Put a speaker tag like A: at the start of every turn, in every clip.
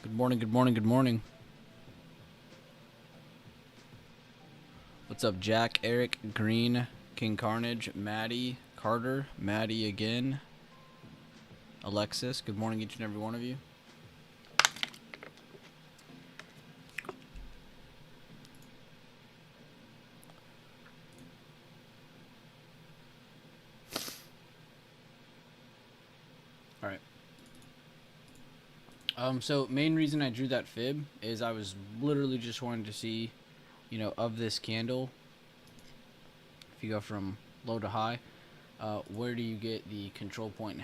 A: Good morning, good morning, good morning. What's up, Jack, Eric, Green, King Carnage, Maddie, Carter, Maddie again, Alexis. Good morning, each and every one of you. All right. So main reason I drew that fib is I was literally just wanting to see, of this candle, if you go from low to high, where do you get the control point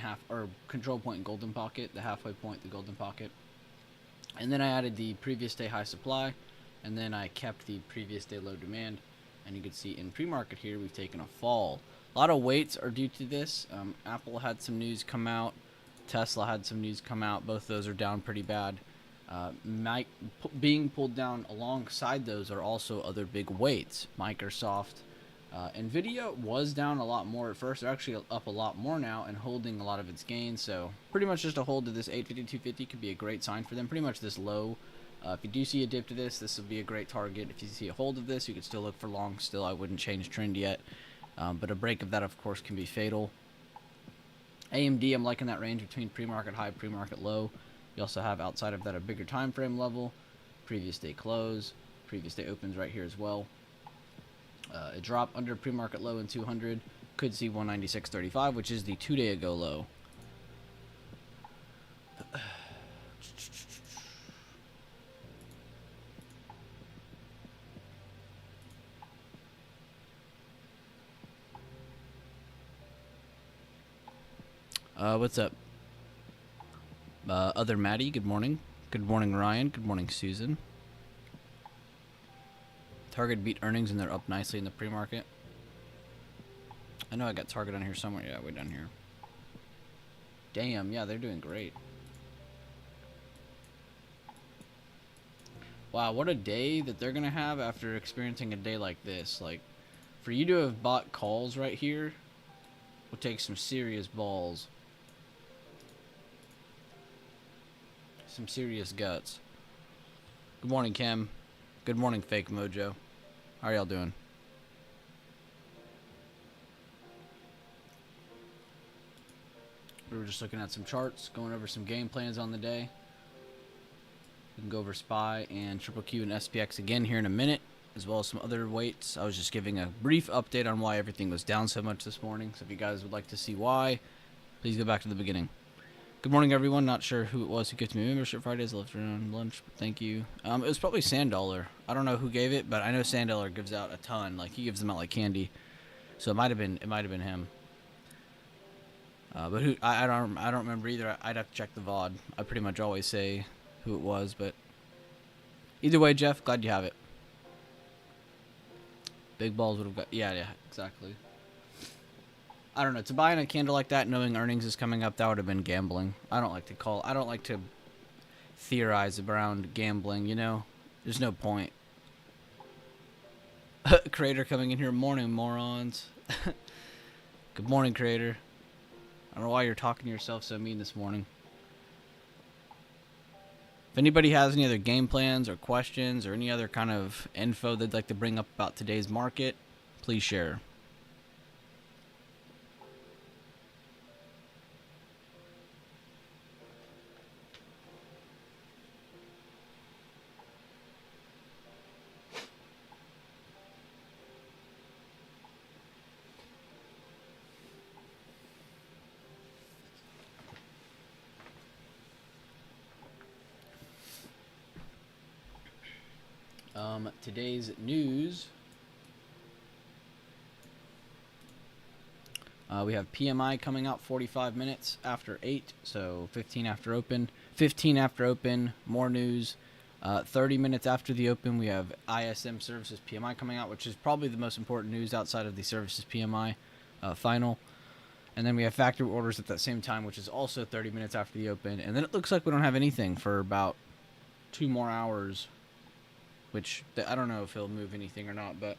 A: control point golden pocket, the halfway point, the golden pocket. And then I added the previous day high supply, and then I kept the previous day low demand. And you can see in pre-market here, we've taken a fall. A lot of weights are due to this. Apple had some news come out. Tesla had some news come out. Both those are down pretty bad. Being pulled down alongside those are also other big weights. Microsoft, Nvidia was down a lot more at first. They're actually up a lot more now and holding a lot of its gains. So pretty much just a hold to this 850, 250 could be a great sign for them. Pretty much this low. If you do see a dip to this will be a great target. If you see a hold of this, you could still look for long. Still, I wouldn't change trend yet. But a break of that, of course, can be fatal. AMD, I'm liking that range between pre-market high, pre-market low. You also have outside of that a bigger time frame level, previous day close, previous day opens right here as well. A drop under pre-market low in 200 could see 196.35, which is the 2-day ago low. What's up? Other Maddie, good morning. Good morning, Ryan. Good morning, Susan. Target beat earnings and they're up nicely in the pre-market. I know I got Target on here somewhere. Yeah, way down here. Damn, yeah, they're doing great. Wow, what a day that they're going to have after experiencing a day like this. Like, for you to have bought calls right here will take some serious balls. Some serious guts. Good morning, Kim. Good morning, Fake Mojo. How are y'all doing? We were just looking at some charts, going over some game plans on the day. We can go over SPY and Triple Q and SPX again here in a minute, as well as some other weights. I was just giving a brief update on why everything was down so much this morning. So if you guys would like to see why, please go back to the beginning. Good morning, everyone. Not sure who it was who gave me membership Fridays. Left around lunch, but thank you. It was probably Sandollar. I don't know who gave it, but I know Sandollar gives out a ton. Like, he gives them out like candy. So it might have been him. But who? I don't remember either. I'd have to check the VOD. I pretty much always say who it was, but either way, Jeff, glad you have it. Big balls would have got. Yeah, exactly. I don't know. To buy in a candle like that, knowing earnings is coming up, that would have been gambling. I don't like to theorize around gambling, you know? There's no point. Creator coming in here. Morning, morons. Good morning, Creator. I don't know why you're talking to yourself so mean this morning. If anybody has any other game plans or questions or any other kind of info they'd like to bring up about today's market, please share. Today's news. We have PMI coming out 45 minutes after 8, so 15 after open. 15 after open, more news. 30 minutes after the open, we have ISM Services PMI coming out, which is probably the most important news outside of the Services PMI final. And then we have factory orders at that same time, which is also 30 minutes after the open. And then it looks like we don't have anything for about 2 more hours, which I don't know if he'll move anything or not, but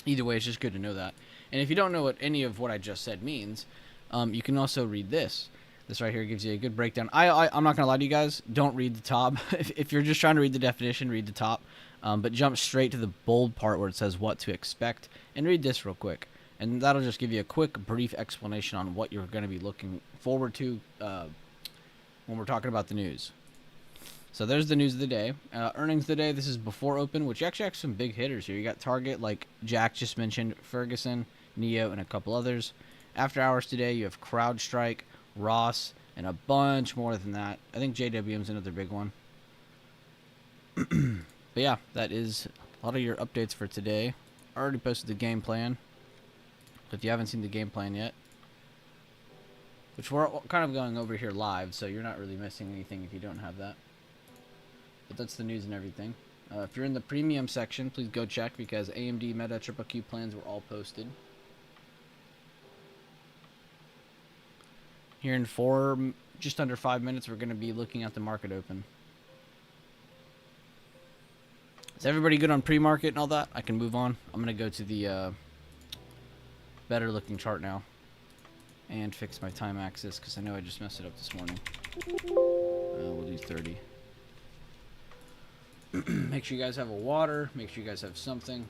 A: either way, it's just good to know that. And if you don't know what any of what I just said means, you can also read this. This right here gives you a good breakdown. I'm not going to lie to you guys. Don't read the top. If you're just trying to read the definition, read the top. But jump straight to the bold part where it says what to expect. And read this real quick. And that'll just give you a quick, brief explanation on what you're going to be looking forward to when we're talking about the news. So there's the news of the day. Earnings of the day, this is before open, which actually have some big hitters here. You got Target, like Jack just mentioned, Ferguson, Neo, and a couple others. After hours today, you have CrowdStrike, Ross, and a bunch more than that. I think JWM's another big one. But yeah, that is a lot of your updates for today. I already posted the game plan. If you haven't seen the game plan yet, which we're kind of going over here live, so you're not really missing anything if you don't have that. But that's the news and everything. If you're in the premium section, please go check because AMD Meta Triple Q plans were all posted. Here in just under 5 minutes, we're going to be looking at the market open. Is everybody good on pre-market and all that? I can move on. I'm going to go to the better looking chart now and fix my time axis because I know I just messed it up this morning. We'll do 30. Make sure you guys have a water. Make sure you guys have something.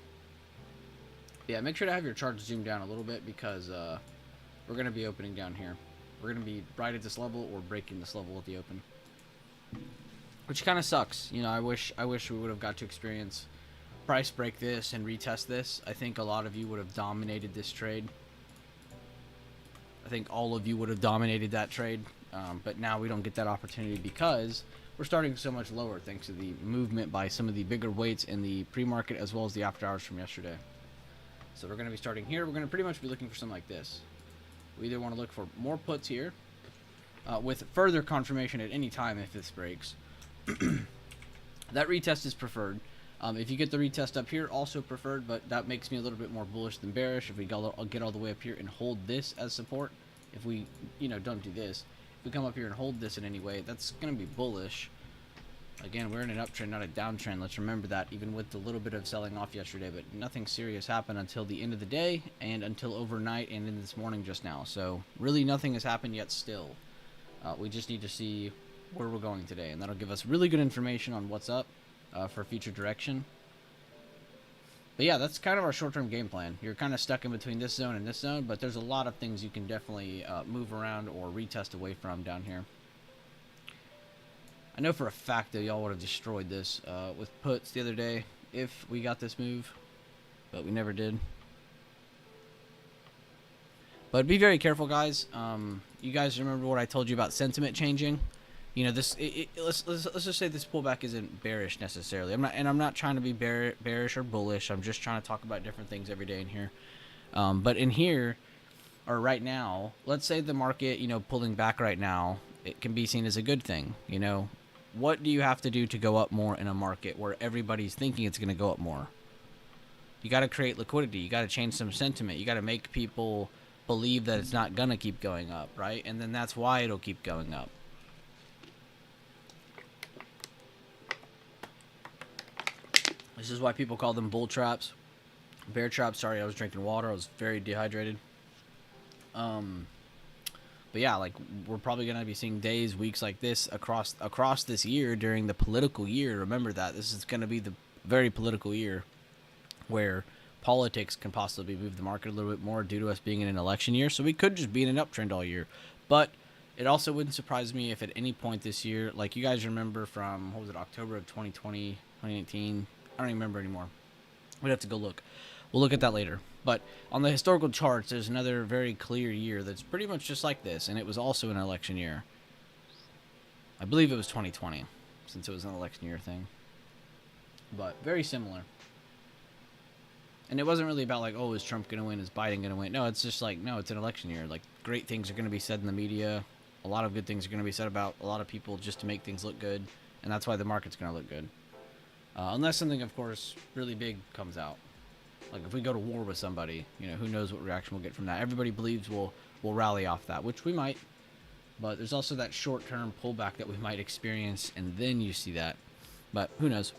A: Yeah, make sure to have your chart zoomed down a little bit because we're going to be opening down here. We're going to be right at this level or breaking this level at the open. Which kind of sucks. You know, I wish we would have got to experience price break this and retest this. I think a lot of you would have dominated this trade. I think all of you would have dominated that trade. But now we don't get that opportunity because we're starting so much lower thanks to the movement by some of the bigger weights in the pre-market as well as the after hours from yesterday. So we're going to be starting here. We're going to pretty much be looking for something like this. We either want to look for more puts here with further confirmation at any time if this breaks. That retest is preferred. If you get the retest up here, also preferred, but that makes me a little bit more bullish than bearish. If we get all the way up here and hold this as support, if we, don't do this, if we come up here and hold this in any way, that's going to be bullish. Again, we're in an uptrend, not a downtrend. Let's remember that, even with the little bit of selling off yesterday, but nothing serious happened until the end of the day and until overnight and in this morning just now. So really nothing has happened yet still. We just need to see where we're going today, and that'll give us really good information on what's up for future direction. But yeah, that's kind of our short-term game plan. You're kind of stuck in between this zone and this zone, but there's a lot of things you can definitely move around or retest away from down here. I know for a fact that y'all would have destroyed this with puts the other day if we got this move, but we never did. But be very careful, guys. You guys remember what I told you about sentiment changing? You know, let's just say this pullback isn't bearish necessarily. I'm not trying to be bearish or bullish. I'm just trying to talk about different things every day in here. But in here, or right now, let's say the market, pulling back right now, it can be seen as a good thing. What do you have to do to go up more in a market where everybody's thinking it's going to go up more? You got to create liquidity. You got to change some sentiment. You got to make people believe that it's not going to keep going up, right? And then that's why it'll keep going up. This is why people call them bull traps. Bear traps. Sorry, I was drinking water. I was very dehydrated. But yeah, like we're probably going to be seeing days, weeks like this across this year during the political year. Remember that. This is going to be the very political year where politics can possibly move the market a little bit more due to us being in an election year. So we could just be in an uptrend all year. But it also wouldn't surprise me if at any point this year, like you guys remember from, October of 2020, 2019? I don't even remember anymore. We'd have to go look. We'll look at that later. But on the historical charts, there's another very clear year that's pretty much just like this, and it was also an election year. I believe it was 2020, since it was an election year thing. But very similar. And it wasn't really about like, oh, is Trump going to win? Is Biden going to win? No, it's just like, no, it's an election year. Like, great things are going to be said in the media. A lot of good things are going to be said about a lot of people just to make things look good. And that's why the market's going to look good. Unless something, of course, really big comes out. Like if we go to war with somebody, who knows what reaction we'll get from that. Everybody believes we'll rally off that, which we might. But there's also that short-term pullback that we might experience, and then you see that. But who knows?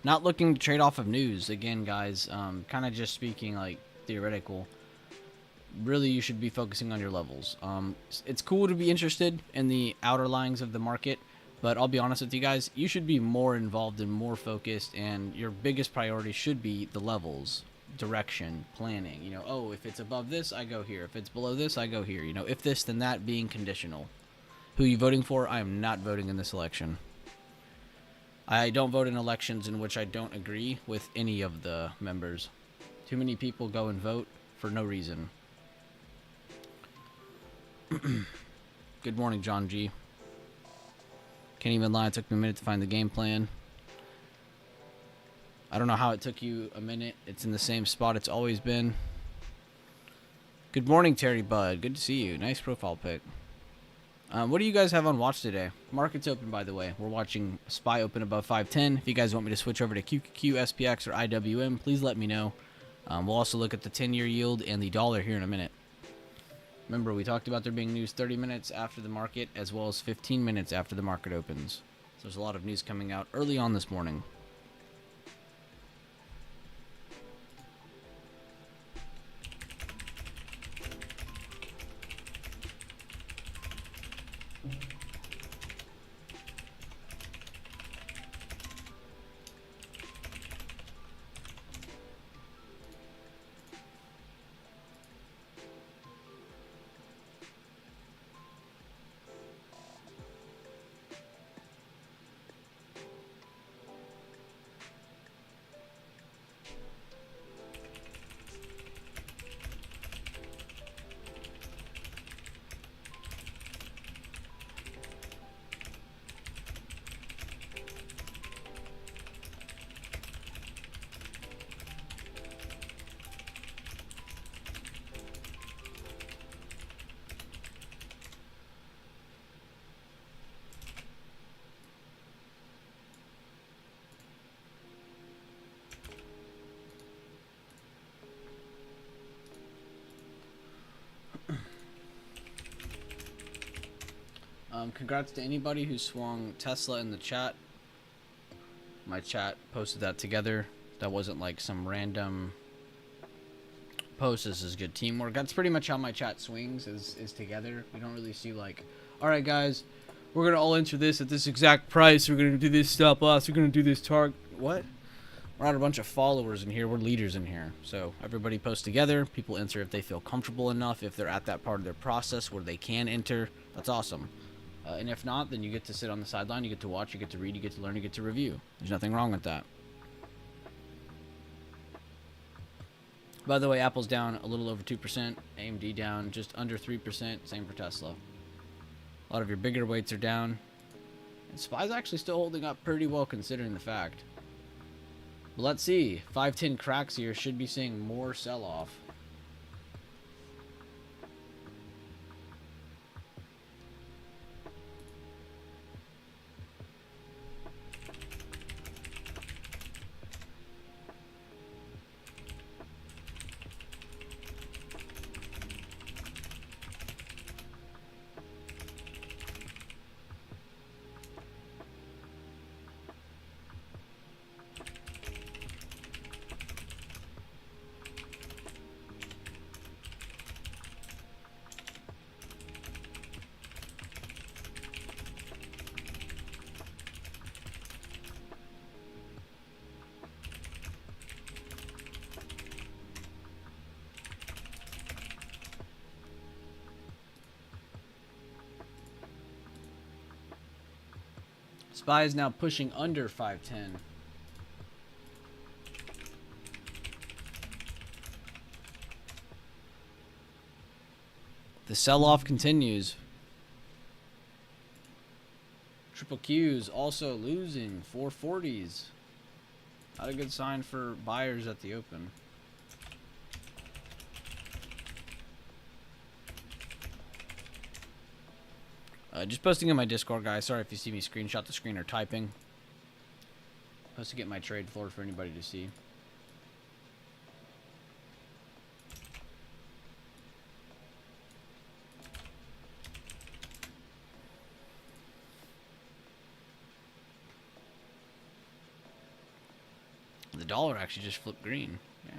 A: Not looking to trade off of news. Again, guys, kind of just speaking like theoretical. really you should be focusing on your levels. It's cool to be interested in the outer lines of the market, but I'll be honest with you guys, you should be more involved and more focused, and your biggest priority should be the levels, direction, planning. You know, oh, if it's above this, I go here. If it's below this, I go here. You know, if this, then that, being conditional. Who are you voting for? I am not voting in this election. I don't vote in elections in which I don't agree with any of the members. Too many people go and vote for no reason. Good morning, John G. Can't even lie, it took me a minute to find the game plan. I don't know how it took you a minute. It's in the same spot it's always been. Good morning, Terry Budd. Good to see you. Nice profile pic. What do you guys have on watch today? Market's open, by the way. We're watching SPY open above 510. If you guys want me to switch over to QQQ, SPX, or IWM, please let me know. We'll also look at the 10-year yield and the dollar here in a minute. Remember, we talked about there being news 30 minutes after the market as well as 15 minutes after the market opens. So there's a lot of news coming out early on this morning. Congrats to anybody who swung Tesla in the chat. My chat posted that together. That wasn't like some random post. This is good teamwork. That's pretty much how my chat swings, is together. We don't really see like, all right, guys, we're going to all enter this at this exact price. We're going to do this stop loss. We're going to do this target. What? We're not a bunch of followers in here. We're leaders in here. So everybody posts together. People enter if they feel comfortable enough. If they're at that part of their process where they can enter, that's awesome. And if not, then you get to sit on the sideline, you get to watch, you get to read, you get to learn, you get to review. There's nothing wrong with that. By the way, Apple's down a little over 2%, AMD down just under 3%, same for Tesla. A lot of your bigger weights are down. And SPY's actually still holding up pretty well considering the fact. But let's see, 510 cracks here should be seeing more sell-off. SPY is now pushing under 510. The sell-off continues. Triple Q's also losing 440s. Not a good sign for buyers at the open. Just posting in my Discord, guys. Sorry if you see me screenshot the screen or typing. Supposed to get my trade floor for anybody to see. The dollar actually just flipped green. Yeah.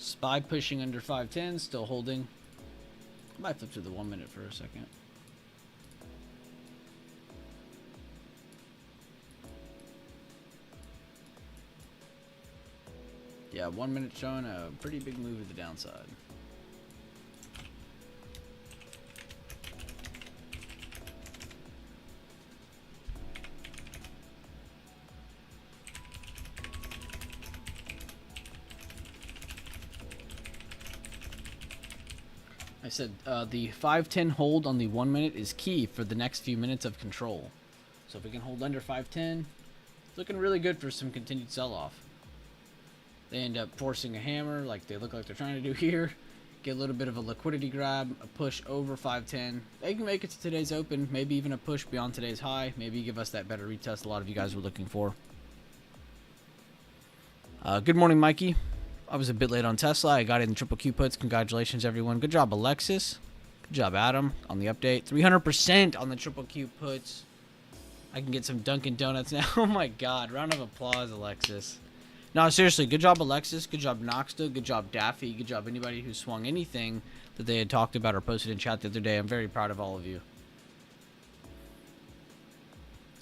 A: SPY pushing under 510, still holding. I might flip to the 1 minute for a second. Yeah, 1 minute showing a pretty big move to the downside. I said the 510 hold on the 1 minute is key for the next few minutes of control. So if we can hold under 510, it's looking really good for some continued sell-off. They end up forcing a hammer like they look like they're trying to do here. Get a little bit of a liquidity grab, a push over 510. They can make it to today's open, maybe even a push beyond today's high. Maybe give us that better retest a lot of you guys were looking for. Good morning, Mikey. I was a bit late on Tesla. I got in the triple Q puts. Congratulations, everyone. Good job, Alexis. Good job, Adam, on the update. 300% on the triple Q puts. I can get some Dunkin' Donuts now. Oh, my God. Round of applause, Alexis. No, seriously. Good job, Alexis. Good job, Noxta. Good job, Daffy. Good job, anybody who swung anything that they had talked about or posted in chat the other day. I'm very proud of all of you.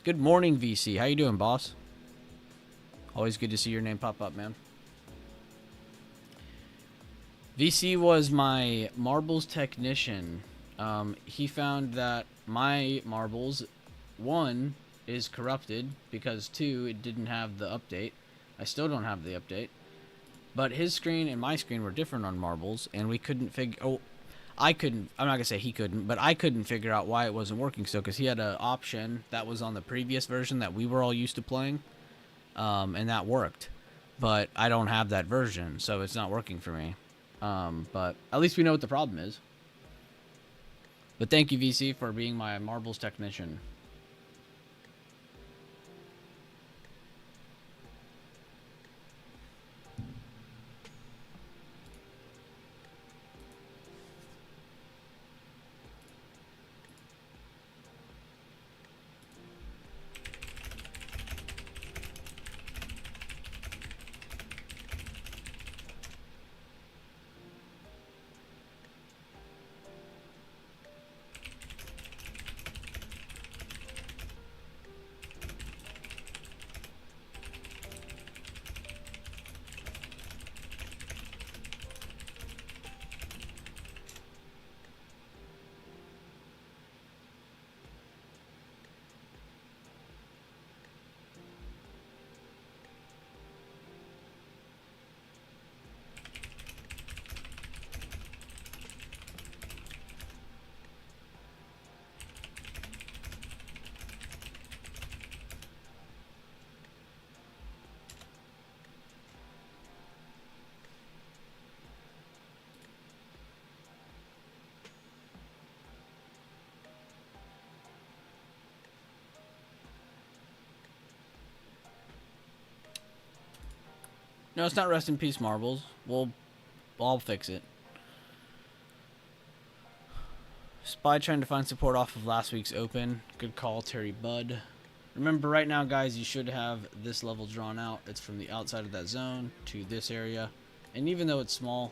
A: Good morning, VC. How you doing, boss? Always good to see your name pop up, man. VC was my marbles technician. He found that my marbles, 1, is corrupted because 2, it didn't have the update. I still don't have the update. But his screen and my screen were different on marbles, and we couldn't figure... Oh, I couldn't... I'm not going to say he couldn't, but I couldn't figure out why it wasn't working. So, because he had an option that was on the previous version that we were all used to playing, and that worked. But I don't have that version, so it's not working for me. But at least we know what the problem is. But thank you, VC, for being my marbles technician. No, it's not rest in peace, marbles. I'll fix it. SPY trying to find support off of last week's open. Good call, Terry Budd. Remember, right now, guys, you should have this level drawn out. It's from the outside of that zone to this area. And even though it's small,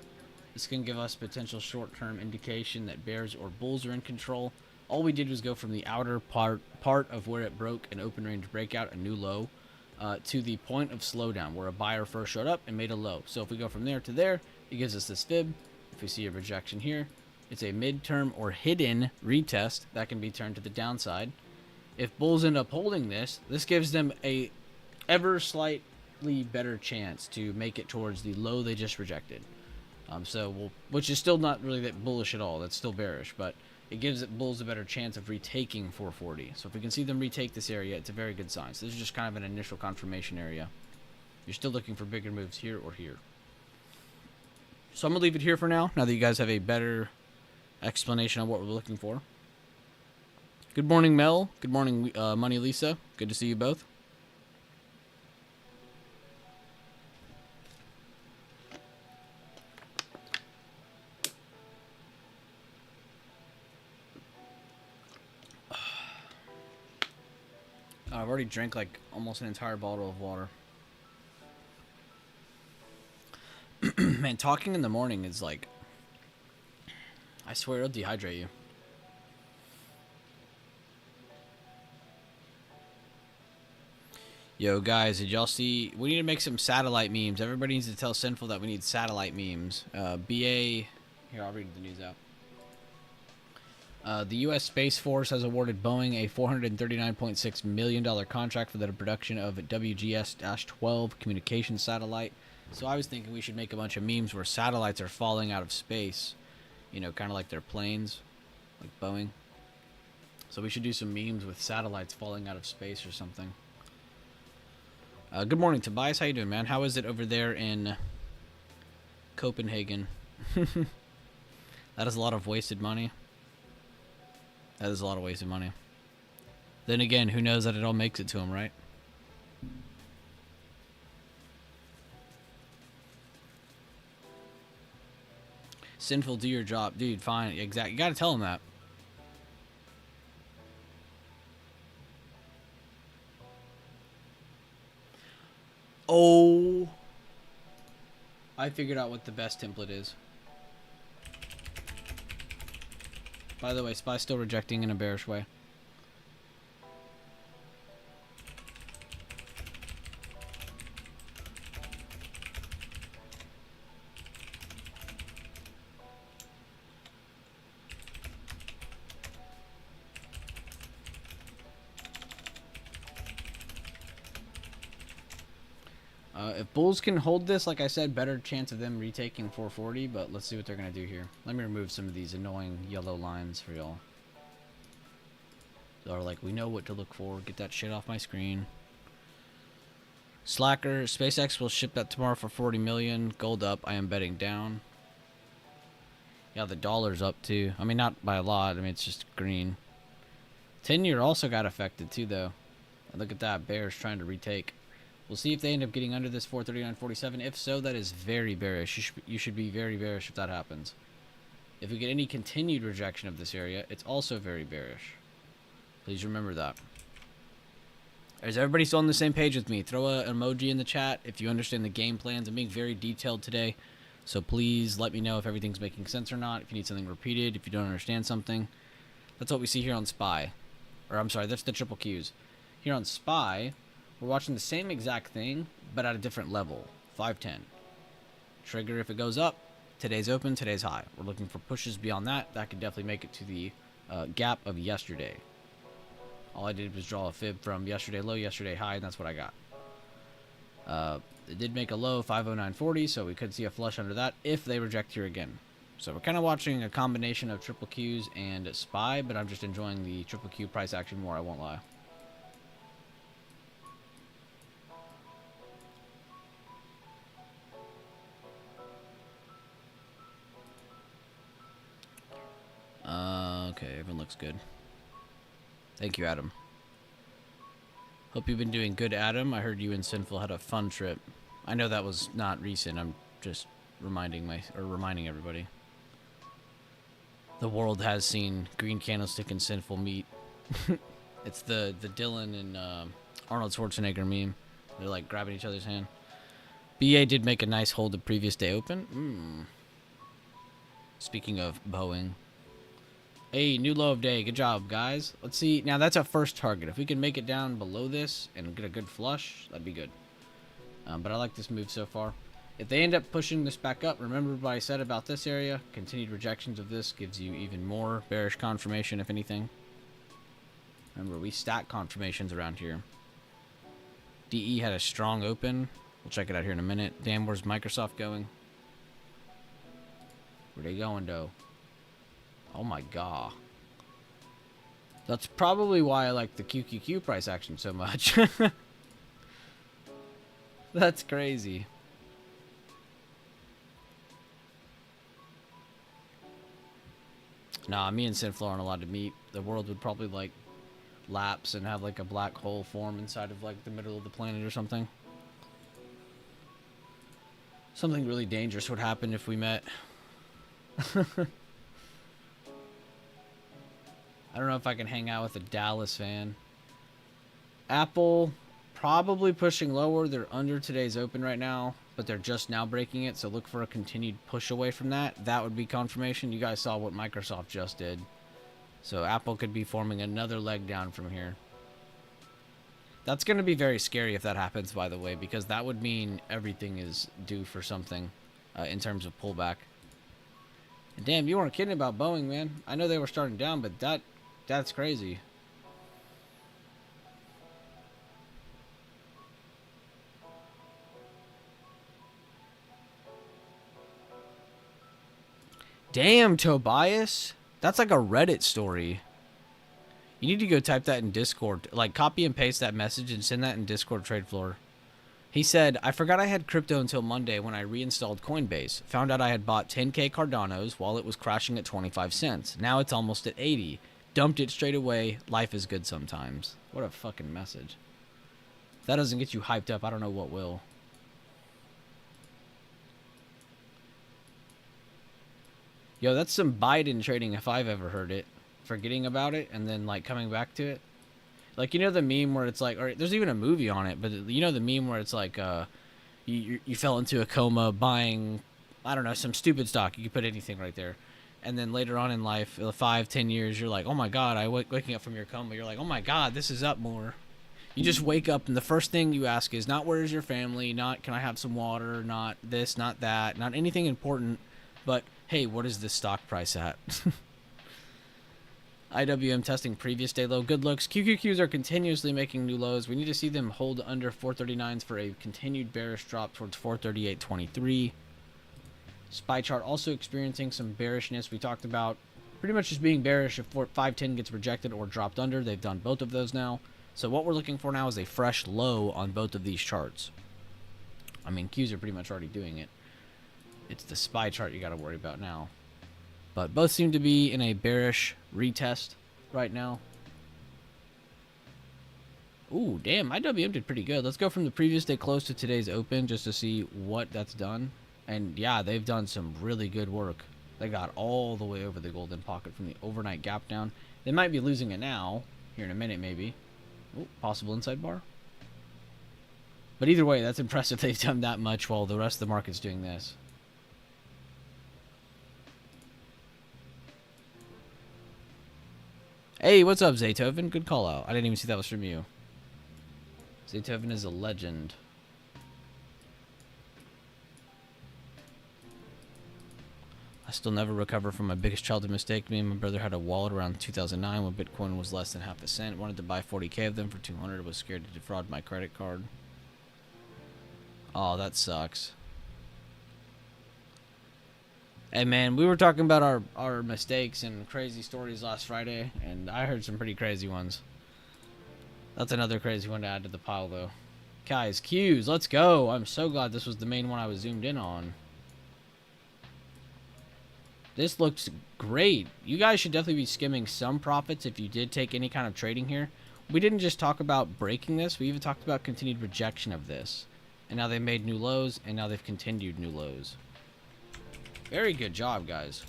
A: this can give us potential short-term indication that bears or bulls are in control. All we did was go from the outer part of where it broke an open range breakout, a new low, to the point of slowdown where a buyer first showed up and made a low. So if we go from there to there, it gives us this fib. If we see a rejection here, it's a midterm or hidden retest that can be turned to the downside. If bulls end up holding this, this gives them a ever slightly better chance to make it towards the low they just rejected. Which is still not really that bullish at all. That's still bearish, but it gives it bulls a better chance of retaking 440. So if we can see them retake this area, it's a very good sign. So this is just kind of an initial confirmation area. You're still looking for bigger moves here or here. So I'm going to leave it here for now that you guys have a better explanation on what we're looking for. Good morning, Mel. Good morning, Money Lisa. Good to see you both. I've already drank like almost an entire bottle of water. Man, talking in the morning is like, I swear it'll dehydrate you. Yo, guys, did y'all see? We need to make some satellite memes. Everybody needs to tell Sinful that we need satellite memes. BA... Here, I'll read the news out. The U.S. Space Force has awarded Boeing a $439.6 million contract for the production of a WGS-12 communication satellite. So I was thinking we should make a bunch of memes where satellites are falling out of space. You know, kind of like their planes, like Boeing. So we should do some memes with satellites falling out of space or something. Good morning, Tobias. How you doing, man? How is it over there in Copenhagen? That is a lot of wasted money. That is a lot of wasted money. Then again, who knows that it all makes it to him, right? Sinful, do your job. Dude, fine. Exactly. You gotta tell him that. Oh. I figured out what the best template is. By the way, Spy's still rejecting in a bearish way. If Bulls can hold this, like I said, better chance of them retaking 440, but let's see what they're going to do here. Let me remove some of these annoying yellow lines for y'all. So like, we know what to look for. Get that shit off my screen. Slacker, SpaceX will ship that tomorrow for 40 million. Gold up, I am betting down. Yeah, the dollar's up too. I mean, not by a lot. I mean, it's just green. 10-year also got affected too, though. And look at that, bears trying to retake. We'll see if they end up getting under this 439.47. If so, that is very bearish. You should be very bearish if that happens. If we get any continued rejection of this area, it's also very bearish. Please remember that. Is everybody still on the same page with me? Throw an emoji in the chat if you understand the game plans. I'm being very detailed today, so please let me know if everything's making sense or not. If you need something repeated, if you don't understand something. That's what we see here on SPY. Or I'm sorry, that's the triple Qs. Here on SPY, we're watching the same exact thing, but at a different level. 510. Trigger if it goes up. Today's open, today's high. We're looking for pushes beyond that. That could definitely make it to the gap of yesterday. All I did was draw a fib from yesterday low, yesterday high, and that's what I got. It did make a low, 509.40, so we could see a flush under that if they reject here again. So we're kind of watching a combination of triple Qs and SPY, but I'm just enjoying the triple Q price action more, I won't lie. Okay, everyone looks good. Thank you, Adam. Hope you've been doing good, Adam. I heard you and Sinful had a fun trip. I know that was not recent. I'm just reminding everybody. The world has seen Green Candlestick and Sinful meet. It's the Dylan and Arnold Schwarzenegger meme. They're like grabbing each other's hand. BA did make a nice hold the previous day open. Speaking of Boeing. Hey, new low of day. Good job, guys. Let's see. Now, that's our first target. If we can make it down below this and get a good flush, that'd be good. But I like this move so far. If they end up pushing this back up, remember what I said about this area. Continued rejections of this gives you even more bearish confirmation, if anything. Remember, we stack confirmations around here. DE had a strong open. We'll check it out here in a minute. Damn, where's Microsoft going? Where they going, though? Oh my god. That's probably why I like the QQQ price action so much. That's crazy. Nah, me and Sinful aren't allowed to meet. The world would probably like lapse and have like a black hole form inside of like the middle of the planet or something. Something really dangerous would happen if we met. I don't know if I can hang out with a Dallas fan. Apple probably pushing lower. They're under today's open right now. but they're just now breaking it, so look for a continued push away from that. That would be confirmation. You guys saw what Microsoft just did. So Apple could be forming another leg down from here. That's going to be very scary if that happens, by the way, because that would mean everything is due for something in terms of pullback. And damn, you weren't kidding about Boeing, man. I know they were starting down, but that's crazy. Damn, Tobias. That's like a Reddit story. You need to go type that in Discord. Like, copy and paste that message and send that in Discord trade floor. He said, I forgot I had crypto until Monday when I reinstalled Coinbase. Found out I had bought 10K Cardanos while it was crashing at 25 cents. Now it's almost at 80. Dumped it straight away. Life is good sometimes. What a fucking message. If that doesn't get you hyped up, I don't know what will. Yo, that's some Biden trading if I've ever heard it. Forgetting about it and then, like, coming back to it. Like, you know the meme where it's like, or there's even a movie on it, but you know the meme where it's like, you fell into a coma buying, I don't know, some stupid stock. You could put anything right there. And then later on in life, 5-10 years, you're like, oh my God, waking up from your coma, you're like, oh my God, this is up more. You just wake up and the first thing you ask is not where's your family, not can I have some water, not this, not that, not anything important, but hey, what is this stock price at? IWM testing previous day low. Good looks. QQQs are continuously making new lows. We need to see them hold under 439s for a continued bearish drop towards 438.23. SPY chart also experiencing some bearishness. We talked about pretty much just being bearish if 510 gets rejected or dropped under. They've done both of those now. So what we're looking for now is a fresh low on both of these charts. I mean, Qs are pretty much already doing it. It's the SPY chart you got to worry about now. But both seem to be in a bearish retest right now. Ooh, damn, IWM did pretty good. Let's go from the previous day close to today's open just to see what that's done. And yeah, they've done some really good work. They got all the way over the golden pocket from the overnight gap down. They might be losing it now, here in a minute maybe. Ooh, possible inside bar. But either way, that's impressive they've done that much while the rest of the market's doing this. Hey, what's up, Zaytoven? Good call out. I didn't even see that was from you. Zaytoven is a legend. I still never recover from my biggest childhood mistake. Me and my brother had a wallet around 2009 when Bitcoin was less than half a cent. Wanted to buy 40K of them for 200. Was scared to defraud my credit card. Oh, that sucks. Hey man, we were talking about our mistakes and crazy stories last Friday, and I heard some pretty crazy ones. That's another crazy one to add to the pile, though. Guys, Qs, let's go. I'm so glad this was the main one I was zoomed in on. This looks great. You guys should definitely be skimming some profits if you did take any kind of trading here. We didn't just talk about breaking this, we even talked about continued rejection of this. And now they made new lows, and now they've continued new lows. Very good job, guys.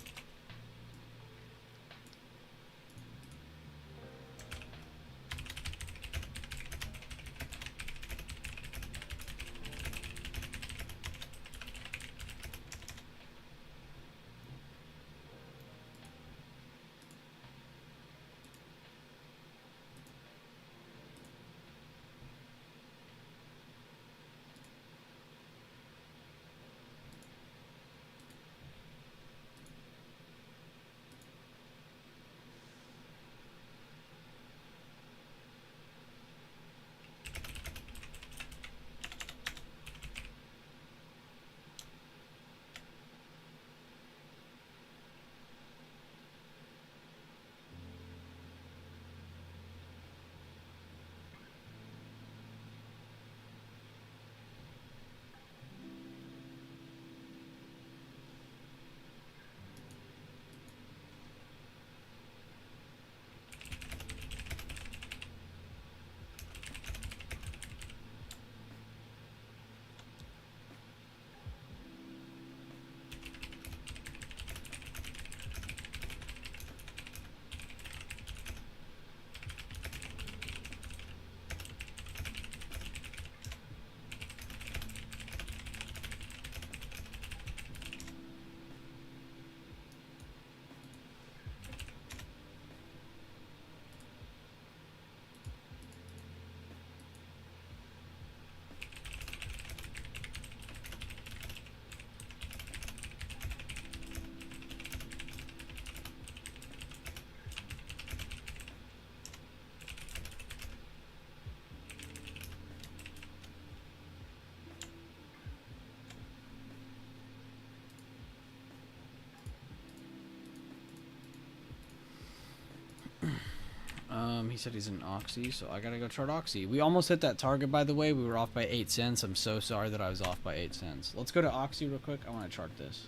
A: He said he's in Oxy, so I gotta go chart Oxy. We almost hit that target, by the way. We were off by 8 cents. I'm so sorry that I was off by 8 cents. Let's go to Oxy real quick. I want to chart this.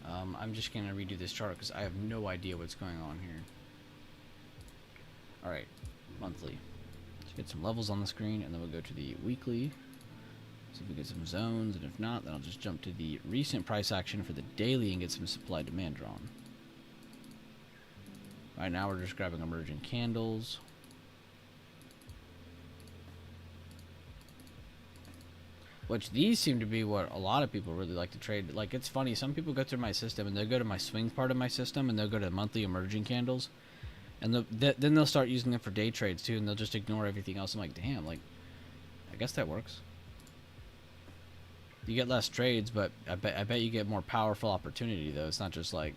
A: I'm just gonna redo this chart because I have no idea what's going on here. Alright, monthly. Let's get some levels on the screen, and then we'll go to the weekly. See if we get some zones, and if not, then I'll just jump to the recent price action for the daily and get some supply demand drawn. Right now we're just grabbing emerging candles. Which these seem to be what a lot of people really like to trade. Like, it's funny, some people go through my system and they'll go to my swing part of my system and they'll go to monthly emerging candles. And then they'll start using them for day trades too, and they'll just ignore everything else. I'm like, damn, like, I guess that works. You get less trades, but I bet you get more powerful opportunity though. It's not just like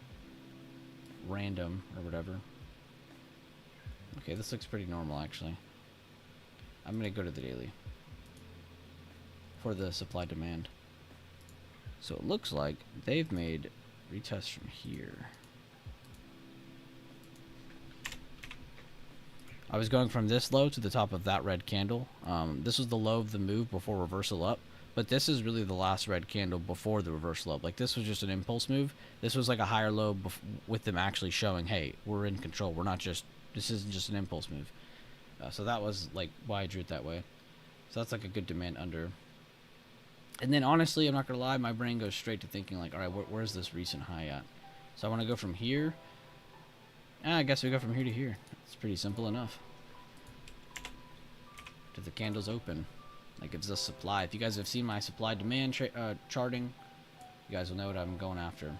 A: random or whatever. Okay, this looks pretty normal actually. I'm gonna go to the daily for the supply demand. So it looks like they've made retests from here. I was going from this low to the top of that red candle. This was the low of the move before reversal up, but this is really the last red candle before the reversal up. Like, this was just an impulse move. This was like a higher low with them actually showing, hey, we're in control. We're not just, this isn't just an impulse move. So that was like why I drew it that way. So that's like a good demand under. And then honestly, I'm not gonna lie, my brain goes straight to thinking like, all right, where's this recent high at? So I want to go from here. I guess we go from here to here. It's pretty simple enough. To the candles open. Like, it's the supply. If you guys have seen my supply demand charting, you guys will know what I'm going after.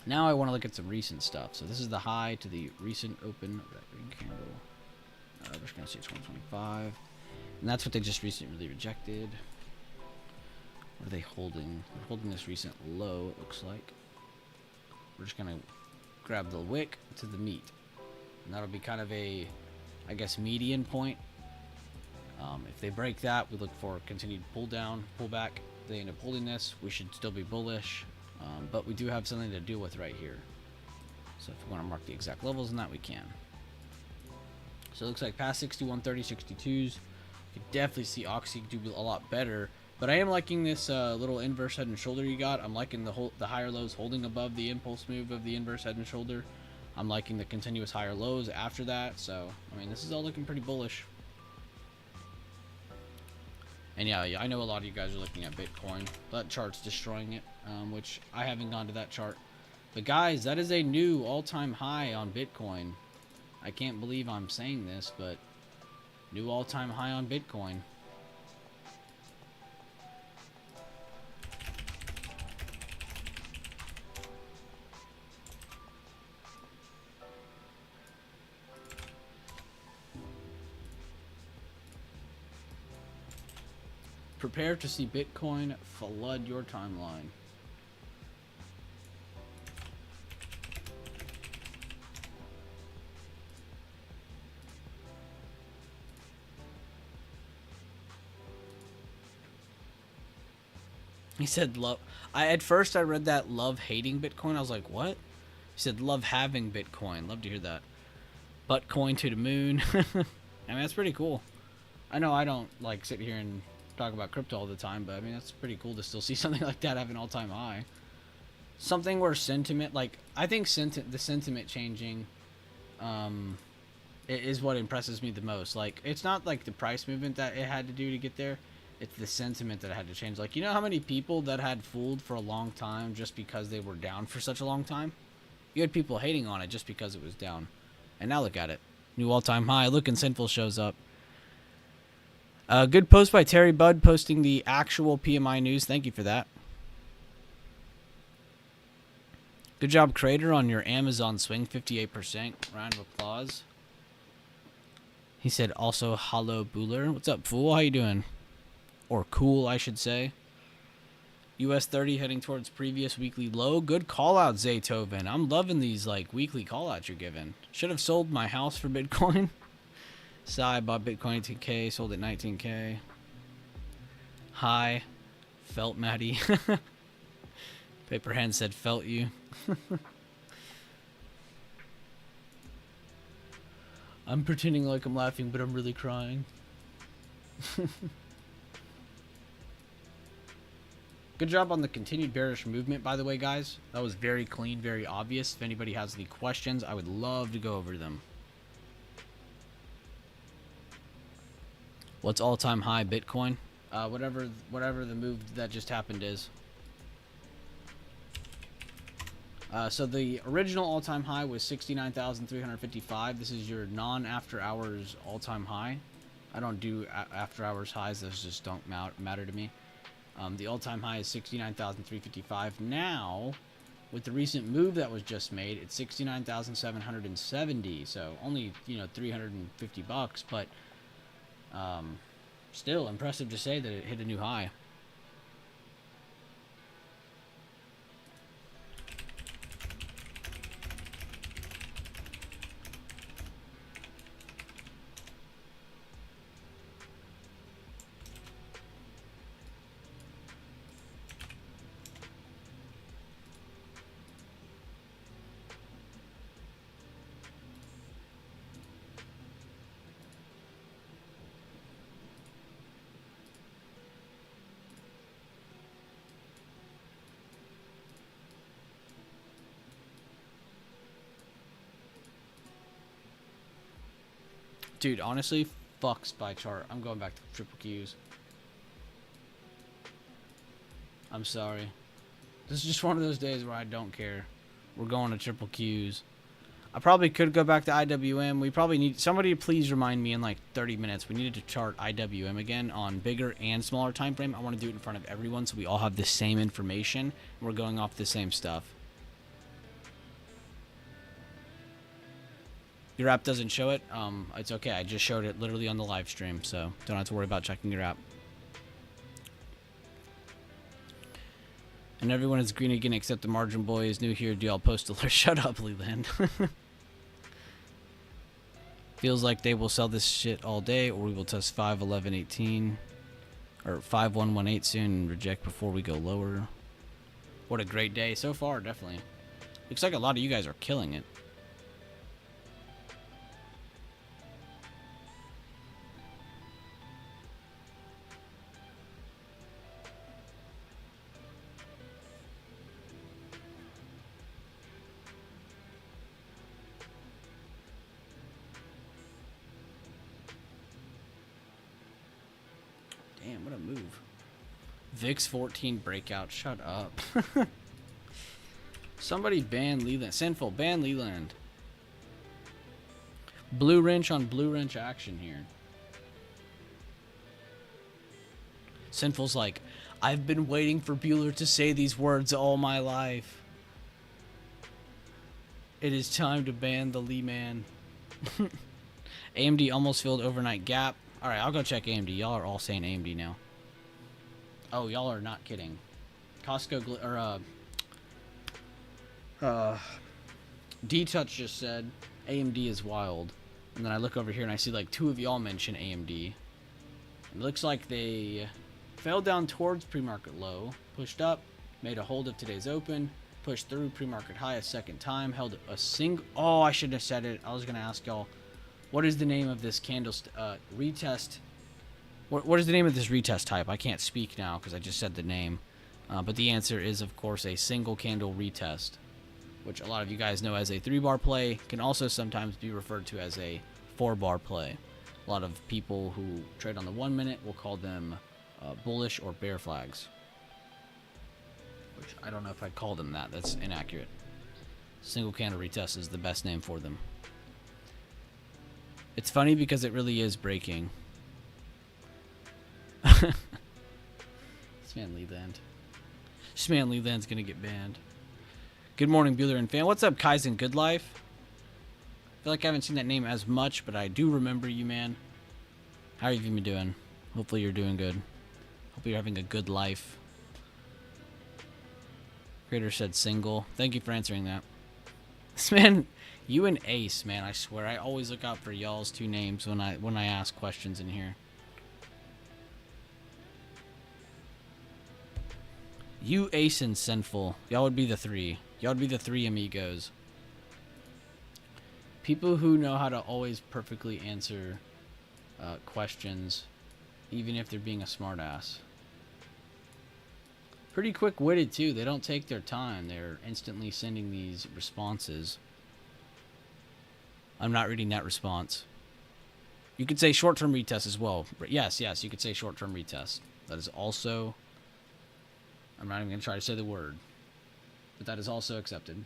A: Now I want to look at some recent stuff. So this is the high to the recent open red green candle. We're just gonna say 2025, and that's what they just recently rejected. What are they holding? They're holding this recent low, it looks like. We're just gonna grab the wick to the meat, and that'll be kind of a, I guess, median point. If they break that, we look for continued pull down, pull back. If they end up holding this, we should still be bullish, but we do have something to deal with right here. So if we want to mark the exact levels in that, we can. So it looks like past 61, 30, 62s. You can definitely see Oxy do a lot better. But I am liking this little inverse head and shoulder you got. I'm liking the higher lows holding above the impulse move of the inverse head and shoulder. I'm liking the continuous higher lows after that. So, I mean, this is all looking pretty bullish. And yeah, I know a lot of you guys are looking at Bitcoin. That chart's destroying it, which I haven't gone to that chart. But guys, that is a new all-time high on Bitcoin. I can't believe I'm saying this, but new all-time high on Bitcoin. Prepare to see Bitcoin flood your timeline. He said love. At first I read that love hating Bitcoin. I was like, what? He said love having Bitcoin. Love to hear that. Buttcoin to the moon. I mean, that's pretty cool. I know I don't like sit here and talk about crypto all the time, but I mean, that's pretty cool to still see something like that have an all-time high. Something where sentiment, like, I think the sentiment changing is what impresses me the most. Like, it's not like the price movement that it had to do to get there. It's the sentiment that it had to change. Like, you know how many people that had fooled for a long time just because they were down for such a long time? You had people hating on it just because it was down. And now look at it. New all-time high. Look, and Sinful shows up. Good post by Terry Budd posting the actual PMI news. Thank you for that. Good job, Creator, on your Amazon swing. 58%. Round of applause. He said also, hello, Bueller. What's up, fool? How you doing? Or cool, I should say. US 30 heading towards previous weekly low. Good call out, Zaytoven. I'm loving these like weekly call outs you're giving. Should have sold my house for Bitcoin. Sai bought Bitcoin 18K, sold at 19K. Hi. Felt Maddie. Paperhand said felt you. I'm pretending like I'm laughing, but I'm really crying. Good job on the continued bearish movement, by the way, guys. That was very clean, very obvious. If anybody has any questions, I would love to go over them. What's all-time high Bitcoin? Whatever the move that just happened is. So the original all-time high was 69,355. This is your non-after-hours all-time high. I don't do after-hours highs. Those just don't matter to me. The all-time high is 69,355. Now, with the recent move that was just made, it's 69,770. So only, $350, but still impressive to say that it hit a new high. Dude, honestly, fuck SPY chart. I'm going back to triple Qs. I'm sorry. This is just one of those days where I don't care. We're going to triple Qs. I probably could go back to IWM. We probably need somebody to please remind me in like 30 minutes. We needed to chart IWM again on bigger and smaller time frame. I want to do it in front of everyone so we all have the same information and we're going off the same stuff. Your app doesn't show it? It's okay. I just showed it literally on the live stream, so don't have to worry about checking your app. And everyone is green again except the margin boy is new here. Do y'all post alert? Shut up, Leland. Feels like they will sell this shit all day, or we will test 51118 or 5118 soon and reject before we go lower. What a great day so far, definitely. Looks like a lot of you guys are killing it. Damn, what a move. VIX 14 breakout. Shut up. Somebody ban Leland. Sinful, ban Leland. Blue wrench on blue wrench action here. Sinful's like, I've been waiting for Bueller to say these words all my life. It is time to ban the Lee man. AMD almost filled overnight gap. Alright, I'll go check AMD. Y'all are all saying AMD now. Oh, y'all are not kidding. Costco, D-Touch just said AMD is wild. And then I look over here and I see like 2 of y'all mention AMD. It looks like they fell down towards pre-market low, pushed up, made a hold of today's open, pushed through pre-market high a second time, held a single... Oh, I shouldn't have said it. I was going to ask y'all, what is the name of this candle retest? What is the name of this retest type? I can't speak now because I just said the name. But the answer is, of course, a single candle retest, which a lot of you guys know as a 3-bar play, can also sometimes be referred to as a 4-bar play. A lot of people who trade on the 1 minute will call them bullish or bear flags, which I don't know if I'd call them that. That's inaccurate. Single candle retest is the best name for them. It's funny because it really is breaking. This man Leland. This man Leland's gonna get banned. Good morning, Bueller and fan. What's up, Kaizen Good Life? I feel like I haven't seen that name as much, but I do remember you, man. How have you been doing? Hopefully you're doing good. Hope you're having a good life. Creator said single. Thank you for answering that. This man, you and Ace, man, I swear, I always look out for y'all's 2 names when I ask questions in here. You, Ace, and Sinful. Y'all would be the 3. Y'all would be the 3 amigos. People who know how to always perfectly answer questions, even if they're being a smartass. Pretty quick-witted, too. They don't take their time. They're instantly sending these responses. I'm not reading that response. You could say short-term retest as well. Yes, you could say short-term retest. That is also... I'm not even going to try to say the word. But that is also accepted.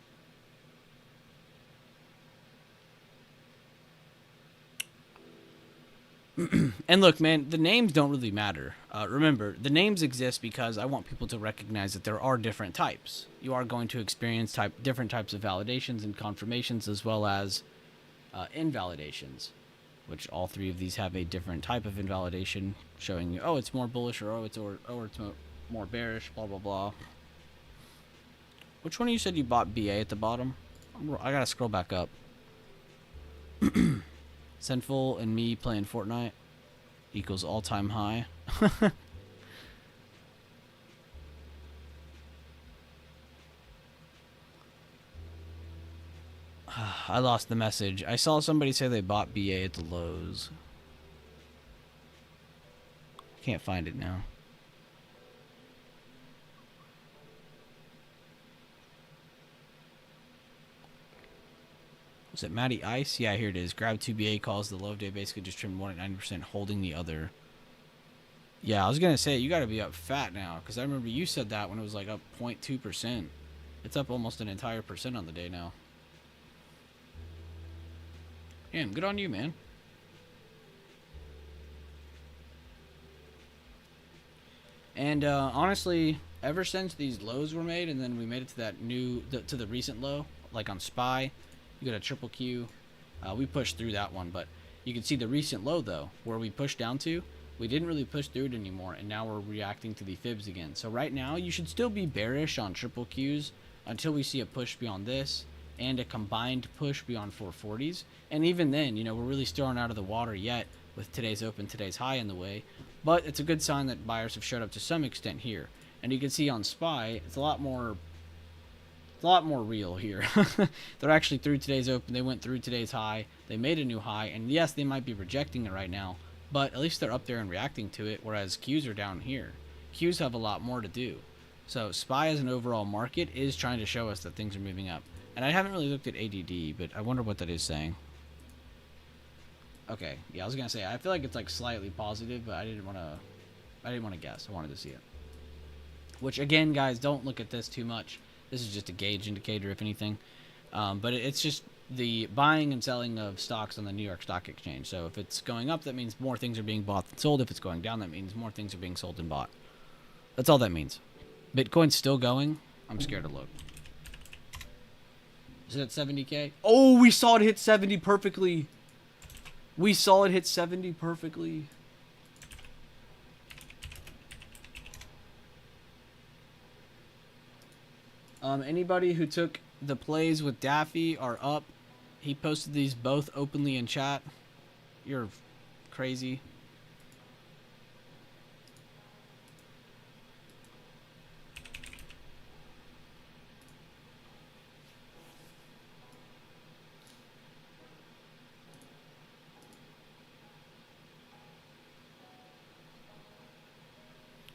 A: And look, man, the names don't really matter. Remember, the names exist because I want people to recognize that there are different types. You are going to experience different types of validations and confirmations, as well as invalidations, which all three of these have a different type of invalidation, showing you, oh, it's more bullish, or oh, it's more bearish, blah blah blah. Which one of you said you bought BA at the bottom? I gotta scroll back up. Sinful and me playing Fortnite equals all-time high. I lost the message. I saw somebody say they bought BA at the lows. Can't find it now. Was it Matty Ice? Yeah, here it is. Grab 2BA calls the low of day, basically just trimmed one at 90%, holding the other. Yeah, I was going to say, you got to be up fat now, because I remember you said that when it was like up 0.2%. It's up almost an entire percent on the day now. Damn, good on you, man. And honestly, ever since these lows were made, and then we made it to that to the recent low, like on SPY, you got a triple Q. We pushed through that one, but you can see the recent low though, where we pushed down to. We didn't really push through it anymore, and now we're reacting to the fibs again. So right now, you should still be bearish on triple Qs until we see a push beyond this and a combined push beyond 440s. And even then, you know, we're really still out of the water yet with today's open, today's high in the way. But it's a good sign that buyers have showed up to some extent here. And you can see on SPY, it's a lot more real here. They're actually through today's open. They went through today's high. They made a new high. And yes, they might be rejecting it right now, but at least they're up there and reacting to it, whereas Qs are down here. Qs have a lot more to do. So SPY as an overall market is trying to show us that things are moving up. And I haven't really looked at ADD, but I wonder what that is saying. Okay, yeah, I was gonna say I feel like it's like slightly positive, but I didn't want to guess. I wanted to see it. Which again, guys, don't look at this too much. This is just a gauge indicator, if anything. But it's just the buying and selling of stocks on the New York Stock Exchange. So if it's going up, that means more things are being bought than sold. If it's going down, that means more things are being sold and bought. That's all that means. Bitcoin's still going. I'm scared to look. Is it at 70K? Oh, we saw it hit 70 perfectly. We saw it hit 70 perfectly. Anybody who took the plays with Daffy are up. He posted these both openly in chat. You're crazy.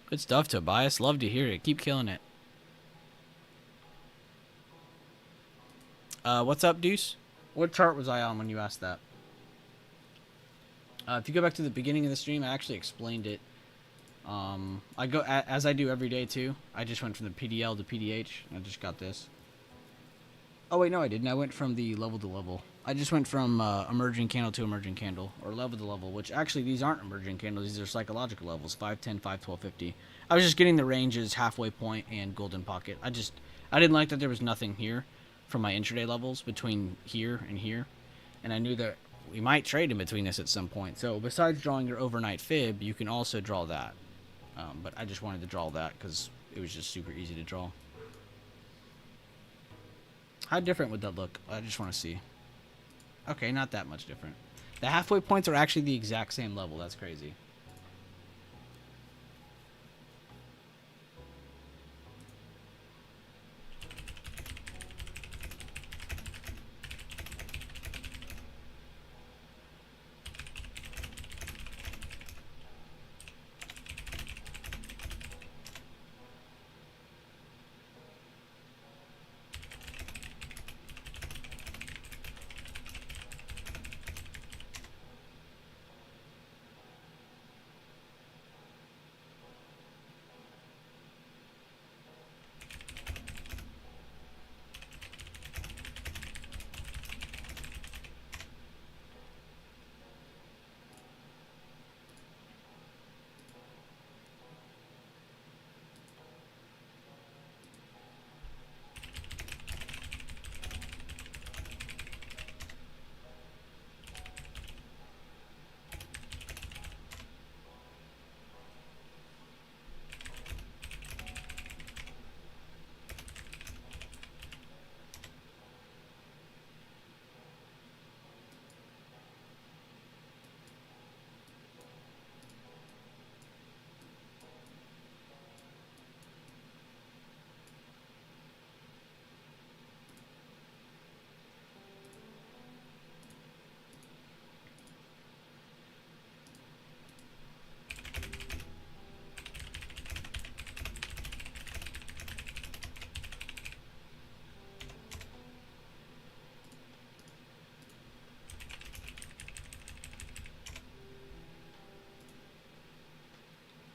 A: Good stuff, Tobias. Love to hear it. Keep killing it. What's up, Deuce? What chart was I on when you asked that? If you go back to the beginning of the stream, I actually explained it. I go as I do every day too. I just went from the PDL to PDH. I just got this. Oh wait, no, I didn't. I went from the level to level. I just went from emerging candle to emerging candle, or level to level. Which actually, these aren't emerging candles. These are psychological levels: 5, 10, 5, 12, 50. I was just getting the ranges, halfway point, and golden pocket. I didn't like that there was nothing here from my intraday levels between here and here, and I knew that we might trade in between this at some point. So besides drawing your overnight fib, you can also draw that. But I just wanted to draw that because it was just super easy to draw. How different would that look? I just want to see. Okay, not that much different. The halfway points are actually the exact same level. That's crazy.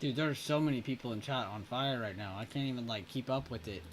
A: Dude, there's so many people in chat on fire right now. I can't even, like, keep up with it.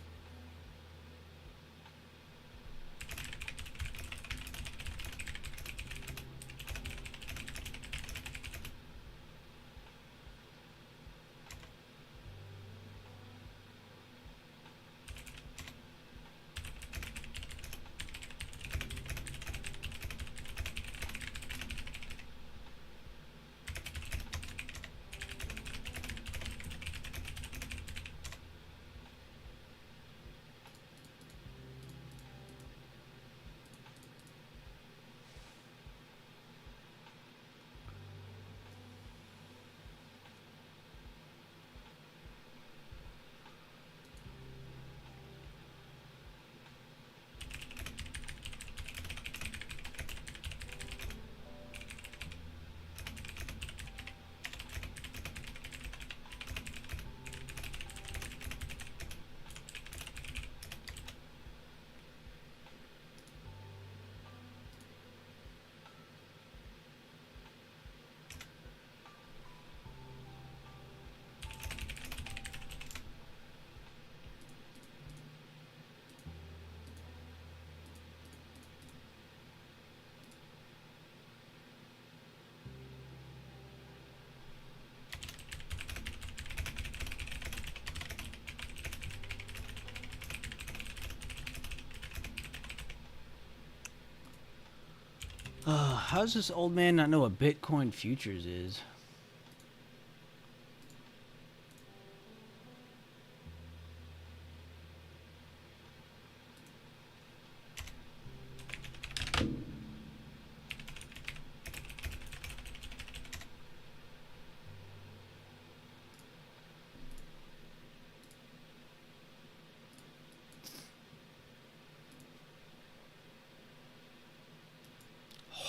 A: How does this old man not know what Bitcoin futures is?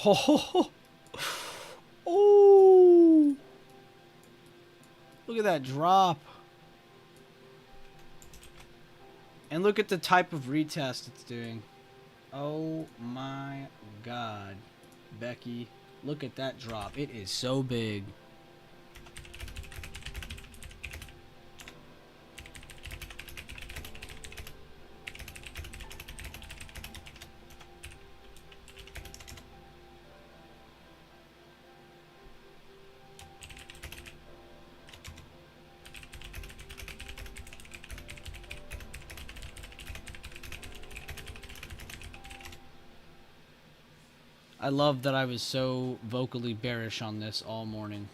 A: Oh, oh, look at that drop. And look at the type of retest it's doing. Oh my god. Becky, look at that drop. It is so big. I love that I was so vocally bearish on this all morning.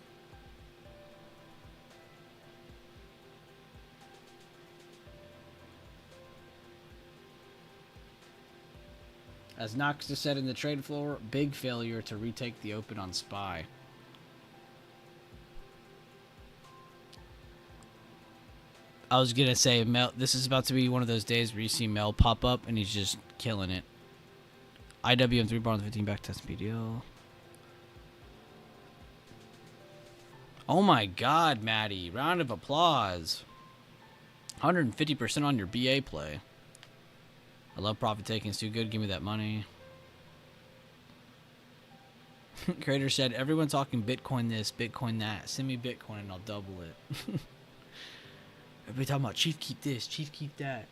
A: As Nox just said in the trade floor, big failure to retake the open on SPY. I was going to say, Mel, this is about to be one of those days where you see Mel pop up and he's just killing it. IWM 3 bar on the 15 back test PDL. Oh my god, Maddie. Round of applause. 150% on your BA play. I love profit taking. It's too good. Give me that money. Creator said, everyone talking Bitcoin this, Bitcoin that. Send me Bitcoin and I'll double it. Everybody talking about Chief keep this, Chief keep that.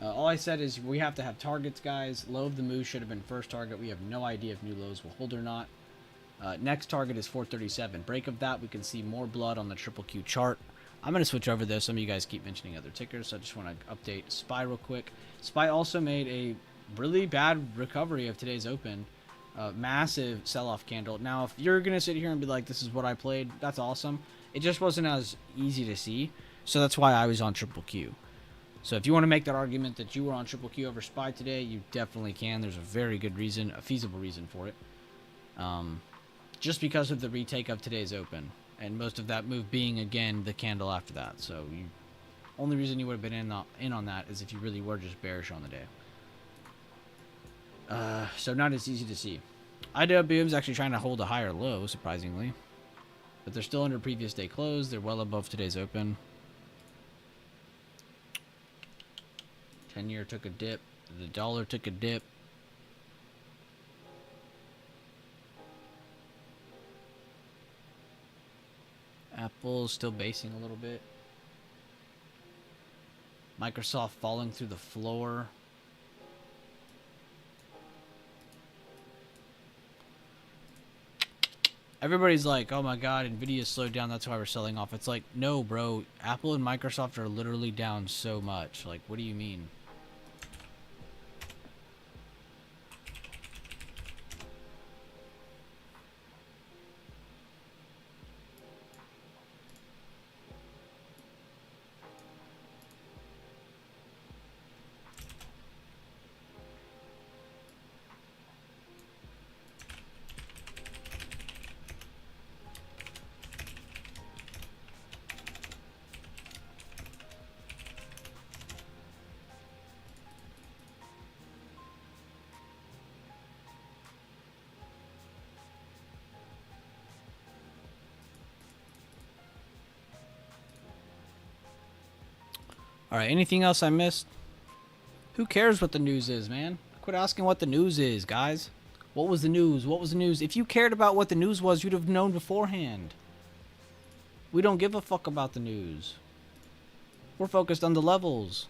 A: All I said is we have to have targets, guys. Low of the move should have been first target. We have no idea if new lows will hold or not. Next target is 437. Break of that, we can see more blood on the triple Q chart. I'm going to switch over this. Some of you guys keep mentioning other tickers, so I just want to update SPY real quick. SPY also made a really bad recovery of today's open. massive sell-off candle. Now, if you're gonna sit here and be like, "This is what I played," that's awesome. It just wasn't as easy to see, so that's why I was on Triple Q. So if you want to make that argument that you were on Triple Q over SPY today, you definitely can. There's a very good reason, a feasible reason for it. Just because of the retake of today's open, and most of that move being again the candle after that. So only reason you would have been in on that is if you really were just bearish on the day. So not as easy to see. IWM's actually trying to hold a higher low, surprisingly. But they're still under previous day close. They're well above today's open. 10-year took a dip. The dollar took a dip. Apple's still basing a little bit. Microsoft falling through the floor. Everybody's like, oh my god, Nvidia slowed down, that's why we're selling off. It's like, no, bro. Apple and Microsoft are literally down so much. Like, what do you mean? Alright, anything else I missed? Who cares what the news is, man? Quit asking what the news is, guys. What was the news? What was the news? If you cared about what the news was, you'd have known beforehand. We don't give a fuck about the news. We're focused on the levels.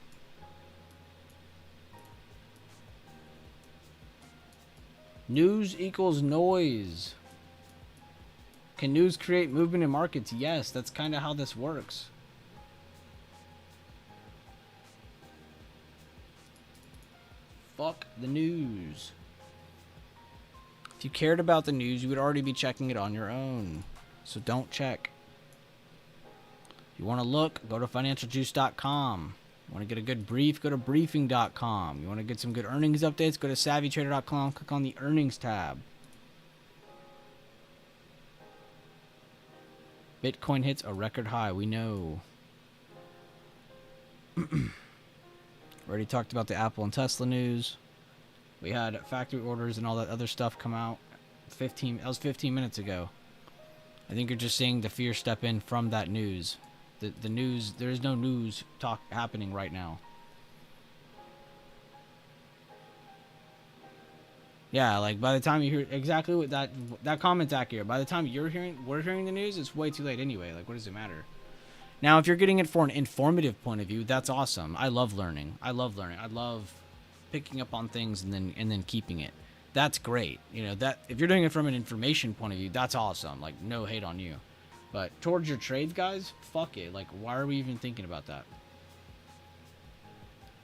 A: News equals noise. Can news create movement in markets? Yes, that's kind of how this works. Fuck the news. If you cared about the news, you would already be checking it on your own. So don't check. If you want to look, go to financialjuice.com. You want to get a good brief, go to briefing.com. You want to get some good earnings updates, go to savvytrader.com, click on the earnings tab. Bitcoin hits a record high, we know. Already talked about the Apple and Tesla news. We had factory orders and all that other stuff come out. That was 15 minutes ago. I think you're just seeing the fear step in from that news. The news, there is no news talk happening right now. Yeah, like by the time you hear exactly what that comment's accurate. By the time we're hearing the news, it's way too late anyway. Like, what does it matter? Now, if you're getting it for an informative point of view, that's awesome. I love learning. I love picking up on things and then keeping it. That's great. You know, that if you're doing it from an information point of view, that's awesome. Like, no hate on you. But towards your trades, guys, fuck it. Like, why are we even thinking about that?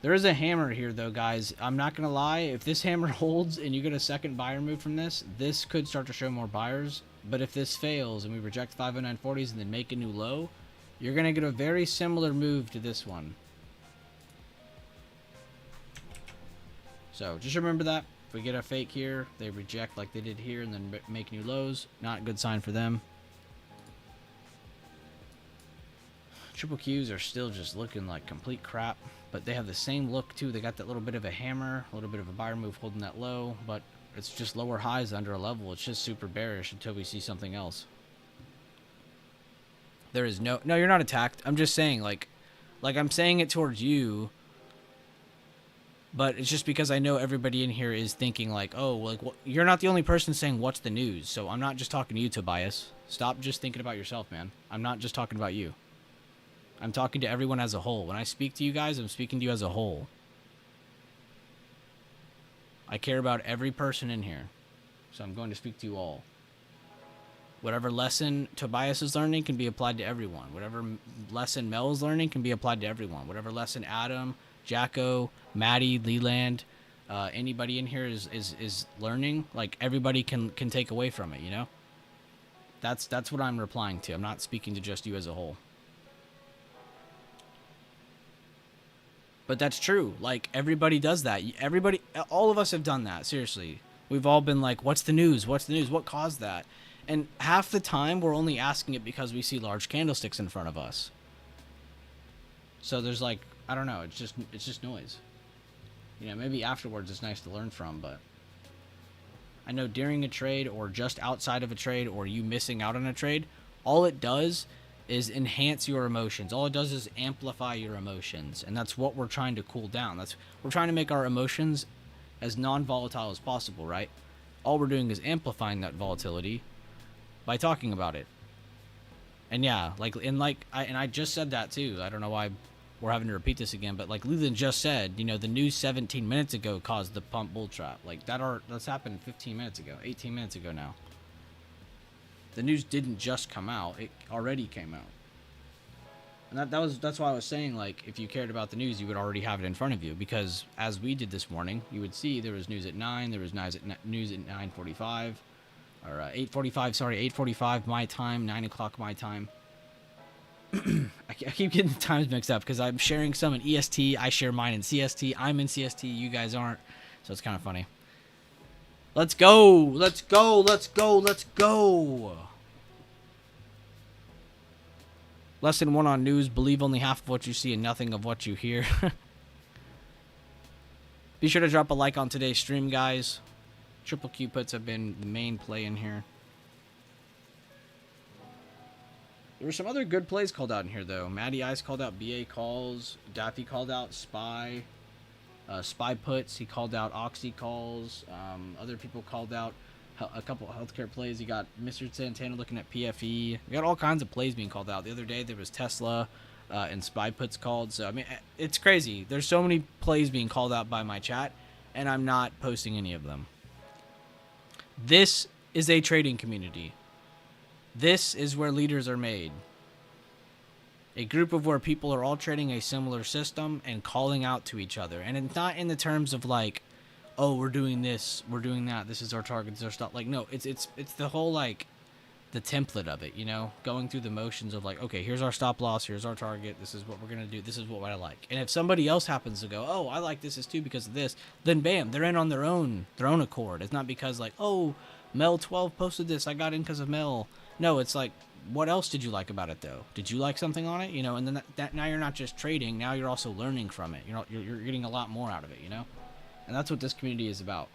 A: There is a hammer here, though, guys. I'm not going to lie. If this hammer holds and you get a second buyer move from this could start to show more buyers. But if this fails and we reject 509.40s and then make a new low, you're going to get a very similar move to this one. So just remember that. If we get a fake here, they reject like they did here and then make new lows. Not a good sign for them. Triple Qs are still just looking like complete crap. But they have the same look too. They got that little bit of a hammer, a little bit of a buyer move holding that low. But it's just lower highs under a level. It's just super bearish until we see something else. There is no, you're not attacked. I'm just saying, like I'm saying it towards you, but it's just because I know everybody in here is thinking like, oh, like you're not the only person saying what's the news. So I'm not just talking to you, Tobias. Stop just thinking about yourself, man. I'm not just talking about you. I'm talking to everyone as a whole. When I speak to you guys, I'm speaking to you as a whole. I care about every person in here, so I'm going to speak to you all. Whatever lesson Tobias is learning can be applied to everyone. Whatever lesson Mel is learning can be applied to everyone. Whatever lesson Adam, Jacko, Maddie, Leland, anybody in here is learning, like everybody can take away from it, you know? That's what I'm replying to. I'm not speaking to just you as a whole. But that's true. Like, everybody does that. Everybody, all of us have done that. Seriously. We've all been like, what's the news? What's the news? What caused that? And half the time, we're only asking it because we see large candlesticks in front of us. So there's like, I don't know. It's just noise. You know, maybe afterwards it's nice to learn from, but I know during a trade or just outside of a trade or you missing out on a trade, all it does is enhance your emotions. All it does is amplify your emotions, and that's what we're trying to cool down. We're trying to make our emotions as non-volatile as possible, right? All we're doing is amplifying that volatility by talking about it. And yeah, I just said that too. I don't know why we're having to repeat this again, but like Leland just said, you know, the news 17 minutes ago caused the pump bull trap. Like that's happened 15 minutes ago, 18 minutes ago now. The news didn't just come out; it already came out. And that's why I was saying, like, if you cared about the news, you would already have it in front of you, because as we did this morning, you would see there was news at 9, there was news at 9:45, or 8:45. Sorry, 8:45 my time, 9 o'clock my time. I keep getting the times mixed up because I'm sharing some in EST. I share mine in CST. I'm in CST. You guys aren't, so it's kind of funny. Let's go! Let's go! Let's go! Let's go! Lesson 1 on news: believe only half of what you see and nothing of what you hear. Be sure to drop a like on today's stream, guys. Triple Q puts have been the main play in here. There were some other good plays called out in here, though. Matty Ice called out BA calls. Daffy called out SPY. SPY puts. He called out Oxy calls. Other people called out a couple of healthcare plays. You got Mr. Santana looking at PFE. We got all kinds of plays being called out. The other day there was Tesla and SPY puts called. So, I mean, it's crazy. There's so many plays being called out by my chat, and I'm not posting any of them. This is a trading community. This is where leaders are made. A group of where people are all trading a similar system and calling out to each other. And it's not in the terms of like, oh, we're doing this, we're doing that, this is our target, this is our stuff. Like, no, it's the whole, like, the template of it, you know? Going through the motions of like, okay, here's our stop loss, here's our target, this is what we're going to do, this is what I like. And if somebody else happens to go, oh, I like this too because of this, then bam, they're in on their own accord. It's not because like, oh, Mel 12 posted this, I got in because of Mel. No, it's like, what else did you like about it, though? Did you like something on it? You know, and then that now you're not just trading. Now you're also learning from it. You're getting a lot more out of it, you know? And that's what this community is about.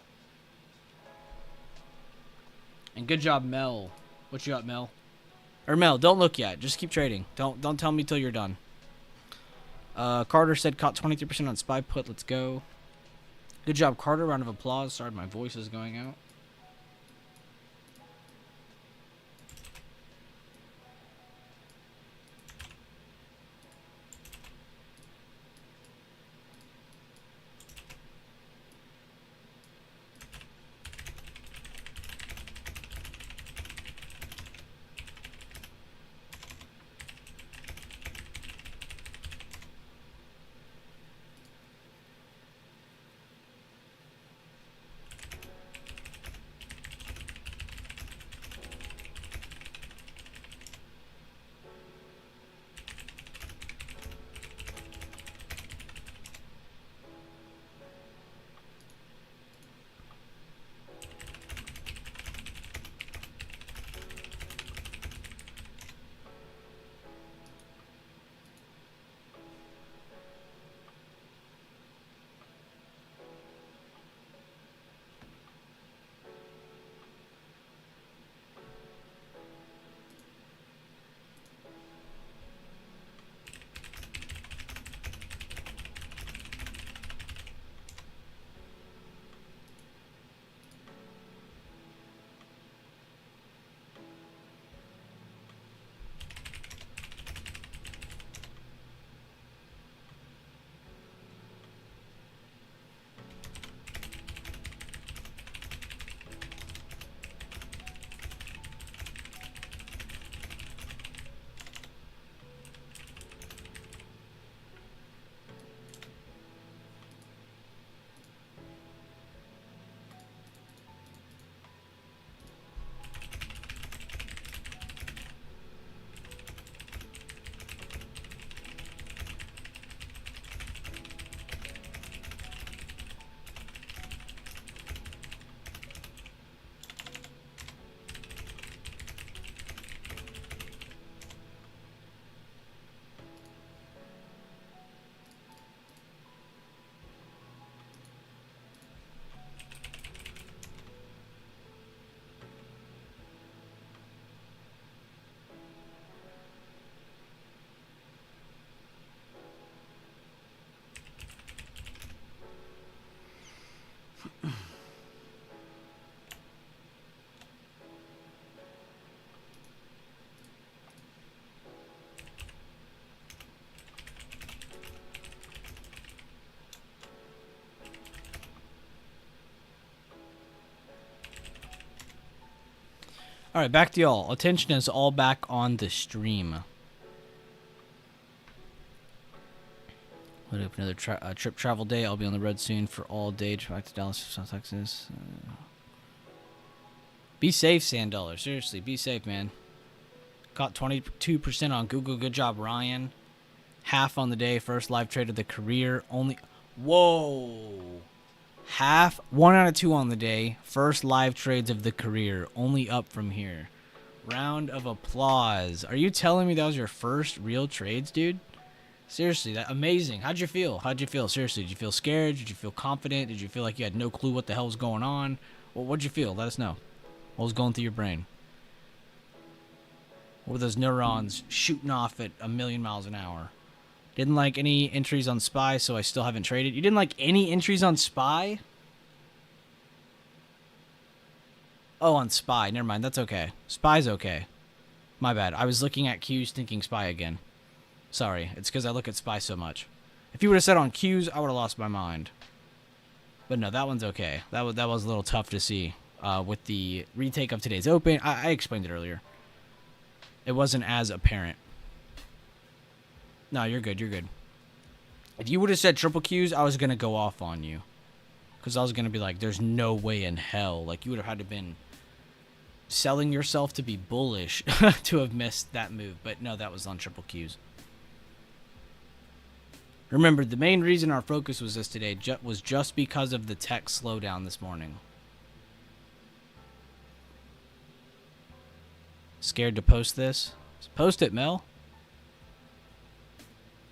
A: And good job, Mel. What you got, Mel? Or Mel, don't look yet. Just keep trading. Don't tell me till you're done. Carter said caught 23% on SPY put. Let's go. Good job, Carter. Round of applause. Sorry, my voice is going out. All right, back to y'all. Attention is all back on the stream. What up? Another trip travel day. I'll be on the road soon for all day. Back to Dallas, South Texas. Be safe, Sand Dollar. Seriously, be safe, man. Got 22% on Google. Good job, Ryan. Half on the day. First live trade of the career. Only. Whoa. Half. 1 out of 2 on the day. First live trades of the career. Only up from here. Round of applause. Are you telling me that was your first real trades, dude? Seriously, that amazing. How'd you feel? Seriously, did you feel scared? Did you feel confident? Did you feel like you had no clue what the hell was going on? Well, what'd you feel? Let us know. What was going through your brain? What were those neurons shooting off at 1,000,000 miles an hour? Didn't like any entries on SPY, so I still haven't traded. You didn't like any entries on SPY? Oh, on SPY. Never mind. That's okay. SPY's okay. My bad. I was looking at Qs thinking SPY again. Sorry, it's because I look at SPY so much. If you would have said on Qs, I would have lost my mind. But no, that one's okay. That was a little tough to see with the retake of today's open. I explained it earlier. It wasn't as apparent. No, you're good. You're good. If you would have said triple Qs, I was going to go off on you. Because I was going to be like, there's no way in hell. Like, you would have had to been selling yourself to be bullish to have missed that move. But no, that was on triple Qs. Remember, the main reason our focus was this today was just because of the tech slowdown this morning. Scared to post this? Post it, Mel.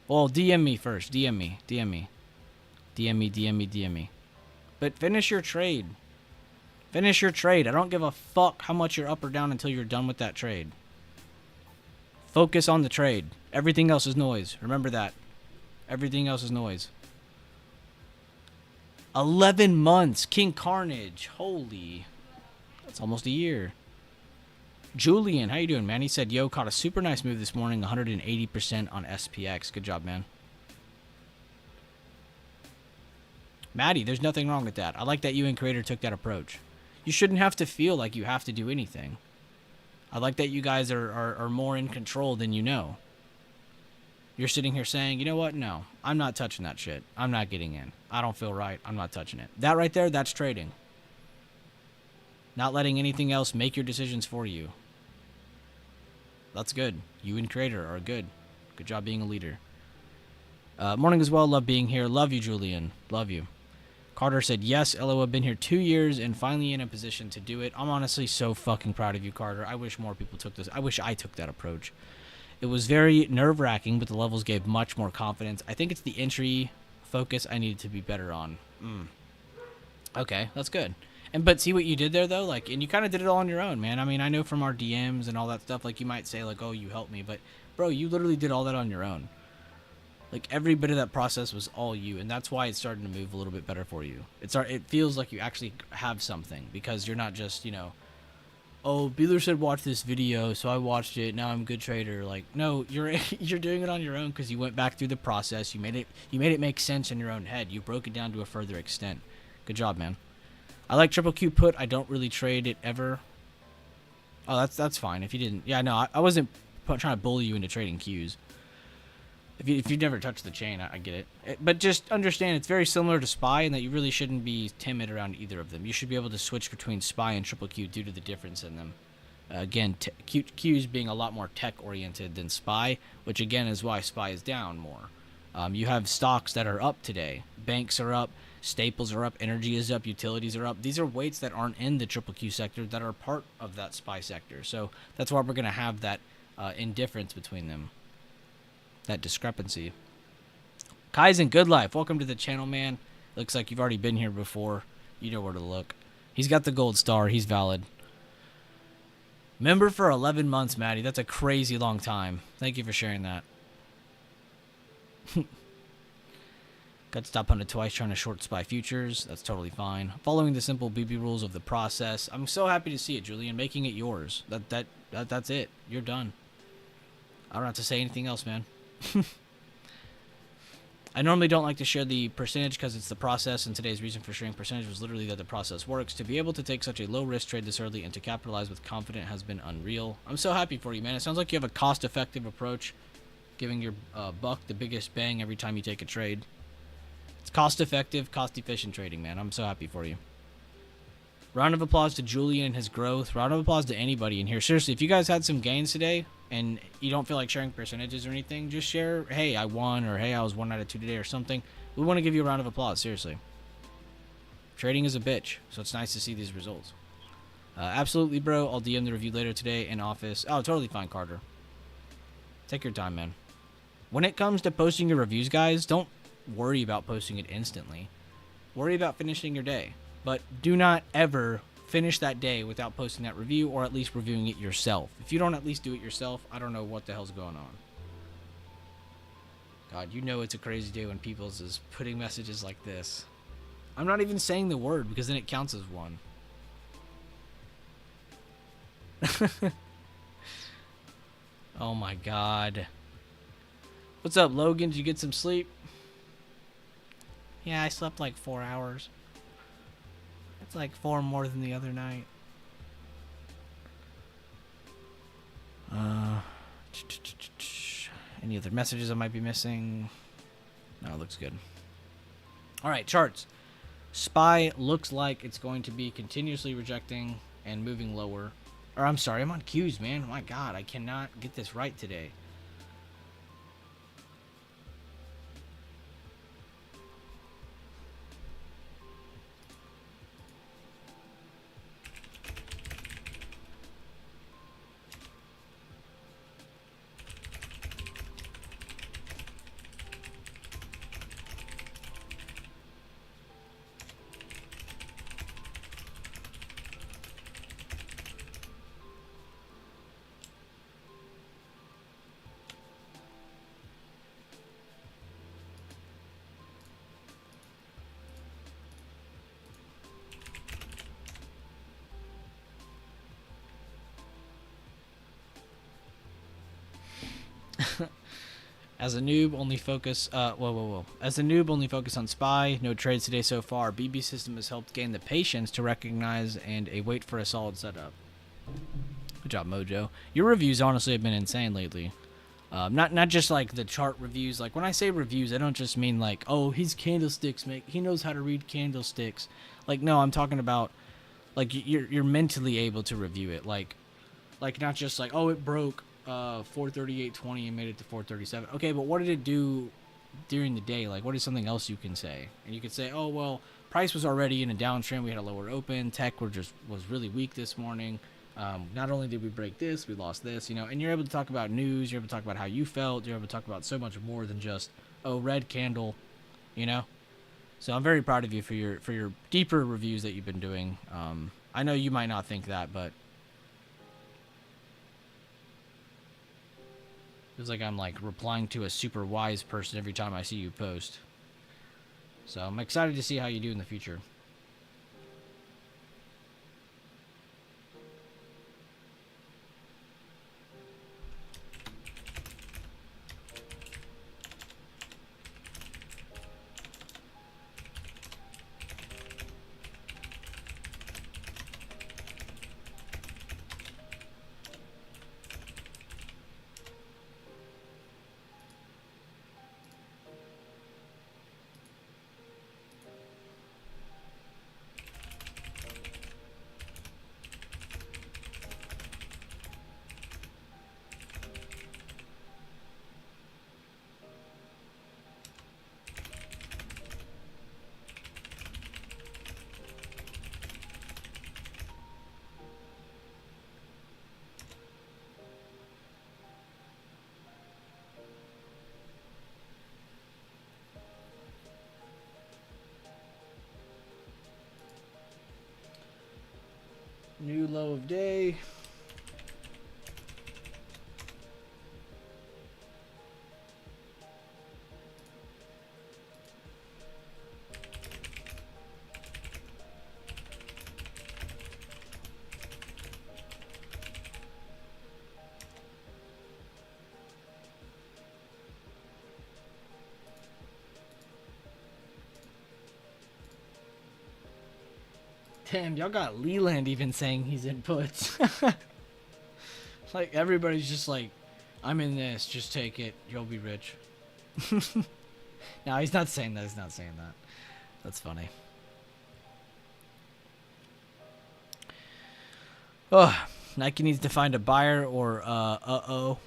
A: Well, DM me first. DM me. But finish your trade. Finish your trade. I don't give a fuck how much you're up or down until you're done with that trade. Focus on the trade. Everything else is noise. Remember that. Everything else is noise. 11 months. King Carnage. Holy. That's almost a year. Julian, how you doing, man? He said, yo, caught a super nice move this morning. 180% on SPX. Good job, man. Maddie, there's nothing wrong with that. I like that you and Creator took that approach. You shouldn't have to feel like you have to do anything. I like that you guys are more in control than you know. You're sitting here saying, you know what? No, I'm not touching that shit. I'm not getting in. I don't feel right. I'm not touching it. That right there, that's trading. Not letting anything else make your decisions for you. That's good. You and Creator are good. Good job being a leader. Morning as well. Love being here. Love you, Julian. Love you. Carter said, yes, LO, I've been here 2 years and finally in a position to do it. I'm honestly so fucking proud of you, Carter. I wish more people took this. I wish I took that approach. It was very nerve-wracking, but the levels gave much more confidence. I think it's the entry focus I needed to be better on. Okay, that's good. But see what you did there, though? Like, and you kind of did it all on your own, man. I mean, I know from our DMs and all that stuff, like, you might say, like, oh, you helped me. But, bro, you literally did all that on your own. Like, every bit of that process was all you, and that's why it's starting to move a little bit better for you. It feels like you actually have something, because you're not just, you know, oh, Beeler said watch this video, so I watched it, now I'm a good trader. Like, no, you're doing it on your own because you went back through the process. You made it make sense in your own head. You broke it down to a further extent. Good job, man. I like triple Q put. I don't really trade it ever. Oh, that's fine. If you didn't, yeah, no, I wasn't trying to bully you into trading Qs. If you never touched the chain, I get it. But just understand it's very similar to SPY in that you really shouldn't be timid around either of them. You should be able to switch between SPY and triple Q due to the difference in them. Again, Qs being a lot more tech-oriented than SPY, which again is why SPY is down more. You have stocks that are up today. Banks are up. Staples are up. Energy is up. Utilities are up. These are weights that aren't in the triple Q sector that are part of that SPY sector. So that's why we're going to have that indifference between them. That discrepancy. Kaizen, good life. Welcome to the channel, man. Looks like you've already been here before. You know where to look. He's got the gold star. He's valid. Member for 11 months, Maddie. That's a crazy long time. Thank you for sharing that. Got stopped on it twice trying to short SPY futures. That's totally fine. Following the simple BB rules of the process. I'm so happy to see it, Julian. Making it yours. That's it. You're done. I don't have to say anything else, man.
B: I normally don't like to share the percentage because it's the process, and today's reason for sharing percentage was literally that the process works. To be able to take such a low-risk trade this early and to capitalize with confidence has been unreal. I'm so happy for you, man. It sounds like you have a cost-effective approach, giving your buck the biggest bang every time you take a trade. It's cost-effective, cost-efficient trading, man. I'm so happy for you. Round of applause to Julian and his growth. Round of applause to anybody in here. Seriously, if you guys had some gains today and you don't feel like sharing percentages or anything, just share, hey, I won, or hey, I was 1 out of 2 today or something. We want to give you a round of applause, seriously. Trading is a bitch, so it's nice to see these results. Absolutely, bro. I'll DM the review later today in office. Oh, totally fine, Carter. Take your time, man. When it comes to posting your reviews, guys, don't worry about posting it instantly. Worry about finishing your day. But do not ever finish that day without posting that review, or at least reviewing it yourself. If you don't at least do it yourself, I don't know what the hell's going on. God, you know it's a crazy day when people's is putting messages like this. I'm not even saying the word because then it counts as one. Oh my God. What's up, Logan? Did you get some sleep? Yeah, I slept like 4 hours. It's like 4 more than the other night. Any other messages I might be missing? No, it looks good. All right, charts. SPY looks like it's going to be continuously rejecting and moving lower. Or I'm sorry, I'm on cues, man. My God, I cannot get this right today. As a noob, only focus. As a noob, only focus on SPY. No trades today so far. BB system has helped gain the patience to recognize and a wait for a solid setup. Good job, Mojo. Your reviews honestly have been insane lately. Not just like the chart reviews. Like when I say reviews, I don't just mean like, oh, his candlesticks he knows how to read candlesticks. Like no, I'm talking about like you're mentally able to review it. Like not just like, oh, it broke 438.20 and made it to 437. Okay, but what did it do during the day? Like, what is something else you can say? And you could say, oh, well, price was already in a downtrend. We had a lower open. Tech was really weak this morning. Not only did we break this, we lost this, and you're able to talk about news. You're able to talk about how you felt. You're able to talk about so much more than just, oh, red candle, So I'm very proud of you for your deeper reviews that you've been doing. I know you might not think that, but feels like I'm like replying to a super wise person every time I see you post. So I'm excited to see how you do in the future. New low of day. Damn, y'all got Leland even saying he's in puts. Like, everybody's just like, I'm in this, just take it, you'll be rich. No, he's not saying that, he's not saying that. That's funny. Oh, Nike needs to find a buyer or, uh-oh.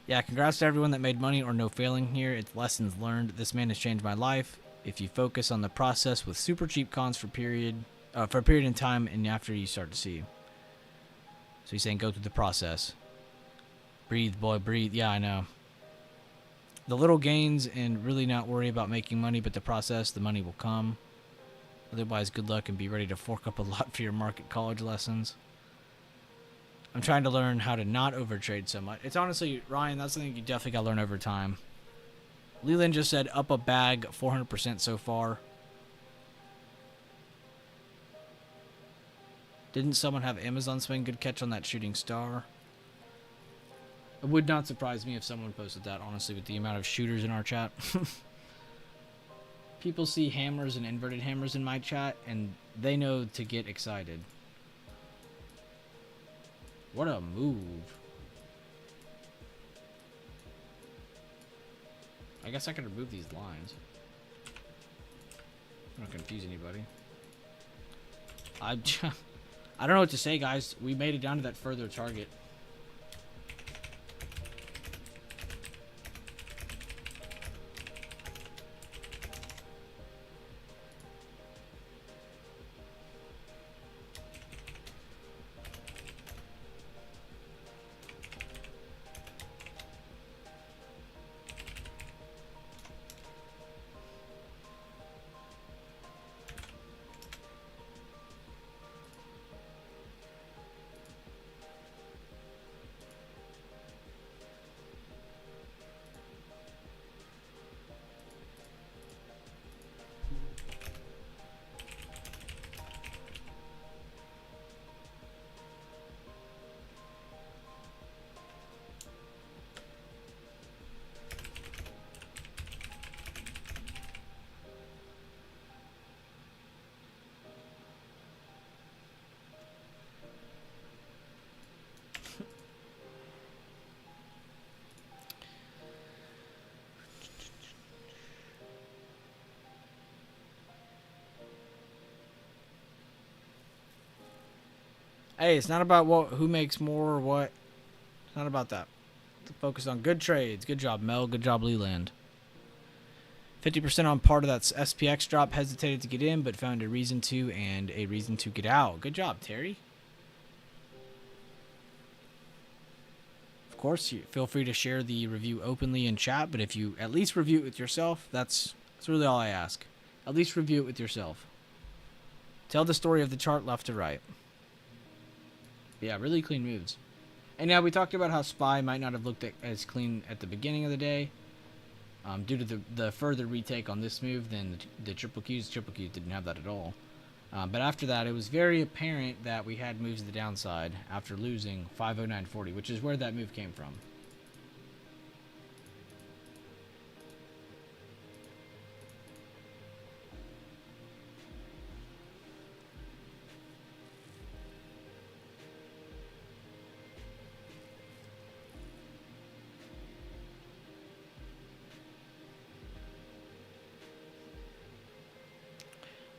B: Yeah, congrats to everyone that made money or no failing here. It's lessons learned. This man has changed my life. If you focus on the process with super cheap cons for a period in time, and after you start to see. So he's saying go through the process. Breathe, boy, breathe. Yeah, I know. The little gains and really not worry about making money, but the process, the money will come. Otherwise, good luck and be ready to fork up a lot for your market college lessons. I'm trying to learn how to not overtrade so much. It's honestly, Ryan, that's something you definitely got to learn over time. Leland just said up a bag 400% so far. Didn't someone have Amazon swing? Good catch on that shooting star. It would not surprise me if someone posted that, honestly, with the amount of shooters in our chat. People see hammers and inverted hammers in my chat, and they know to get excited. What a move. I guess I could remove these lines. I don't confuse anybody. I don't know what to say, guys. We made it down to that further target. Hey, it's not about who makes more or what. It's not about that. Focus on good trades. Good job, Mel. Good job, Leland. 50% on part of that SPX drop. Hesitated to get in, but found a reason to and a reason to get out. Good job, Terry. Of course, you feel free to share the review openly in chat, but if you at least review it with yourself, that's really all I ask. At least review it with yourself. Tell the story of the chart left to right. Yeah, really clean moves. And yeah, we talked about how SPY might not have looked as clean at the beginning of the day. Due to the further retake on this move than the triple Qs. Triple Qs didn't have that at all. But after that, it was very apparent that we had moves to the downside after losing 509.40, which is where that move came from.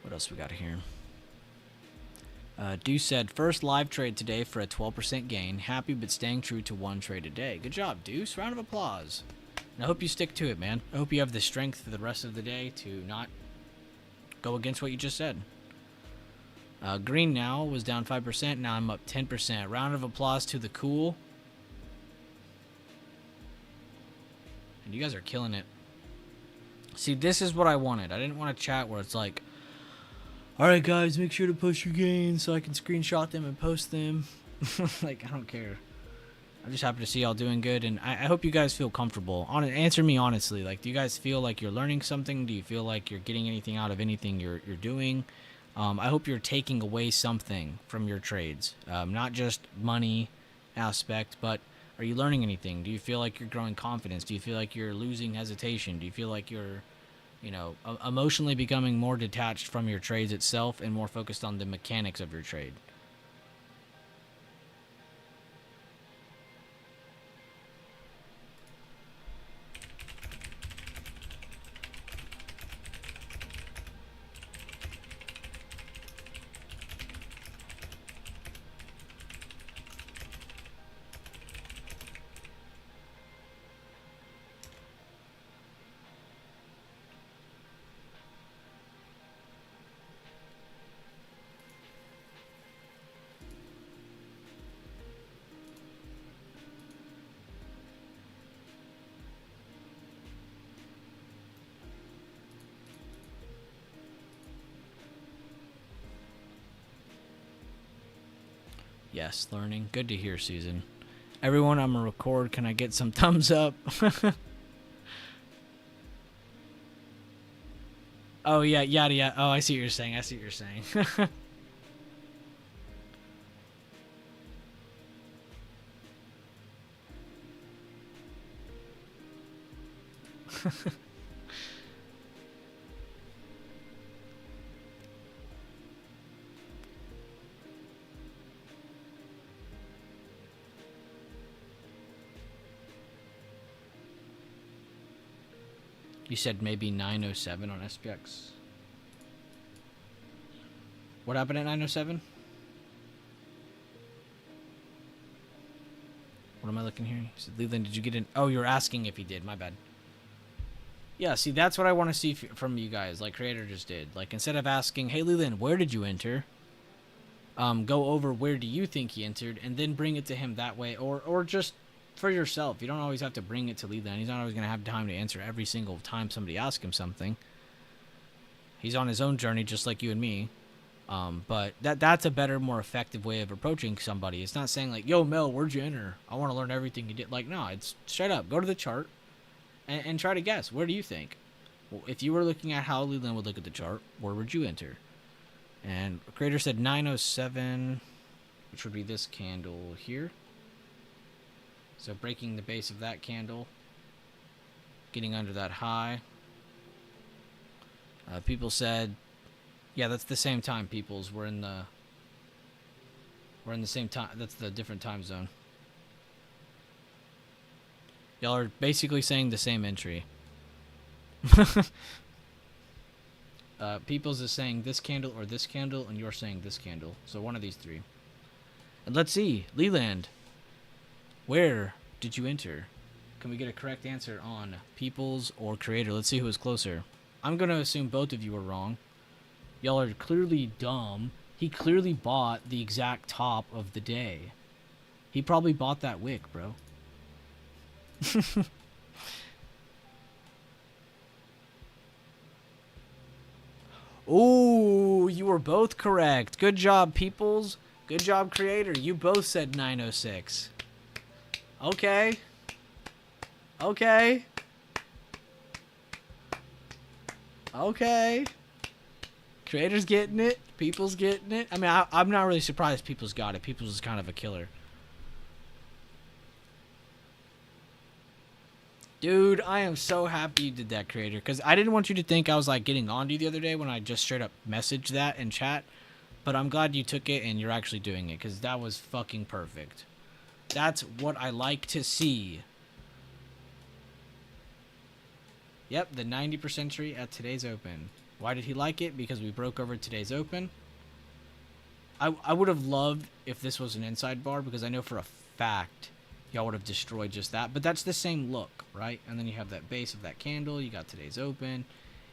B: What else we got here? Deuce said, first live trade today for a 12% gain. Happy but staying true to one trade a day. Good job, Deuce. Round of applause. And I hope you stick to it, man. I hope you have the strength for the rest of the day to not go against what you just said. Green now was down 5%. Now I'm up 10%. Round of applause to the cool. And you guys are killing it. See, this is what I wanted. I didn't want a chat where it's like, all right, guys, make sure to post your gains so I can screenshot them and post them. Like, I don't care. I'm just happy to see y'all doing good, and I hope you guys feel comfortable. Answer me honestly. Like, do you guys feel like you're learning something? Do you feel like you're getting anything out of anything you're doing? I hope you're taking away something from your trades. Not just money aspect, but are you learning anything? Do you feel like you're growing confidence? Do you feel like you're losing hesitation? Do you feel like you're you know, emotionally becoming more detached from your trades itself and more focused on the mechanics of your trade. Yes, learning. Good to hear, Susan. Everyone, I'm gonna record. Can I get some thumbs up? Oh yeah, yada yada. Oh, I see what you're saying. I see what you're saying. You said maybe 907 on SPX. What happened at 907? What am I looking here? He said, Leland, did you get in? Oh, you're asking if he did. My bad. Yeah, see, that's what I want to see from you guys, like Creator just did. Like, instead of asking, hey, Leland, where did you enter? Go over where do you think he entered, and then bring it to him that way, or just for yourself. You don't always have to bring it to Leland. He's not always going to have time to answer every single time somebody asks him something. He's on his own journey, just like you and me. But that's a better, more effective way of approaching somebody. It's not saying like, yo, Mel, where'd you enter? I want to learn everything you did. Like, no, it's straight up. Go to the chart and try to guess. Where do you think? Well, if you were looking at how Leland would look at the chart, where would you enter? And Creator said 907, which would be this candle here. So breaking the base of that candle, getting under that high. People said, yeah, that's the same time, peoples. We're in the same time. That's the different time zone. Y'all are basically saying the same entry. Peoples is saying this candle or this candle, and you're saying this candle. So one of these three. And let's see, Leland, where did you enter? Can we get a correct answer on Peoples or Creator? Let's see who is closer. I'm going to assume both of you are wrong. Y'all are clearly dumb. He clearly bought the exact top of the day. He probably bought that wick, bro. Ooh, you were both correct. Good job, Peoples. Good job, Creator. You both said 906. Okay. Okay. Okay. Creator's getting it. People's getting it. I mean, I'm not really surprised People's got it. People's is kind of a killer. Dude, I am so happy you did that, Creator, because I didn't want you to think I was like getting on to you the other day when I just straight up messaged that in chat. But I'm glad you took it and you're actually doing it, because that was fucking perfect. That's what I like to see. Yep, the 90% tree at today's open. Why did he like it? Because we broke over today's open. I would have loved if this was an inside bar, because I know for a fact y'all would have destroyed just that. But that's the same look, right? And then you have that base of that candle. You got today's open.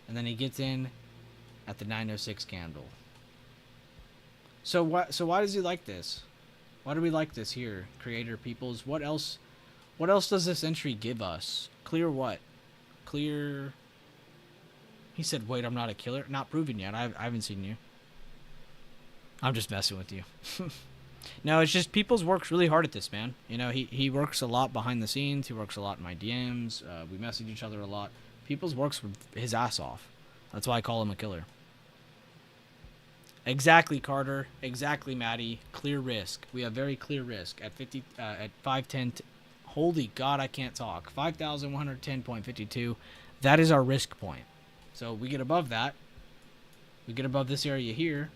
B: And then he gets in at the 906 candle. So why does he like this? Why do we like this here, Creator, Peoples? What else does this entry give us? Clear what? Clear... He said, wait, I'm not a killer. Not proven yet. I haven't seen you. I'm just messing with you. No, it's just Peoples works really hard at this, man. You know, he works a lot behind the scenes. He works a lot in my DMs. We message each other a lot. Peoples works his ass off. That's why I call him a killer. Exactly, Carter. Exactly, Maddie. Clear risk. We have very clear risk at 510. Holy God, I can't talk. 5,110.52. That is our risk point. So we get above that. We get above this area here.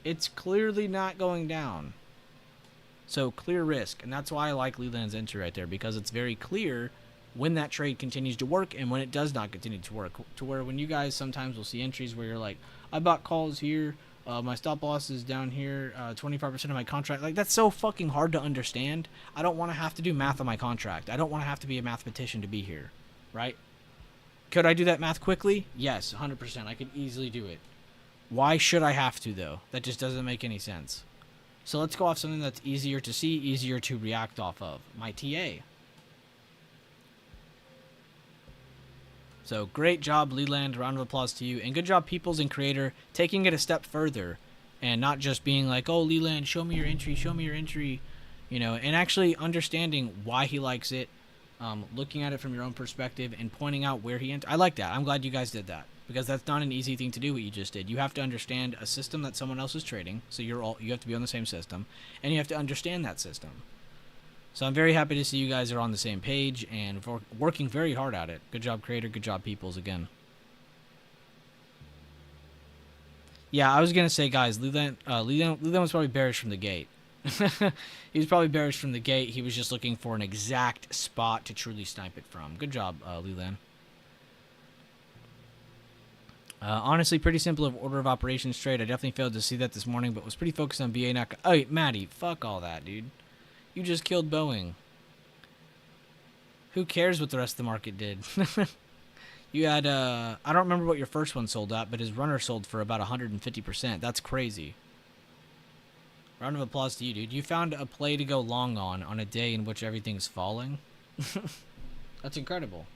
B: It's clearly not going down. So clear risk. And that's why I like Leland's entry right there, because it's very clear when that trade continues to work and when it does not continue to work. To where when you guys sometimes will see entries where you're like, I bought calls here, my stop loss is down here, 25% of my contract. Like, that's so fucking hard to understand. I don't want to have to do math on my contract. I don't want to have to be a mathematician to be here, right? Could I do that math quickly? Yes, 100%. I could easily do it. Why should I have to, though? That just doesn't make any sense. So let's go off something that's easier to see, easier to react off of. My TA. So great job, Leland. Round of applause to you. And good job, Peoples and Creator, taking it a step further and not just being like, oh, Leland, show me your entry, show me your entry. You know, and actually understanding why he likes it, looking at it from your own perspective and pointing out where he entered. I like that. I'm glad you guys did that, because that's not an easy thing to do, what you just did. You have to understand a system that someone else is trading, so you have to be on the same system, and you have to understand that system. So I'm very happy to see you guys are on the same page and working very hard at it. Good job, Creator. Good job, Peoples, again. Yeah, I was going to say, guys, Leland was probably bearish from the gate. He was probably bearish from the gate. He was just looking for an exact spot to truly snipe it from. Good job, Leland. Honestly, pretty simple of order of operations trade. I definitely failed to see that this morning, but was pretty focused on BA. Oh, wait, Maddie, fuck all that, dude. You just killed Boeing. Who cares what the rest of the market did? You had, I don't remember what your first one sold at, but his runner sold for about 150%. That's crazy. Round of applause to you, dude. You found a play to go long on a day in which everything's falling. That's incredible.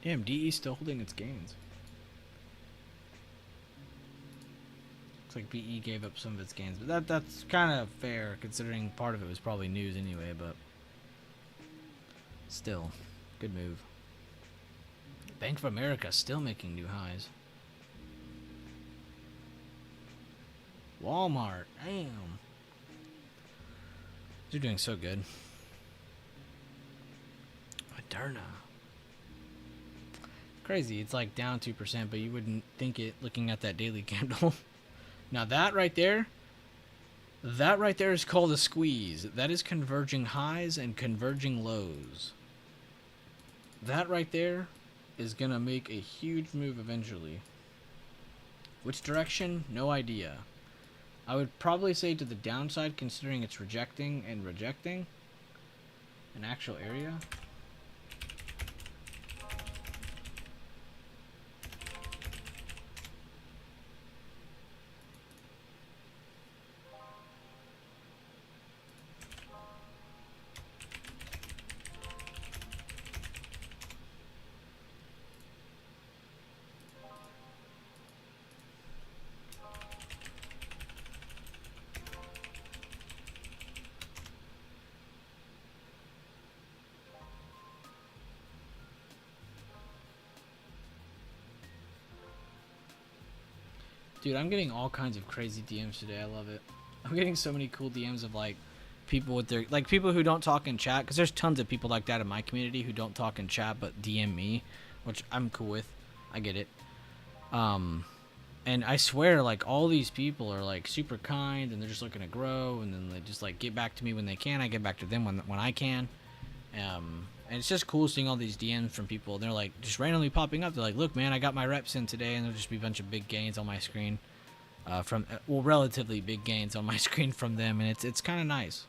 B: Damn, DE still holding its gains. Looks like BE gave up some of its gains, but that's kind of fair considering part of it was probably news anyway, but still, good move. Bank of America still making new highs. Walmart, damn. They're doing so good. Moderna. Crazy, it's like down 2%, but you wouldn't think it looking at that daily candle. Now that right there is called a squeeze. That is converging highs and converging lows. That right there is gonna make a huge move eventually. Which direction? No idea. I would probably say to the downside, considering it's rejecting an actual area. Dude, I'm getting all kinds of crazy DMs today. I love it. I'm getting so many cool DMs of like people with their like people who don't talk in chat, because there's tons of people like that in my community who don't talk in chat but DM me, which I'm cool with. I get it. And I swear, like, all these people are like super kind and they're just looking to grow, and then they just like get back to me when they can. I get back to them when I can. And it's just cool seeing all these DMs from people. They're like just randomly popping up. They're like, "Look, man, I got my reps in today," and there'll just be a bunch of big gains on my screen, from relatively big gains on my screen from them, and it's kind of nice.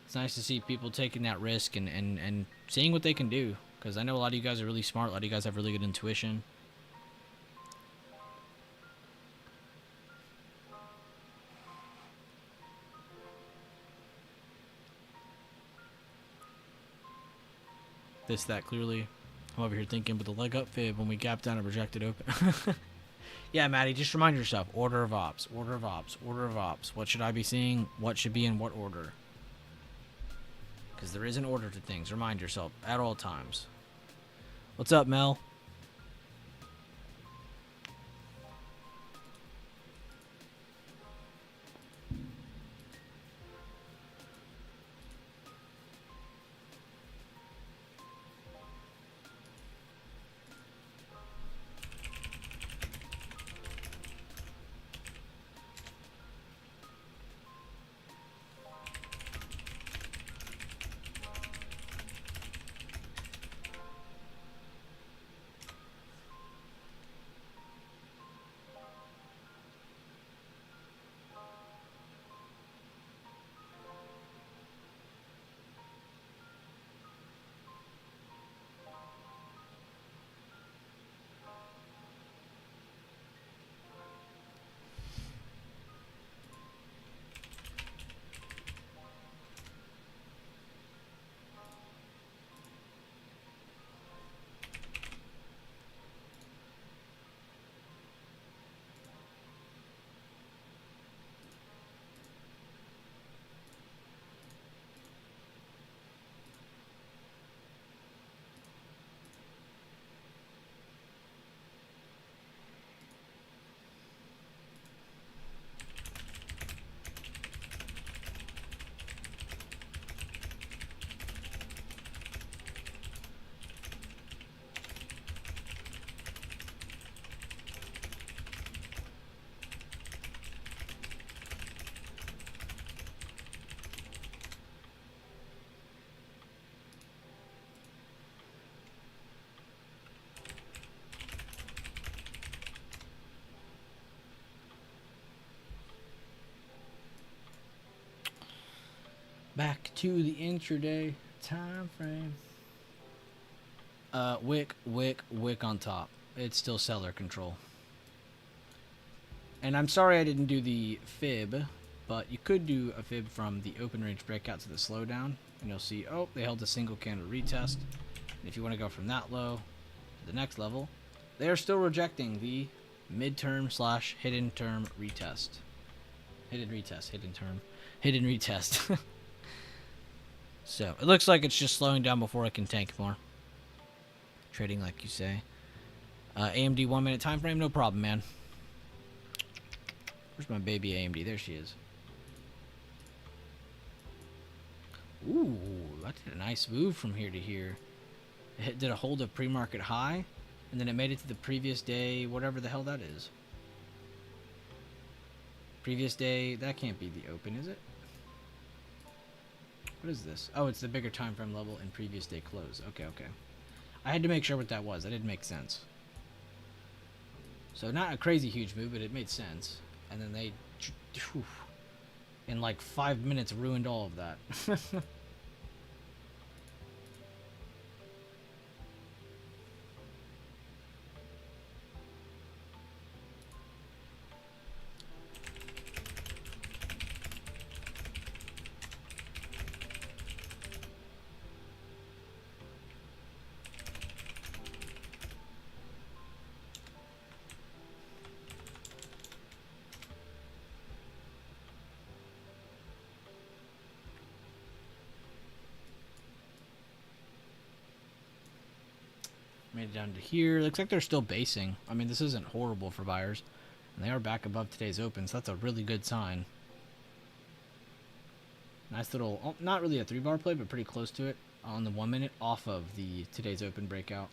B: It's nice to see people taking that risk and seeing what they can do. Because I know a lot of you guys are really smart. A lot of you guys have really good intuition. That clearly. I'm over here thinking, but the leg up fib when we gap down a rejected open. Yeah, Maddie, just remind yourself. Order of ops, order of ops, order of ops. What should I be seeing? What should be in what order? Because there is an order to things. Remind yourself at all times. What's up, Mel? Back to the intraday time frame. Wick on top. It's still seller control. And I'm sorry I didn't do the fib, but you could do a fib from the open range breakout to the slowdown, and you'll see, oh, they held a single candle retest. And if you want to go from that low to the next level, they are still rejecting the midterm / hidden term retest. Hidden retest. So, it looks like it's just slowing down before it can tank more. Trading like you say. AMD 1 minute time frame, no problem, man. Where's my baby AMD? There she is. Ooh, that did a nice move from here to here. It did a hold of pre-market high, and then it made it to the previous day, whatever the hell that is. Previous day, that can't be the open, is it? What is this? Oh, it's the bigger time frame level in previous day close. Okay. I had to make sure what that was. That didn't make sense. So not a crazy huge move, but it made sense. And then they In like 5 minutes, ruined all of that. Made it down to here. Looks like they're still basing. I mean, this isn't horrible for buyers. And they are back above today's open, so that's a really good sign. Nice little, not really a 3-bar play, but pretty close to it on the 1 minute off of the today's open breakout.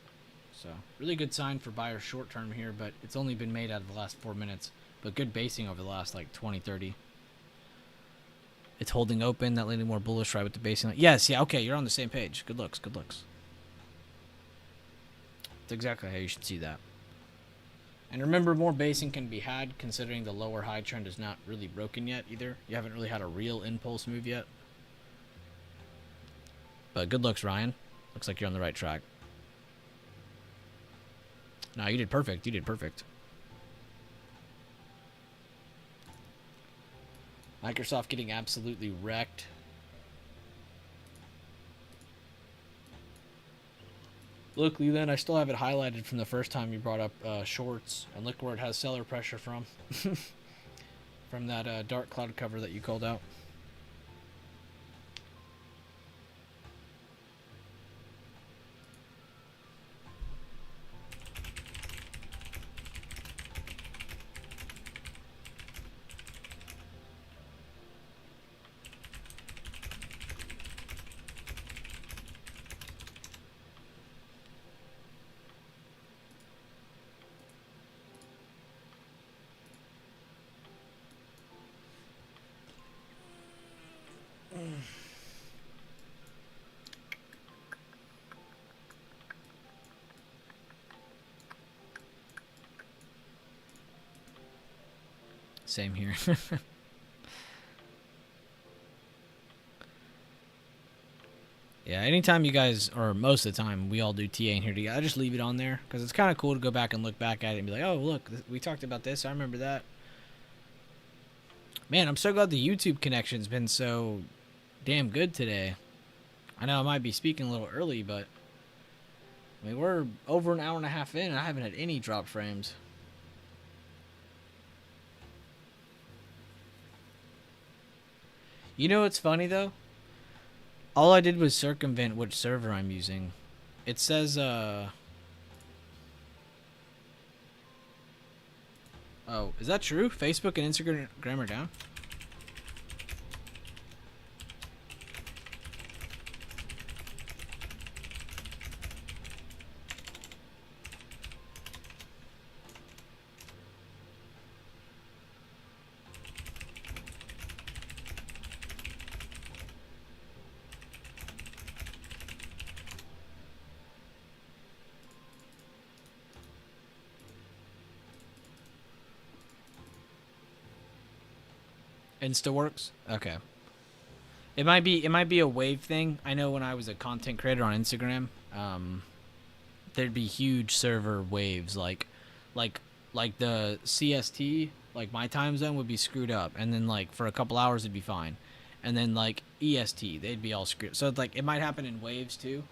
B: So really good sign for buyers short term here, but it's only been made out of the last 4 minutes. But good basing over the last like 20, 30. It's holding open, that leaning more bullish right with the basing. Yes, yeah, okay, you're on the same page. Good looks, good looks. That's exactly how you should see that. And remember, more basing can be had considering the lower high trend is not really broken yet either. You haven't really had a real impulse move yet. But good looks, Ryan. Looks like you're on the right track. No, you did perfect. You did perfect. Microsoft getting absolutely wrecked. Luckily then, I still have it highlighted from the first time you brought up shorts. And look where it has seller pressure from. From that dark cloud cover that you called out. Same here. Yeah, anytime you guys, or most of the time, we all do TA in here together, I just leave it on there because it's kind of cool to go back and look back at it and be like, oh, look, we talked about this. I remember that. Man, I'm so glad the YouTube connection's been so damn good today. I know I might be speaking a little early, but I mean, we're over an hour and a half in, and I haven't had any drop frames. You know what's funny, though? All I did was circumvent which server I'm using. It says, oh, is that true? Facebook and Instagram are down? Instaworks? Okay. It might be a wave thing. I know when I was a content creator on Instagram, there'd be huge server waves like the CST, like my time zone would be screwed up, and then like for a couple hours it'd be fine. And then like EST, they'd be all screwed. So like it might happen in waves too.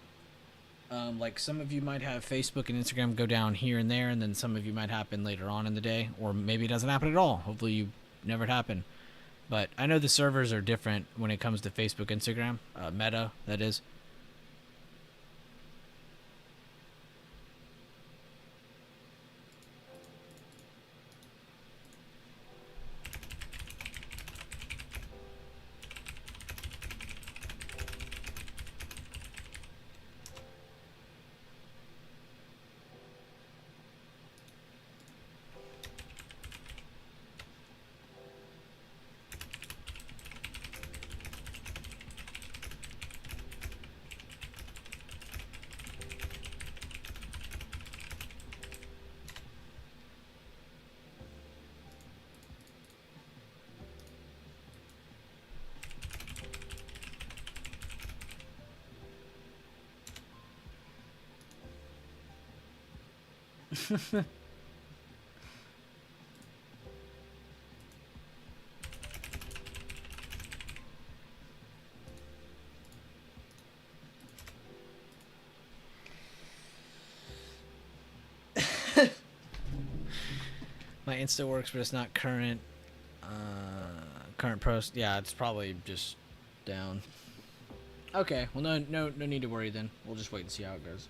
B: Like some of you might have Facebook and Instagram go down here and there, and then some of you might happen later on in the day, or maybe it doesn't happen at all. Hopefully you never happen. But I know the servers are different when it comes to Facebook, Instagram, Meta, that is. My Insta works, but it's not current. Current post. Yeah, it's probably just down. Okay. Well, no need to worry then. We'll just wait and see how it goes.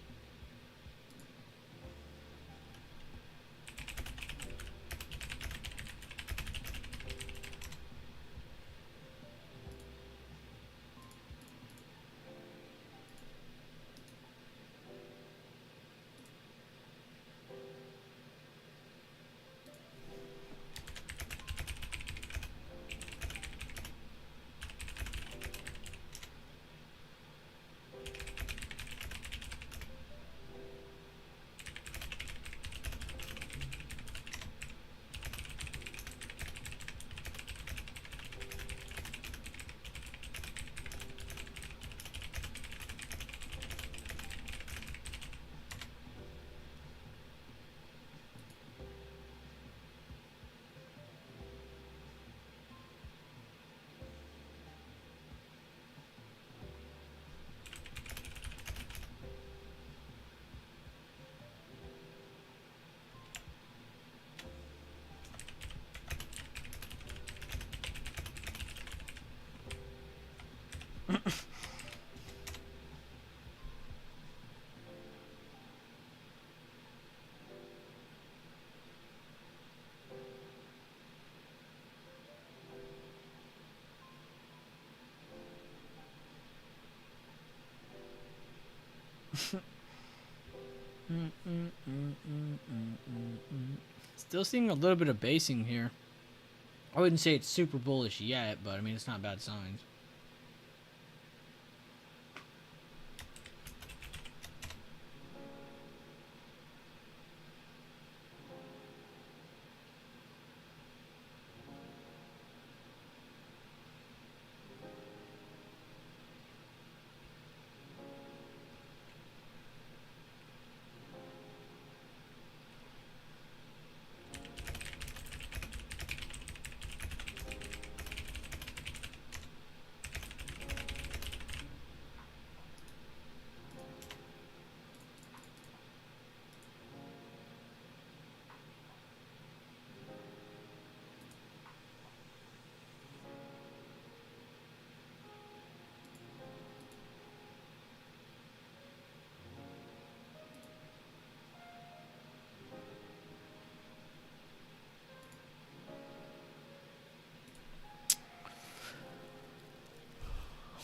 B: Still seeing a little bit of basing here. I wouldn't say it's super bullish yet, but I mean, it's not bad signs.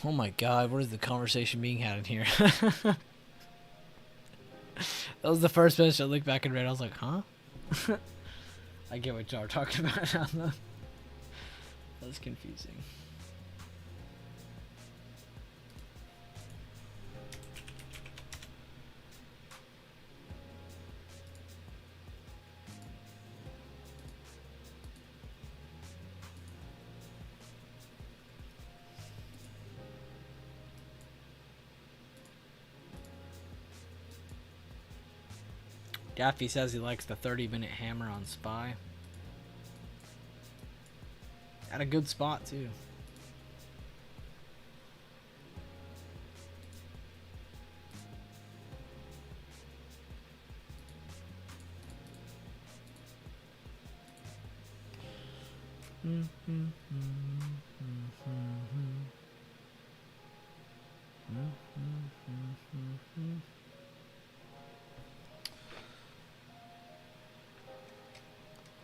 B: Oh my god, what is the conversation being had in here? That was the first message I looked back and read. I was like, huh? I get what y'all are talking about now, though. That's confusing. Daffy says he likes the 30-minute hammer on Spy. At a good spot, too.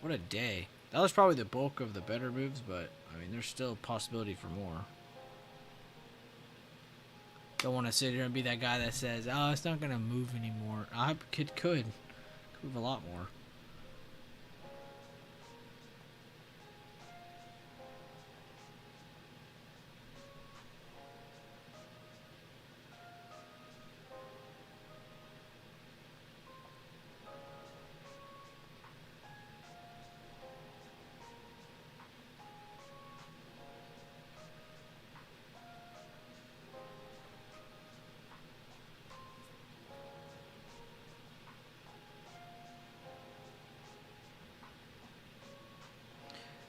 B: What a day. That was probably the bulk of the better moves, but I mean, there's still a possibility for more. Don't want to sit here and be that guy that says, oh, it's not going to move anymore. It could move a lot more.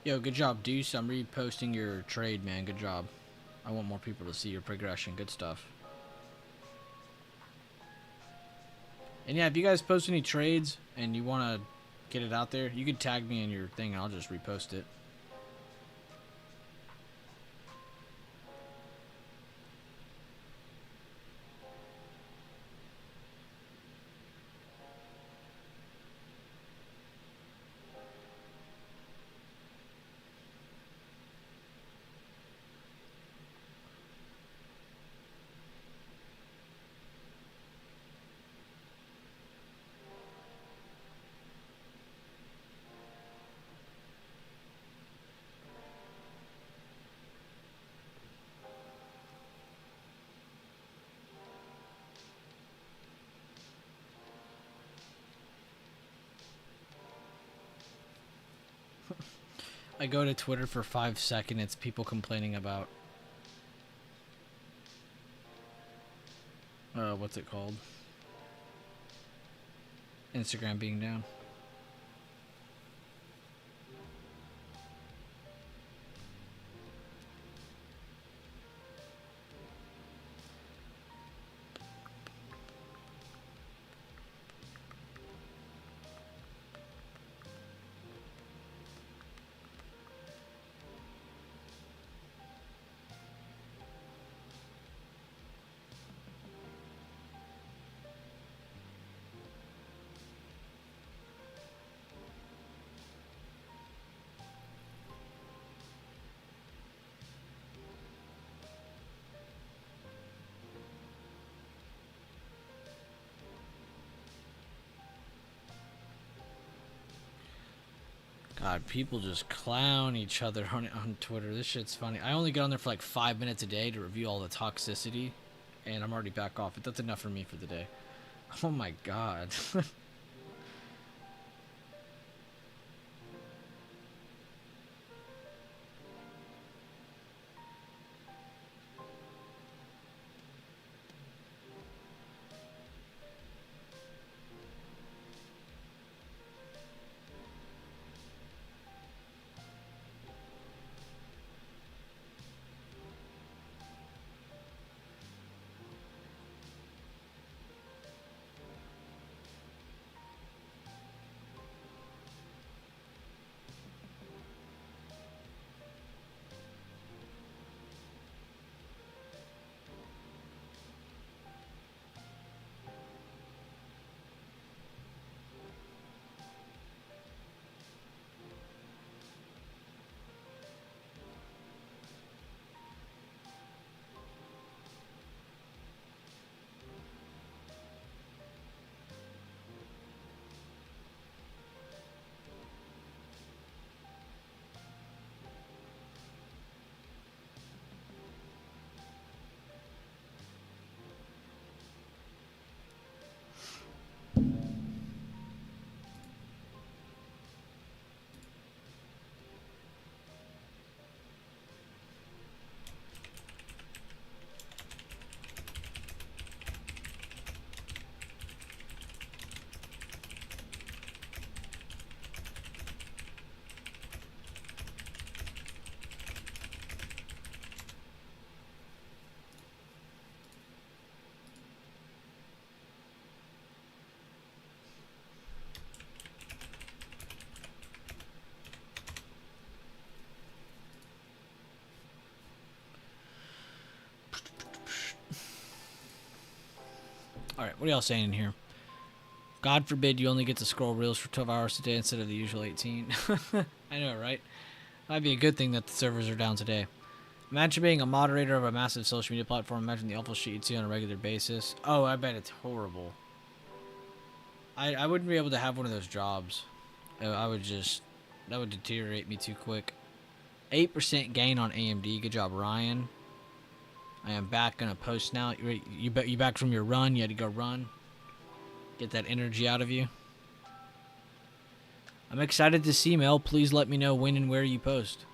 B: Yo, good job, Deuce. I'm reposting your trade, man. Good job. I want more people to see your progression. Good stuff. And yeah, if you guys post any trades and you want to get it out there, you can tag me in your thing and I'll just repost it. I go to Twitter for 5 seconds. It's people complaining about what's it called? Instagram being down. God, people just clown each other on Twitter. This shit's funny. I only get on there for like 5 minutes a day to review all the toxicity, and I'm already back off. But that's enough for me for the day. Oh my god. Alright, what are y'all saying in here? God forbid you only get to scroll reels for 12 hours a day instead of the usual 18. I know, right? That'd be a good thing that the servers are down today. Imagine being a moderator of a massive social media platform. Imagine the awful shit you'd see on a regular basis. Oh, I bet it's horrible. I wouldn't be able to have one of those jobs. I would just... That would deteriorate me too quick. 8% gain on AMD. Good job, Ryan. I am back. Gonna post now. You back from your run? You had to go run. Get that energy out of you. I'm excited to see, Mel. Please let me know when and where you post.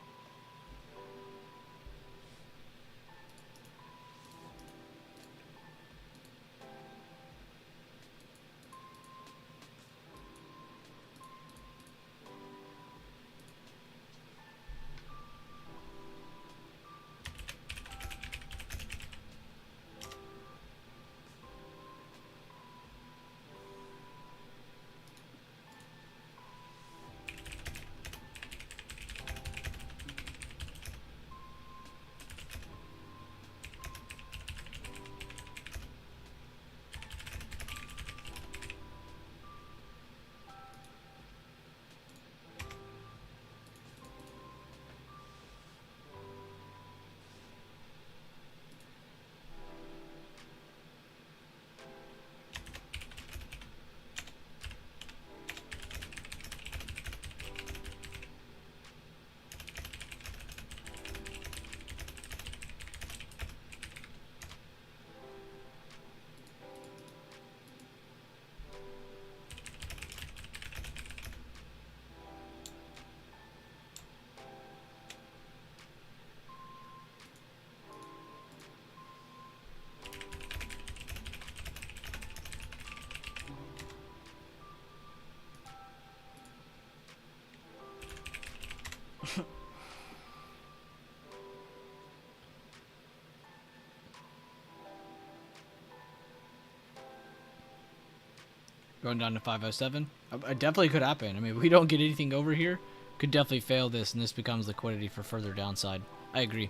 B: Going down to 507. It definitely could happen. I mean, if we don't get anything over here, could definitely fail this, and this becomes liquidity for further downside. I agree.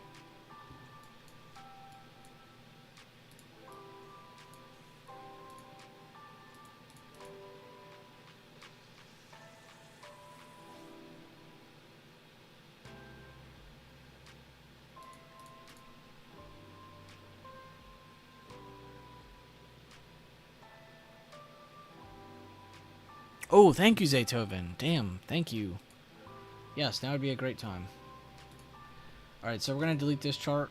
B: Oh, thank you, Zaytoven. Damn, thank you. Yes, now would be a great time. Alright, so we're going to delete this chart.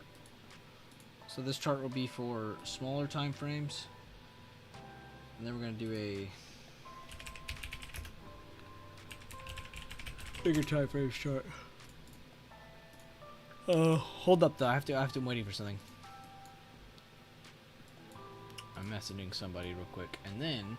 B: So this chart will be for smaller time frames. And then we're going to do a bigger time frames chart. Hold up though. I'm waiting for something. I'm messaging somebody real quick. And then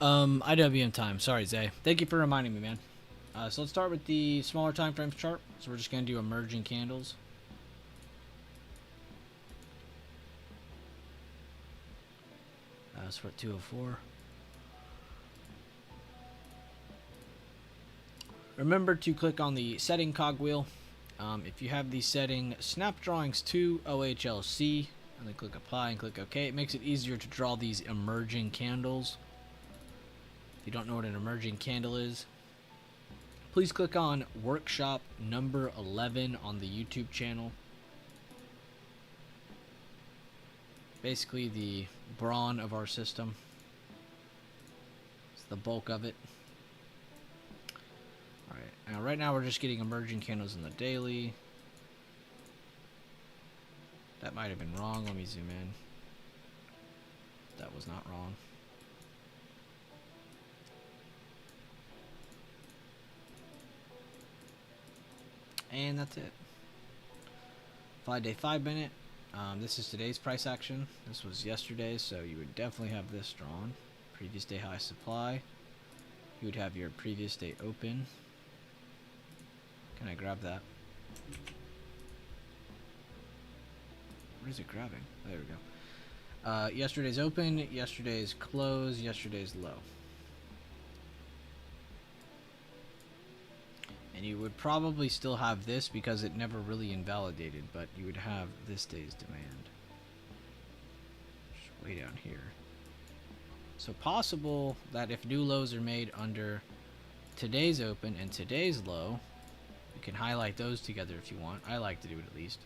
B: IWM time. Sorry, Zay. Thank you for reminding me, man. So let's start with the smaller time frames chart. So we're just going to do emerging candles. That's what 204. Remember to click on the setting cogwheel. If you have the setting Snap Drawings 2 OHLC, and then click apply and click OK, it makes it easier to draw these emerging candles. If you don't know what an emerging candle is, please click on workshop number 11 on the YouTube channel. Basically the brawn of our system. It's the bulk of it. Alright, now right now we're just getting emerging candles in the daily. That might have been wrong. Let me zoom in. That was not wrong. And that's it. 5 day, 5 minute. This is today's price action. This was yesterday's, so you would definitely have this drawn. Previous day high supply. You would have your previous day open. Can I grab that? Where is it grabbing? There we go. Yesterday's open, yesterday's close, yesterday's low. And you would probably still have this because it never really invalidated, but you would have this day's demand. Just way down here. So possible that if new lows are made under today's open and today's low, you can highlight those together if you want. I like to do it at least.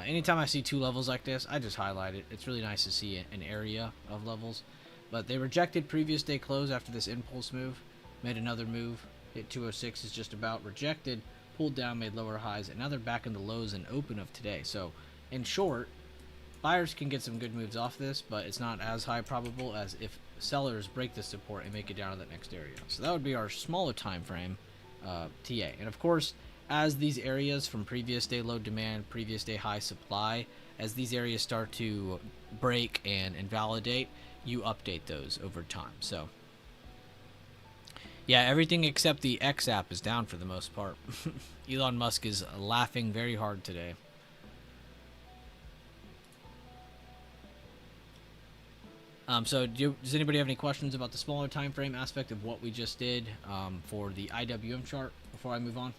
B: Anytime I see two levels like this, I just highlight it. It's really nice to see an area of levels.
A: But they rejected previous day close after this impulse move, made another move, hit 206 is just about rejected, pulled down, made lower highs, and now they're back in the lows and open of today. So, in short, buyers can get some good moves off this, but it's not as high probable as if sellers break the support and make it down to that next area. So that would be our smaller time frame TA. And of course, as these areas from previous day low demand, previous day high supply, as these areas start to break and invalidate, you update those over time. So yeah, everything except the X app is down for the most part. Elon Musk is laughing very hard today. So does anybody have any questions about the smaller time frame aspect of what we just did for the IWM chart before I move on?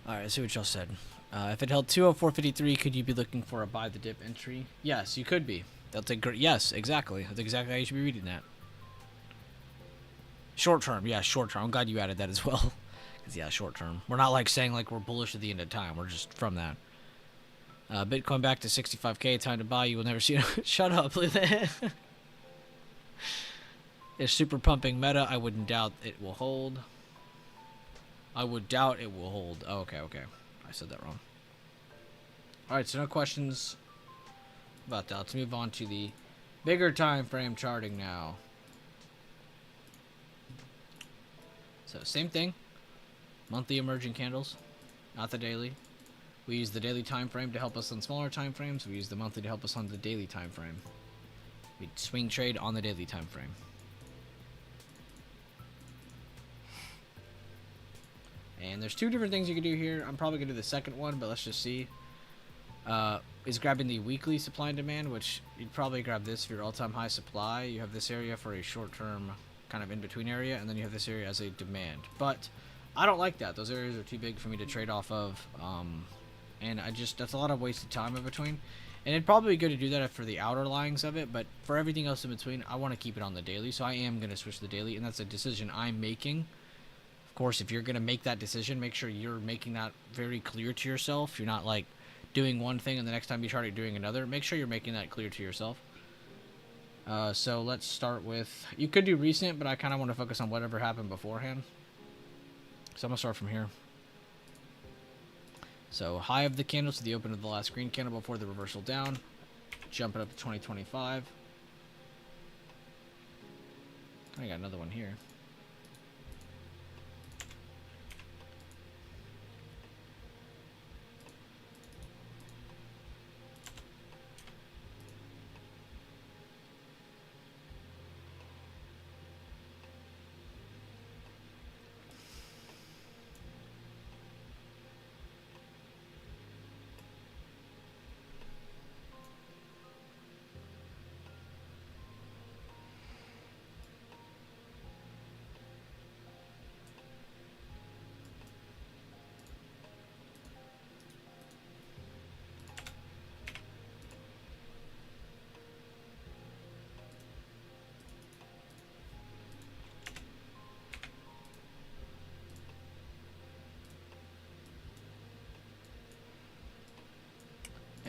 A: Alright, let's see what y'all said. If it held 204.53, could you be looking for a buy the dip entry? Yes, you could be. That's a great. Yes, exactly. That's exactly how you should be reading that. Short term, yeah, short term. I'm glad you added that as well. Because, yeah, short term. We're not like saying like we're bullish at the end of time. We're just from that. Bitcoin back to 65K. Time to buy. You will never see it. Shut up. It's super pumping meta. I wouldn't doubt it will hold. I would doubt it will hold. Oh, okay. I said that wrong. Alright, so no questions about that. Let's move on to the bigger time frame charting now. So, same thing. Monthly emerging candles, not the daily. We use the daily time frame to help us on smaller time frames. We use the monthly to help us on the daily time frame. We swing trade on the daily time frame. And there's two different things you can do here. I'm probably going to do the second one, but let's just see. Is grabbing the weekly supply and demand, which you'd probably grab this for your all-time high supply. You have this area for a short-term kind of in-between area, and then you have this area as a demand. But I don't like that. Those areas are too big for me to trade off of. And that's a lot of wasted time in between. And it'd probably be good to do that for the outer lines of it, but for everything else in between, I want to keep it on the daily. So I am going to switch to the daily, and that's a decision I'm making. Of course, if you're going to make that decision, make sure you're making that very clear to yourself. You're not like doing one thing and the next time you start doing another. Make sure you're making that clear to yourself. So let's start with, you could do recent, but I kind of want to focus on whatever happened beforehand. So I'm going to start from here. So high of the candle to the open of the last green candle before the reversal down. Jumping up to 2025. I got another one here.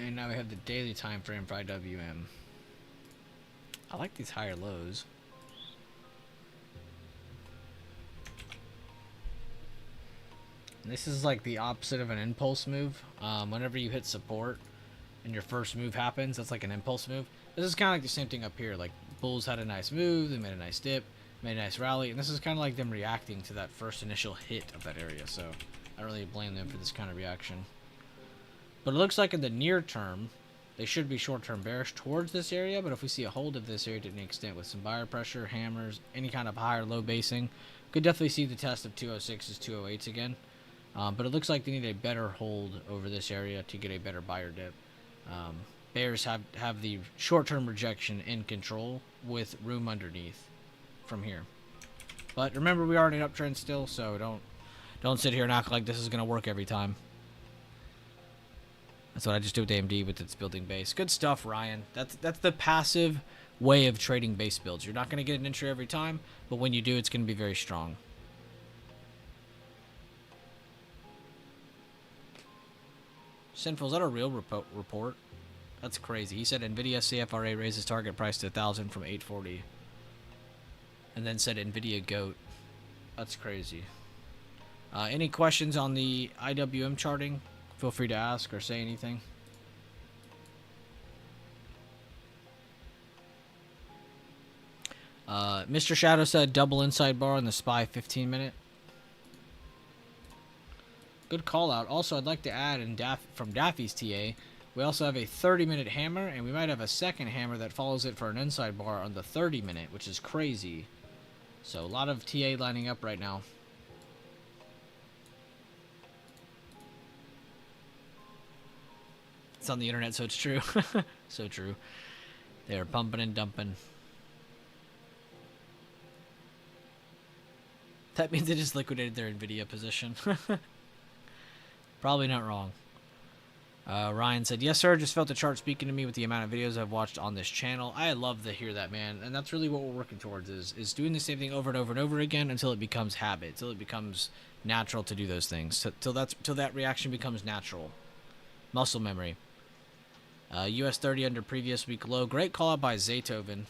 B: And now we have the daily time frame for IWM. I like these higher lows. And this is like the opposite of an impulse move. Whenever you hit support and your first move happens, that's like an impulse move. This is kind of like the same thing up here. Like bulls had a nice move, they made a nice dip, made a nice rally, and this is kind of like them reacting to that first initial hit of that area. So I don't really blame them for this kind of reaction. But it looks like in the near term, they should be short-term bearish towards this area, but if we see a hold of this area to an extent with some buyer pressure, hammers, any kind of high or low basing, could definitely see the test of 206s, 208s again. But it looks like they need a better hold over this area to get a better buyer dip. Bears have the short-term rejection in control with room underneath from here. But remember, we are in an uptrend still, so don't sit here and act like this is going to work every time. That's what I just do with AMD with its building base. Good stuff, Ryan. That's the passive way of trading base builds. You're not going to get an entry every time, but when you do, it's going to be very strong. Sinful, is that a real report? That's crazy. He said NVIDIA CFRA raises target price to 1,000 from 840. And then said NVIDIA GOAT. That's crazy. Any questions on the IWM charting? Feel free to ask or say anything. Mr. Shadow said double inside bar on the SPY 15 minute. Good call out. Also, I'd like to add from Daffy's TA, we also have a 30-minute hammer, and we might have a second hammer that follows it for an inside bar on the 30-minute, which is crazy. So a lot of TA lining up right now. It's on the internet, so it's true. So true. They are pumping and dumping. That means they just liquidated their NVIDIA position. Probably not wrong. Ryan said, yes, sir. Just felt the chart speaking to me with the amount of videos I've watched on this channel. I love to hear that, man. And that's really what we're working towards is doing the same thing over and over and over again until it becomes habit, until it becomes natural to do those things, till that reaction becomes natural. Muscle memory. US 30 under previous week low. Great call out by Zaytoven.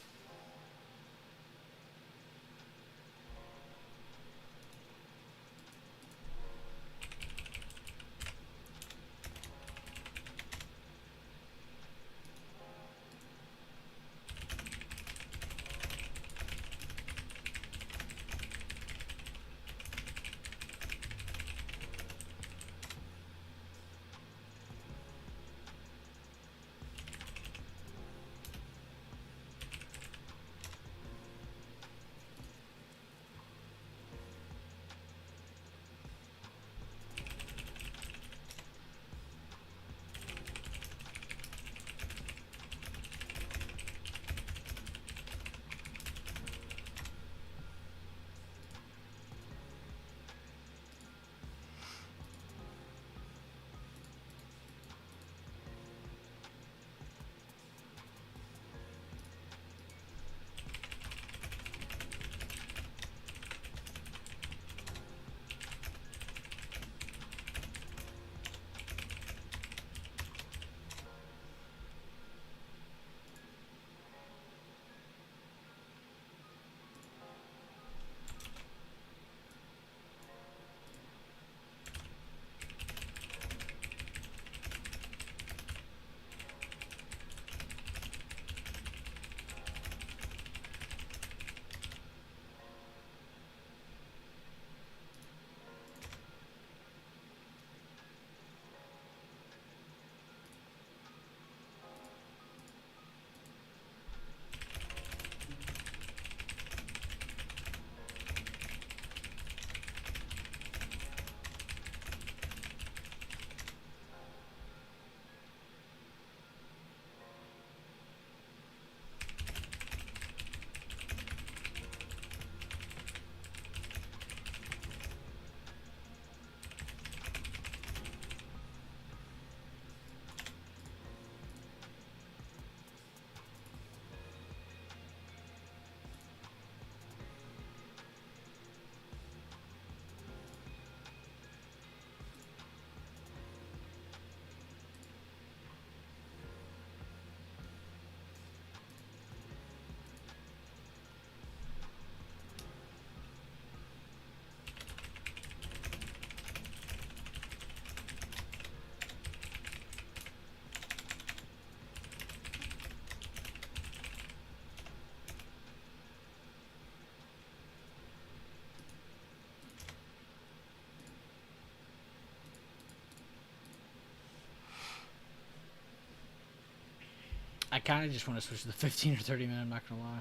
B: kind of just want to switch to the 15 or 30 minute, I'm not going to lie.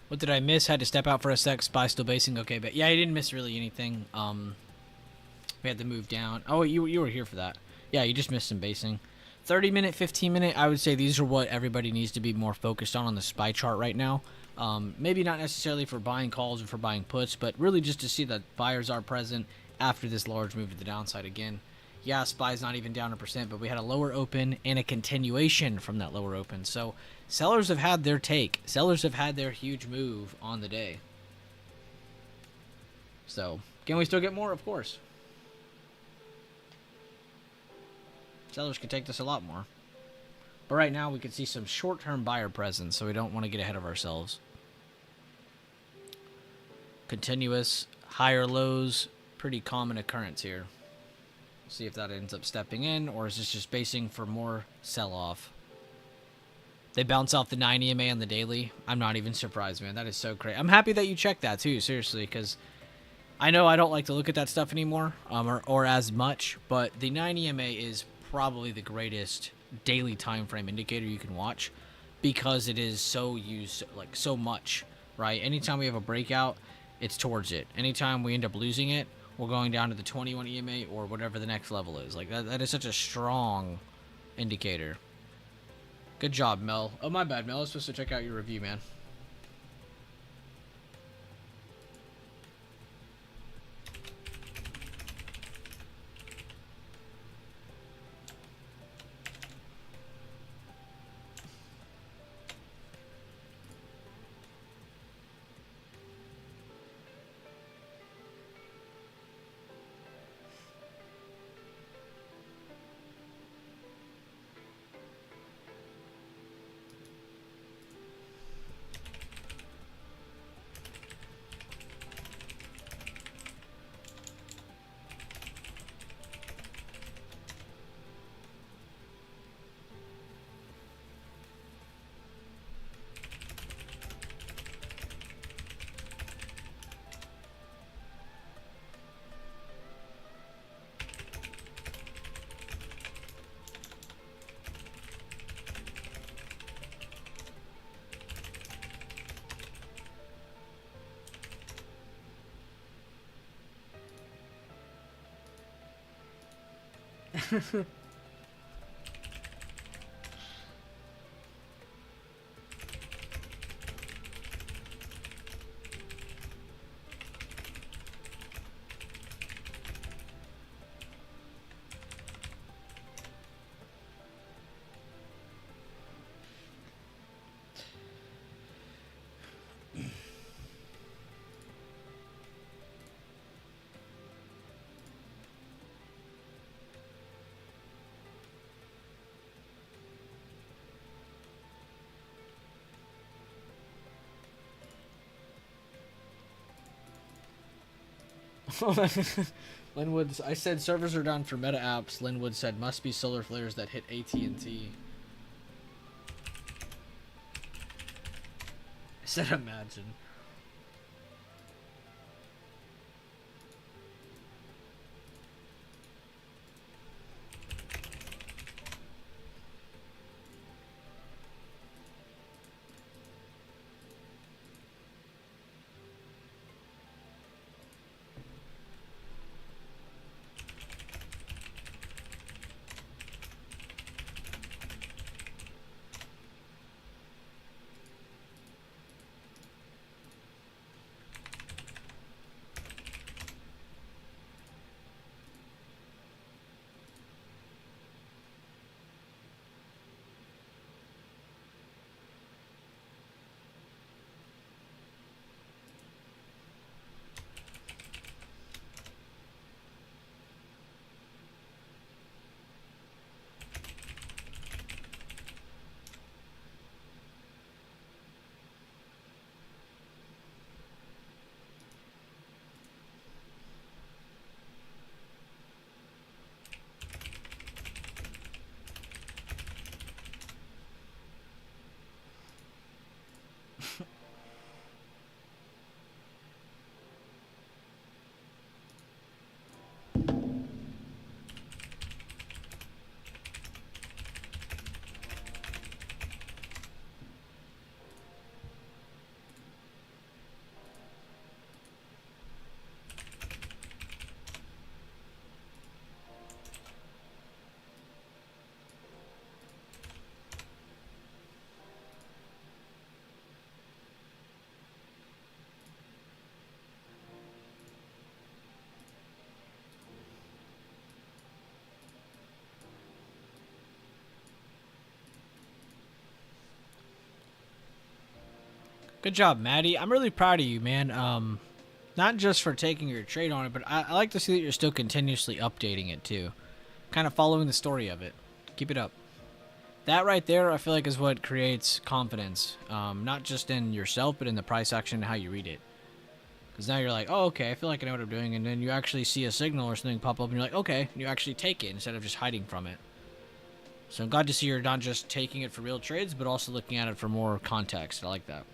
B: What did I miss? Had to step out for a sec. Spy still basing. Okay, but yeah, I didn't miss really anything. We had to move down. Oh, you were here for that. Yeah, you just missed some basing. 30 minute, 15 minute. I would say these are what everybody needs to be more focused on the SPY chart right now. Maybe not necessarily for buying calls or for buying puts, but really just to see that buyers are present after this large move to the downside again. Yeah, SPY's not even down 1%, but we had a lower open and a continuation from that lower open. So sellers have had their take. Sellers have had their huge move on the day. So can we still get more? Of course. Sellers could take this a lot more. But right now we can see some short-term buyer presence, so we don't want to get ahead of ourselves. Continuous higher lows, pretty common occurrence here. See if that ends up stepping in, or is this just basing for more sell-off? They bounce off the 9 EMA on the daily. I'm not even surprised, man. That is so crazy. I'm happy that you checked that too, seriously, because I know I don't like to look at that stuff anymore, or as much, but the 9 EMA is probably the greatest daily time frame indicator you can watch, because it is so used, like so much, right? Anytime we have a breakout, it's towards it. Anytime we end up losing it, we're going down to the 21 EMA or whatever the next level is. Like that is such a strong indicator. Good job, Mel. Oh, my bad, Mel. I was supposed to check out your review, man. Linwood, I said servers are down for meta apps. Linwood said must be solar flares that hit AT&T. I said imagine. Good job, Maddie. I'm really proud of you, man. Not just for taking your trade on it, but I like to see that you're still continuously updating it too. Kind of following the story of it. Keep it up. That right there, I feel like, is what creates confidence. Not just in yourself, but in the price action and how you read it. Because now you're like, oh, okay, I feel like I know what I'm doing. And then you actually see a signal or something pop up and you're like, okay. And you actually take it instead of just hiding from it. So I'm glad to see you're not just taking it for real trades, but also looking at it for more context. I like that.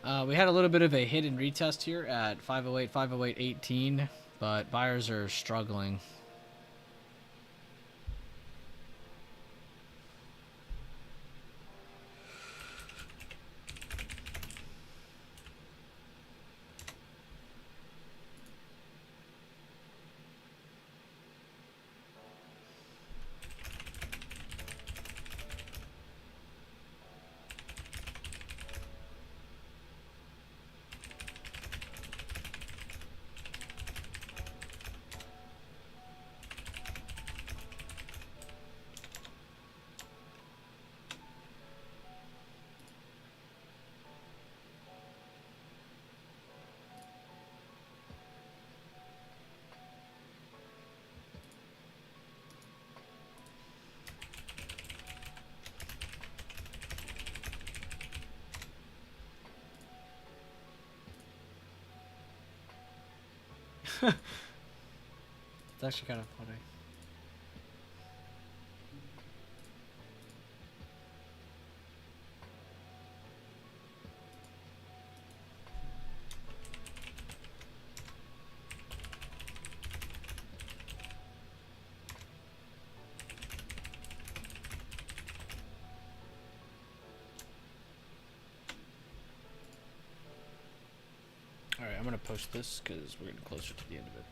B: We had a little bit of a hit and retest here at 508, 508.18, but buyers are struggling. It's actually kind of funny. Alright, I'm gonna post this because we're getting closer to the end of it.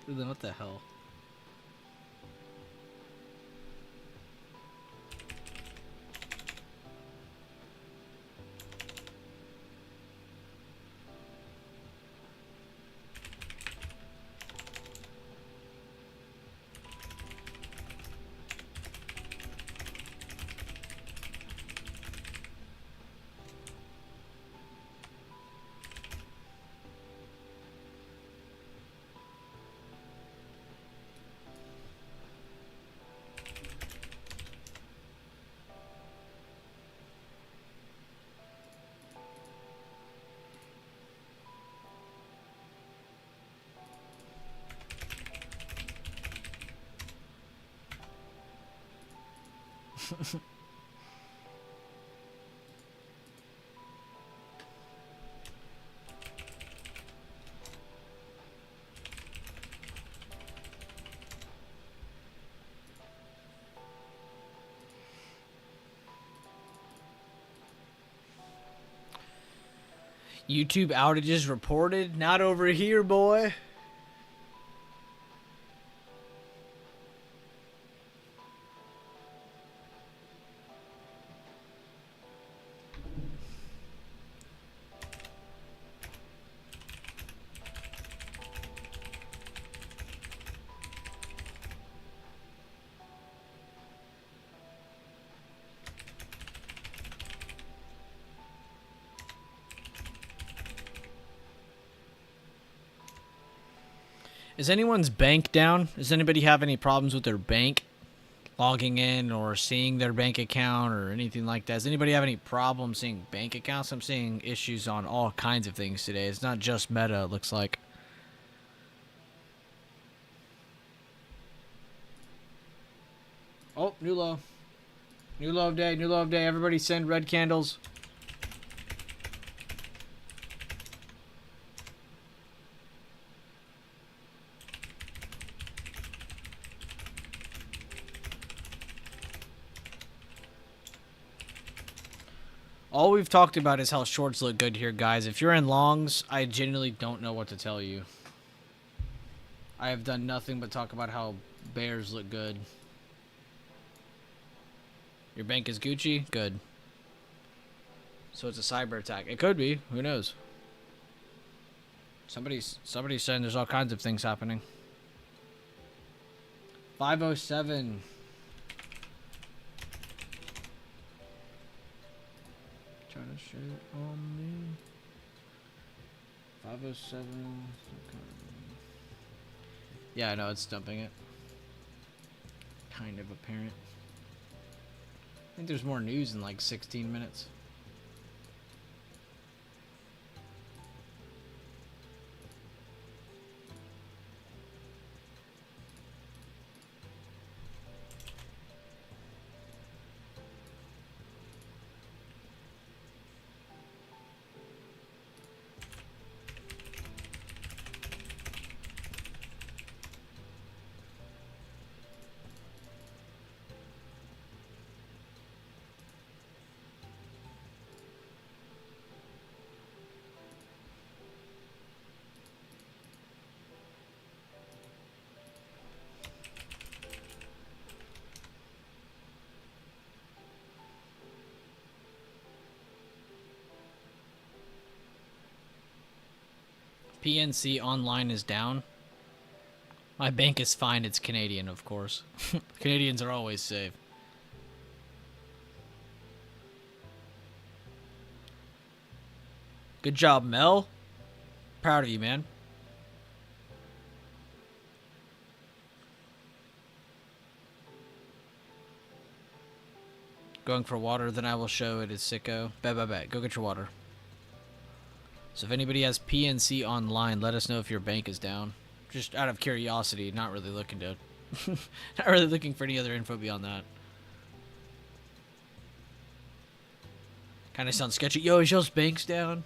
B: Then what the hell? YouTube outages reported. Not over here, boy. Is anyone's bank down? Does anybody have any problems with their bank logging in or seeing their bank account or anything like that? Does anybody have any problems seeing bank accounts? I'm seeing issues on all kinds of things today. It's not just Meta, it looks like. Oh, new low. New low of day, new low of day. Everybody send red candles. All we've talked about is how shorts look good here, guys. If you're in longs, I genuinely don't know what to tell you. I have done nothing but talk about how bears look good. Your bank is Gucci? Good. So it's a cyber attack. It could be. Who knows? Somebody's saying there's all kinds of things happening. 507. Trying to shit on me. 507. Yeah, I know it's dumping it. Kind of apparent. I think there's more news in like 16 minutes. PNC online is down. My bank is fine. It's Canadian, of course. Canadians are always safe. Good job, Mel. Proud of you, man. Going for water, then I will show it is sicko. Bet. Go get your water. So if anybody has PNC online, let us know if your bank is down. Just out of curiosity, not really looking to... not really looking for any other info beyond that. Kind of sounds sketchy. Yo, is y'all's banks down?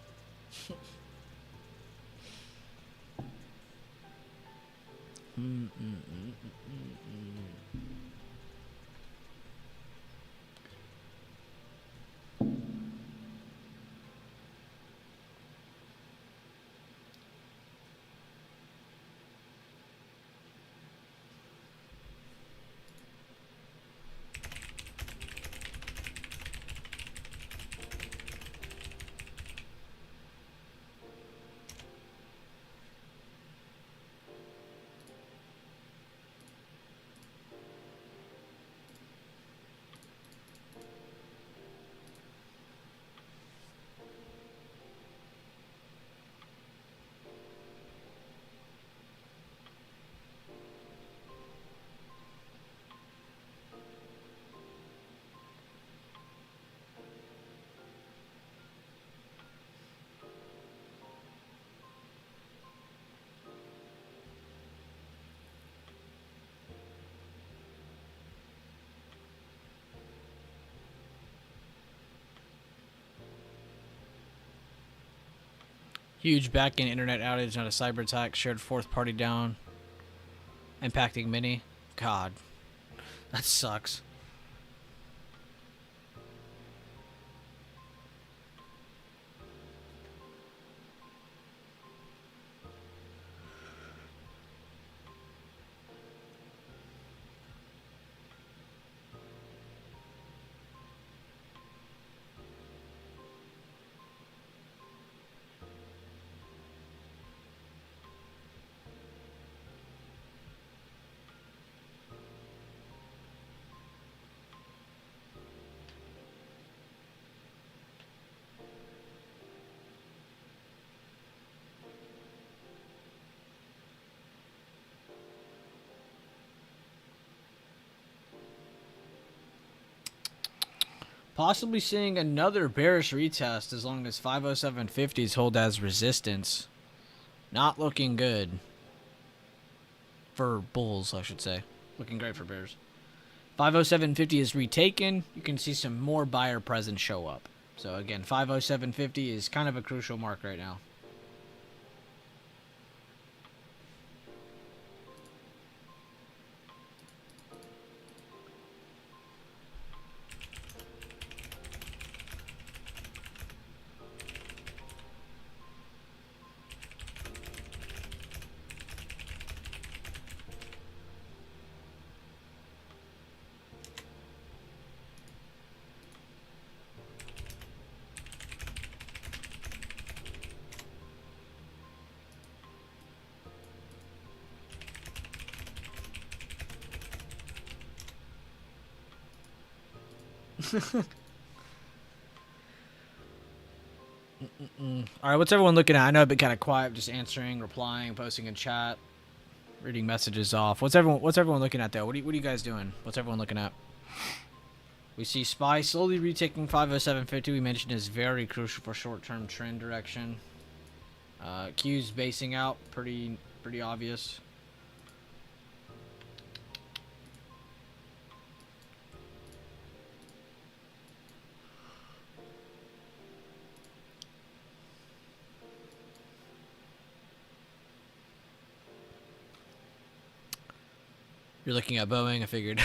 B: Huge back-end internet outage, not a cyber attack. Shared fourth party down. Impacting Mini. God. That sucks. Possibly seeing another bearish retest as long as 507.50s hold as resistance. Not looking good. For bulls, I should say. Looking great for bears. 507.50 is retaken. You can see some more buyer presence show up. So again, 507.50 is kind of a crucial mark right now. All right, what's everyone looking at? I know I've been kind of quiet, just answering, replying, posting in chat, reading messages off. What's everyone looking at though? What are you guys doing? What's everyone looking at? We see SPY slowly retaking 507.50. We mentioned is very crucial for short-term trend direction. Q's basing out, pretty obvious. You're looking at Boeing, I figured.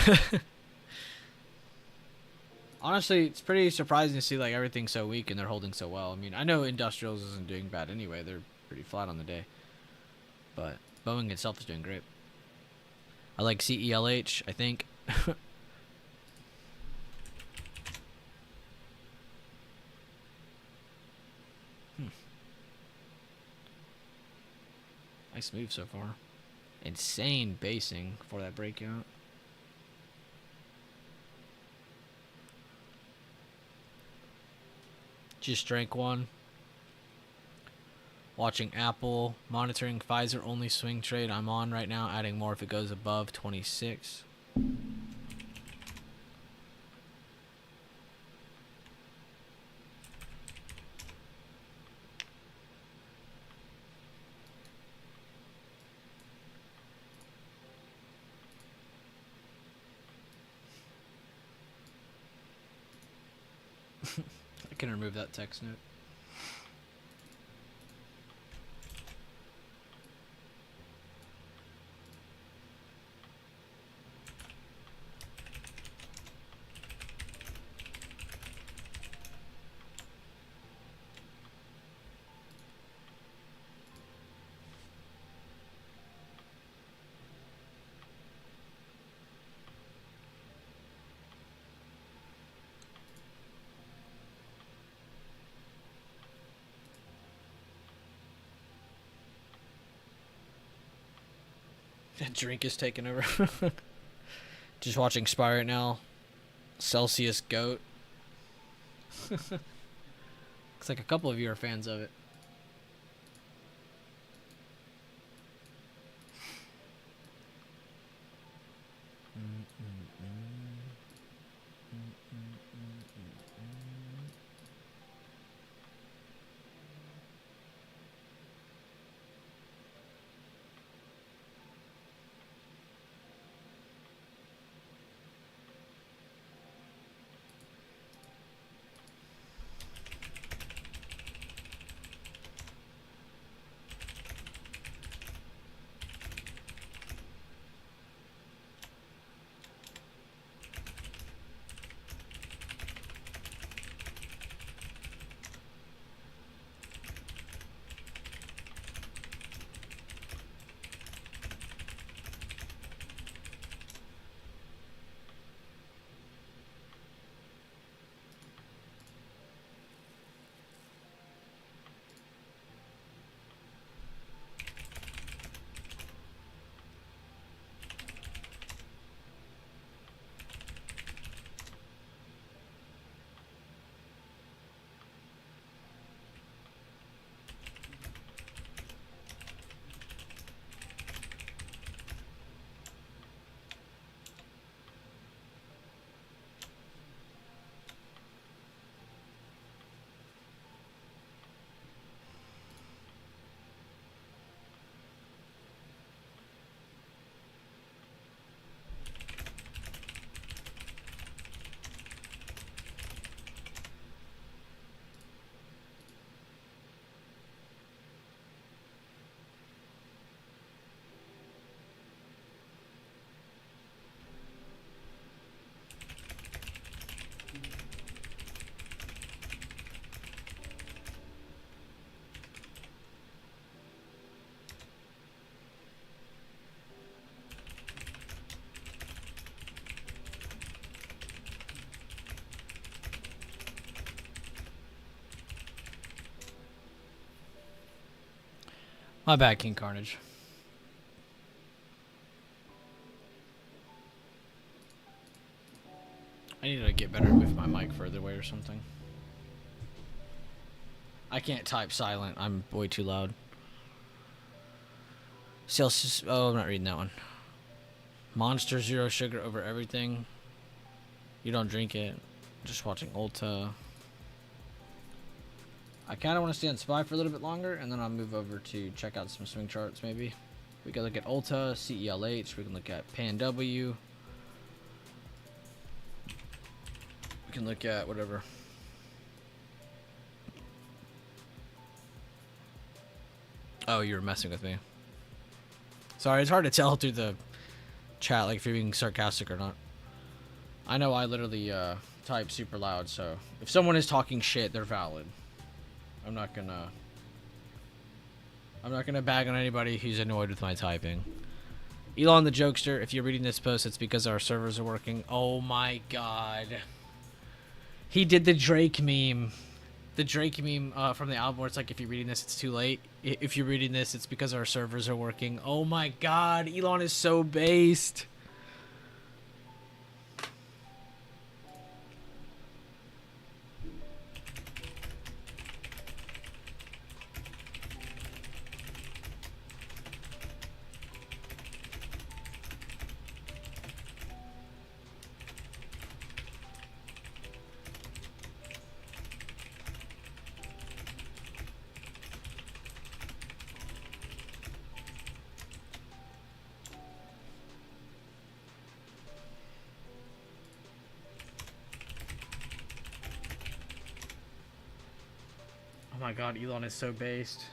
B: Honestly, it's pretty surprising to see like everything's so weak and they're holding so well. I mean, I know industrials isn't doing bad anyway. They're pretty flat on the day. But Boeing itself is doing great. I like CELH, I think. Nice move so far. Insane basing for that breakout. Just drank one. Watching Apple. Monitoring Pfizer only swing trade. I'm on right now. Adding more if it goes above 26. I can remove that text note. That drink is taking over. Just watching SPY right now. Celsius Goat. Looks like a couple of you are fans of it. My bad, King Carnage. I need to get better with my mic further away or something. I can't type silent. I'm way too loud. Celsius. Oh, I'm not reading that one. Monster Zero Sugar over everything. You don't drink it. Just watching Ulta. I kind of want to stay on SPY for a little bit longer, and then I'll move over to check out some swing charts maybe. We can look at Ulta, CELH. We can look at PAN-W. We can look at whatever. Oh, you were messing with me. Sorry, it's hard to tell through the chat, like, if you're being sarcastic or not. I know I literally type super loud, so if someone is talking shit, they're valid. I'm not gonna bag on anybody who's annoyed with my typing. Elon the Jokester, if you're reading this post, it's because our servers are working. Oh my god. He did the Drake meme. The Drake meme from the album where it's like, if you're reading this, it's too late. If you're reading this, it's because our servers are working. Oh my god, Elon is so based. Oh my god, Elon is so based.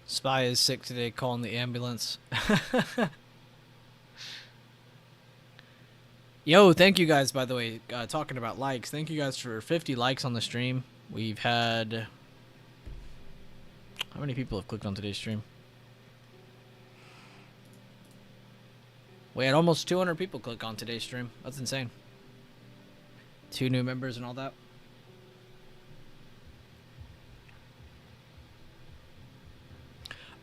B: Spy is sick today, calling the ambulance. Yo, thank you guys, by the way, talking about likes. Thank you guys for 50 likes on the stream. We've had... How many people have clicked on today's stream? We had almost 200 people click on today's stream. That's insane. 2 new members and all that.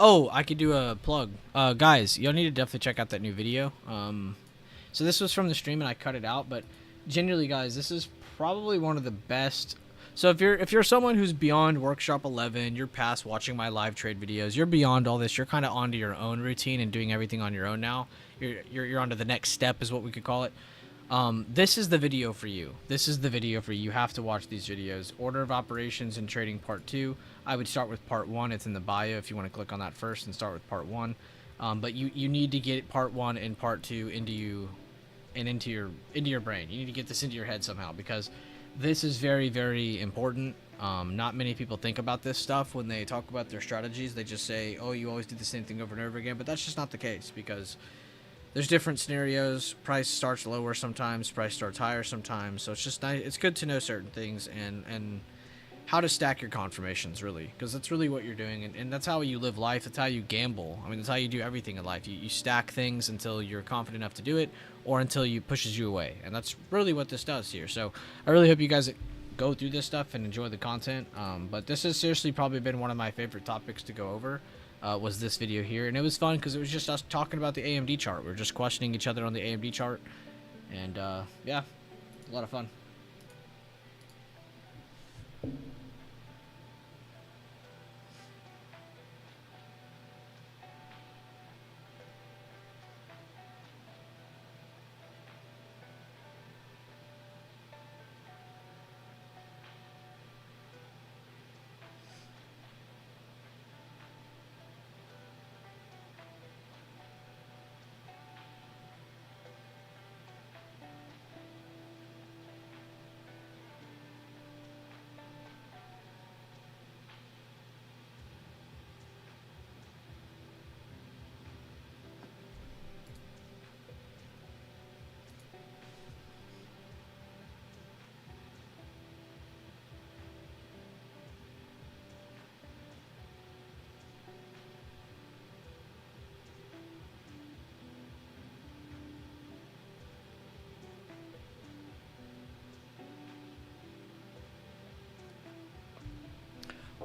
B: Oh, I could do a plug. Guys, y'all need to definitely check out that new video. So this was from the stream and I cut it out, but genuinely, guys, this is probably one of the best. So if you're someone who's beyond Workshop 11, you're past watching my live trade videos, you're beyond all this, you're kind of onto your own routine and doing everything on your own now. You're onto the next step is what we could call it. This is the video for you. This is the video for you. You have to watch these videos. Order of Operations and Trading Part 2. I would start with Part 1. It's in the bio if you want to click on that first and start with Part 1. But you need to get Part 1 and Part 2 into your brain. You need to get this into your head somehow, because this is very, very important. Not many people think about this stuff when they talk about their strategies. They just say, oh, you always do the same thing over and over again, but that's just not the case, because there's different scenarios. Price starts lower sometimes, price starts higher sometimes. So it's just nice. It's good to know certain things and how to stack your confirmations, really, because that's really what you're doing, and that's how you live life. That's how you gamble. I mean, that's how you do everything in life. You stack things until you're confident enough to do it, or until you pushes you away, and that's really what this does here. So I really hope you guys go through this stuff and enjoy the content. But this has seriously probably been one of my favorite topics to go over. Was this video here, and it was fun because it was just us talking about the AMD chart. We are just questioning each other on the AMD chart, and yeah, a lot of fun.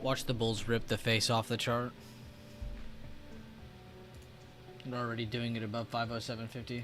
B: Watch the bulls rip the face off the chart. They're already doing it above 507.50.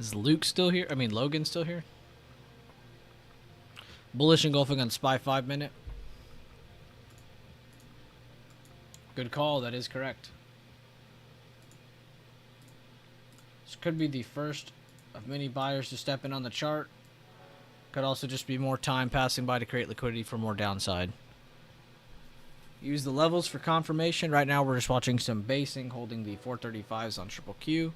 B: Is Luke still here? I mean, Logan still here? Bullish engulfing on SPY 5 minute. Good call. That is correct. This could be the first of many buyers to step in on the chart. Could also just be more time passing by to create liquidity for more downside. Use the levels for confirmation. Right now, we're just watching some basing, holding the 435s on triple Q.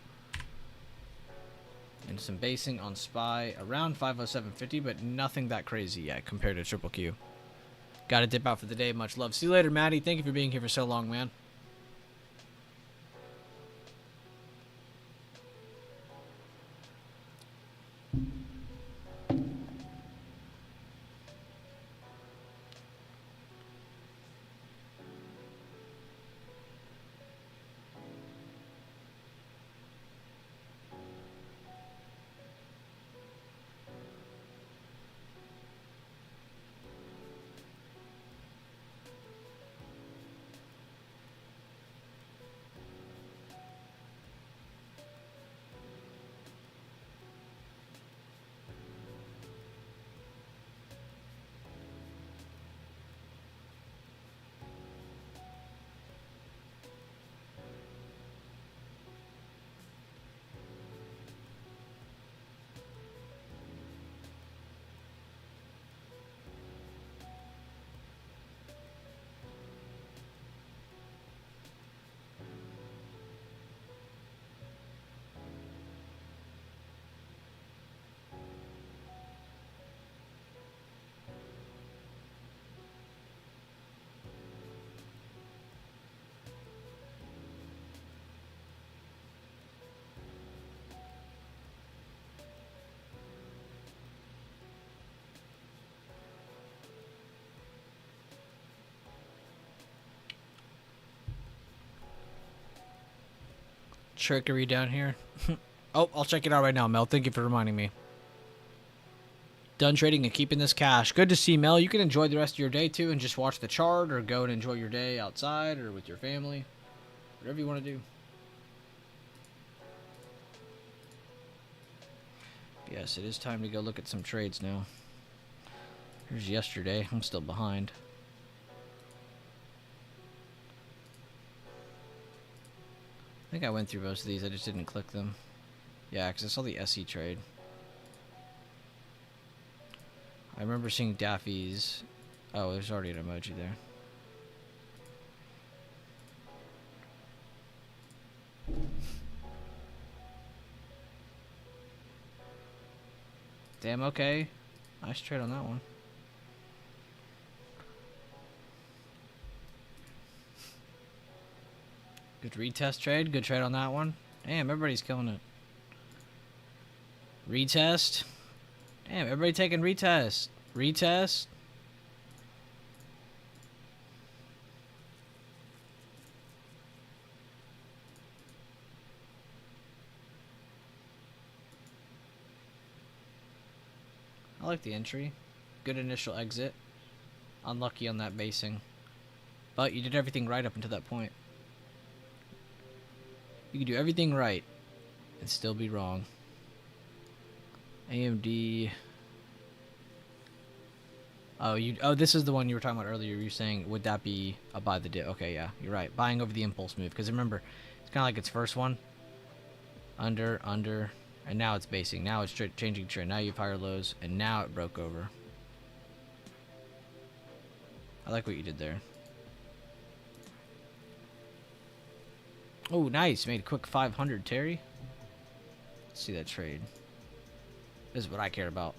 B: And some basing on SPY around 507.50, but nothing that crazy yet compared to triple Q. Got to dip out for the day. Much love. See you later, Maddie. Thank you for being here for so long, man. trickery down here. Oh, I'll check it out right now, Mel. Thank you for reminding me. Done trading and keeping this cash. Good to see, Mel. You can enjoy the rest of your day, too, and just watch the chart or go and enjoy your day outside or with your family. Whatever you want to do. Yes, it is time to go look at some trades now. Here's yesterday. I'm still behind. I think I went through most of these. I just didn't click them. Yeah, because I saw the SE trade. I remember seeing Daffy's. Oh, there's already an emoji there. Damn, okay. Nice trade on that one. Good retest trade. Good trade on that one. Damn, everybody's killing it. Retest. Damn, everybody taking retest. Retest. I like the entry. Good initial exit. Unlucky on that basing. But you did everything right up until that point. You can do everything right and still be wrong. AMD. Oh, this is the one you were talking about earlier. You were saying, would that be a buy the dip? Okay, yeah, you're right. Buying over the impulse move. Because remember, it's kind of like its first one. Under, and now it's basing. Now it's changing trend. Now you have higher lows, and now it broke over. I like what you did there. Oh, nice. Made a quick 500, Terry. Let's see that trade. This is what I care about.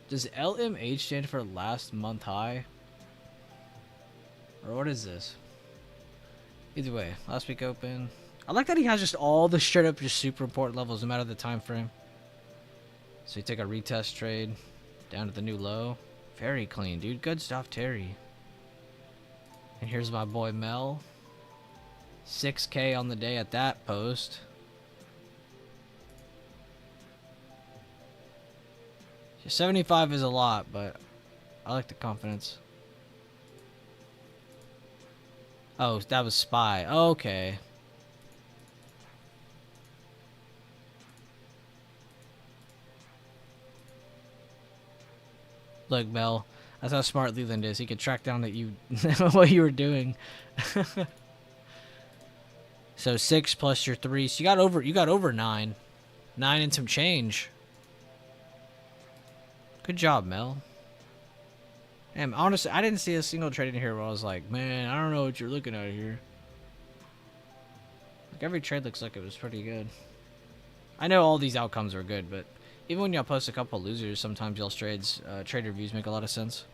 B: Does LMH stand for last month high? Or what is this? Either way, last week open. I like that he has just all the straight up just super important levels no matter the time frame. So you take a retest trade down to the new low. Very clean, dude. Good stuff, Terry. And here's my boy Mel. 6K on the day at that post. Yeah, 75 is a lot, but I like the confidence. Oh, that was SPY. Okay. Look, Mel, that's how smart Leland is. He could track down that you what you were doing. So 6 plus your 3. So you got over 9. 9 and some change. Good job, Mel. Damn, honestly, I didn't see a single trade in here where I was like, man, I don't know what you're looking at here. Like, every trade looks like it was pretty good. I know all these outcomes are good, but even when y'all post a couple losers, sometimes y'all's trade reviews make a lot of sense.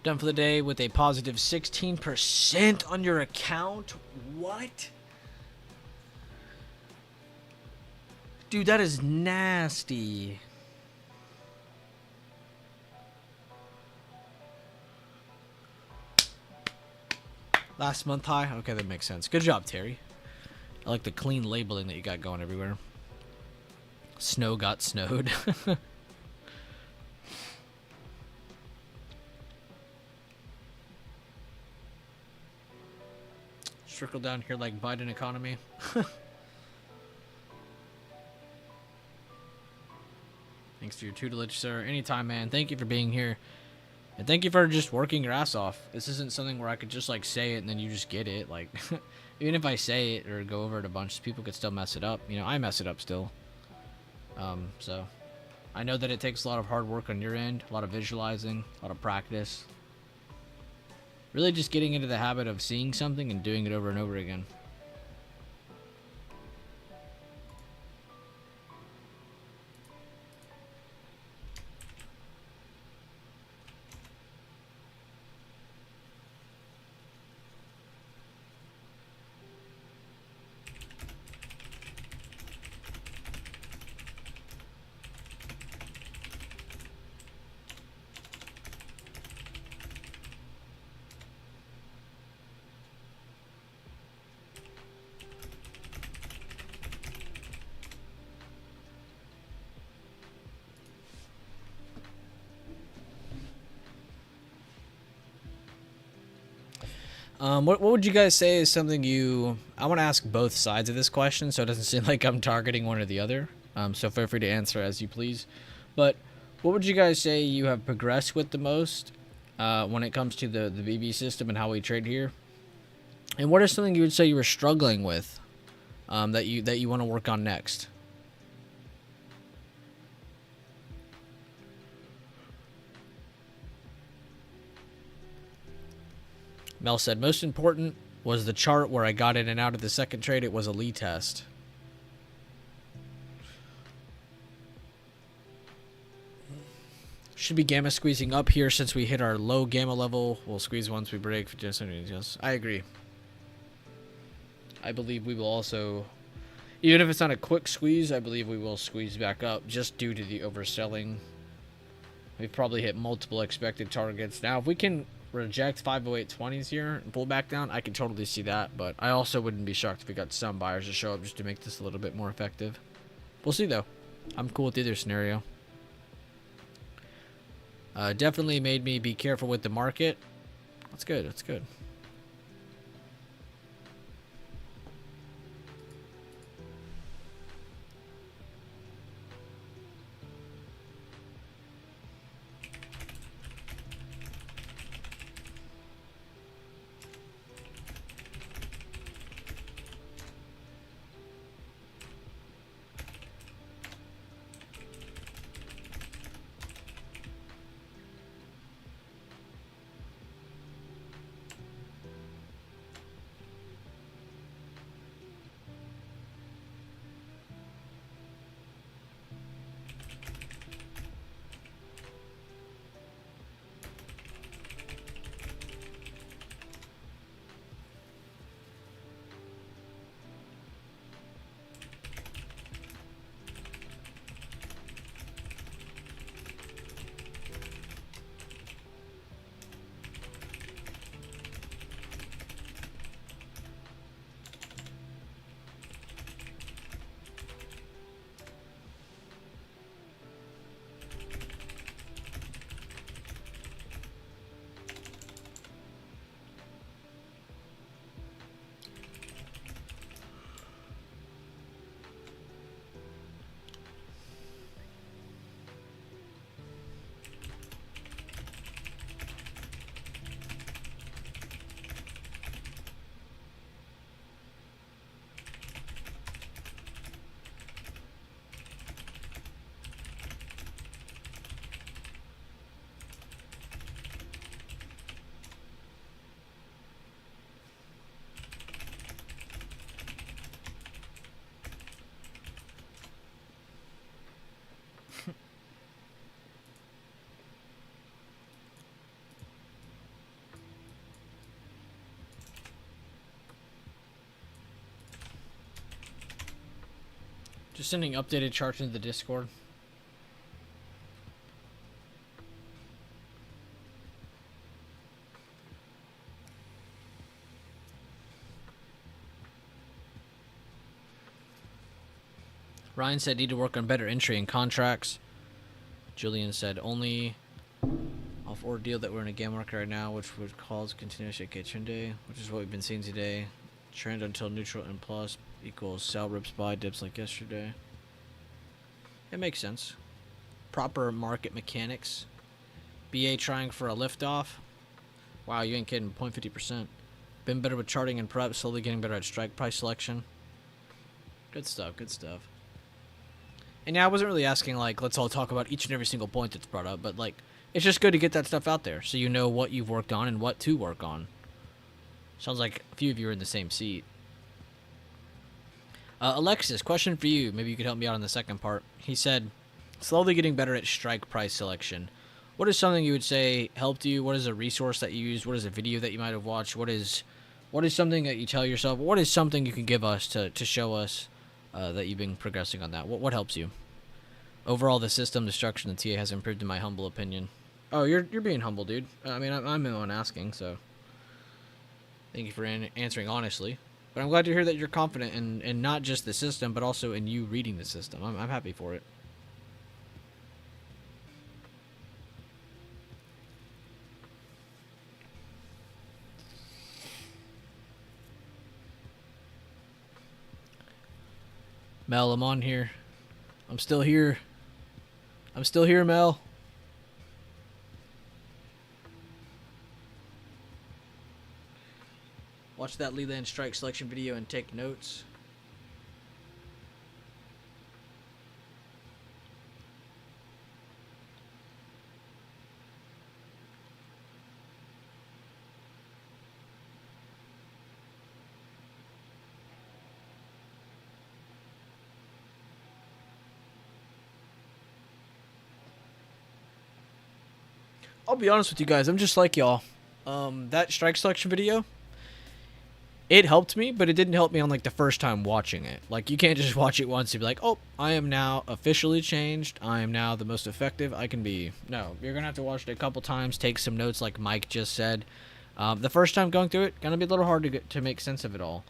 B: Done for the day with a positive 16% on your account. What? Dude, that is nasty. Last month high? Okay, that makes sense. Good job, Terry. I like the clean labeling that you got going everywhere. Snow got snowed. Trickle down here like Biden economy. Thanks for your tutelage, sir. Anytime, man. Thank you for being here. And thank you for just working your ass off. This isn't something where I could just, like, say it and then you just get it. Like, even if I say it or go over it a bunch, people could still mess it up. You know, I mess it up still. So, I know that it takes a lot of hard work on your end, a lot of visualizing, a lot of practice. Really just getting into the habit of seeing something and doing it over and over again. What would you guys say is something you... I want to ask both sides of this question, so it doesn't seem like I'm targeting one or the other. So feel free to answer as you please. But what would you guys say you have progressed with the most when it comes to the BB system and how we trade here? And what is something you would say you were struggling with that you want to work on next? Mel said, most important was the chart where I got in and out of the second trade. It was a Lee test. Should be gamma squeezing up here since we hit our low gamma level. We'll squeeze once we break. Yes, I agree. I believe we will also, even if it's not a quick squeeze, I believe we will squeeze back up just due to the overselling. We've probably hit multiple expected targets. Now, if we can reject 508.20s here and pull back down, I can totally see that, but I also wouldn't be shocked if we got some buyers to show up just to make this a little bit more effective. We'll see, though. I'm cool with either scenario. Definitely made me be careful with the market. That's good. That's good. Just sending updated charts into the Discord. Ryan said need to work on better entry and contracts. Julian said only off ordeal that we're in a game market right now, which would cause continuous trend day, which is what we've been seeing today. Trend until neutral and plus equals sell rips buy dips like yesterday. It makes sense. Proper market mechanics. BA trying for a liftoff. Wow, you ain't kidding. 0.50%. Been better with charting and prep, slowly getting better at strike price selection. Good stuff, good stuff. And yeah, I wasn't really asking, like, let's all talk about each and every single point that's brought up, but, like, it's just good to get that stuff out there so you know what you've worked on and what to work on. Sounds like a few of you are in the same seat. Alexis, question for you. Maybe you could help me out on the second part. He said, slowly getting better at strike price selection. What is something you would say helped you? What is a resource that you used? What is a video that you might have watched? What is something that you tell yourself? What is something you can give us to show us that you've been progressing on that? What helps you? Overall, the system, the structure, and the TA has improved in my humble opinion. Oh, you're being humble, dude. I mean, I'm the one asking, so thank you for answering honestly. But I'm glad to hear that you're confident in not just the system, but also in you reading the system. I'm happy for it. Mel, I'm on here. I'm still here. I'm still here, Mel. Watch that Leland strike selection video and take notes. I'll be honest with you guys, I'm just like y'all. That strike selection video, it helped me, but it didn't help me on like the first time watching it. Like, you can't just watch it once and be like, oh, I am now officially changed. I am now the most effective I can be. No, you're gonna have to watch it a couple times, take some notes like Mike just said. The first time going through it, gonna be a little hard to make sense of it all.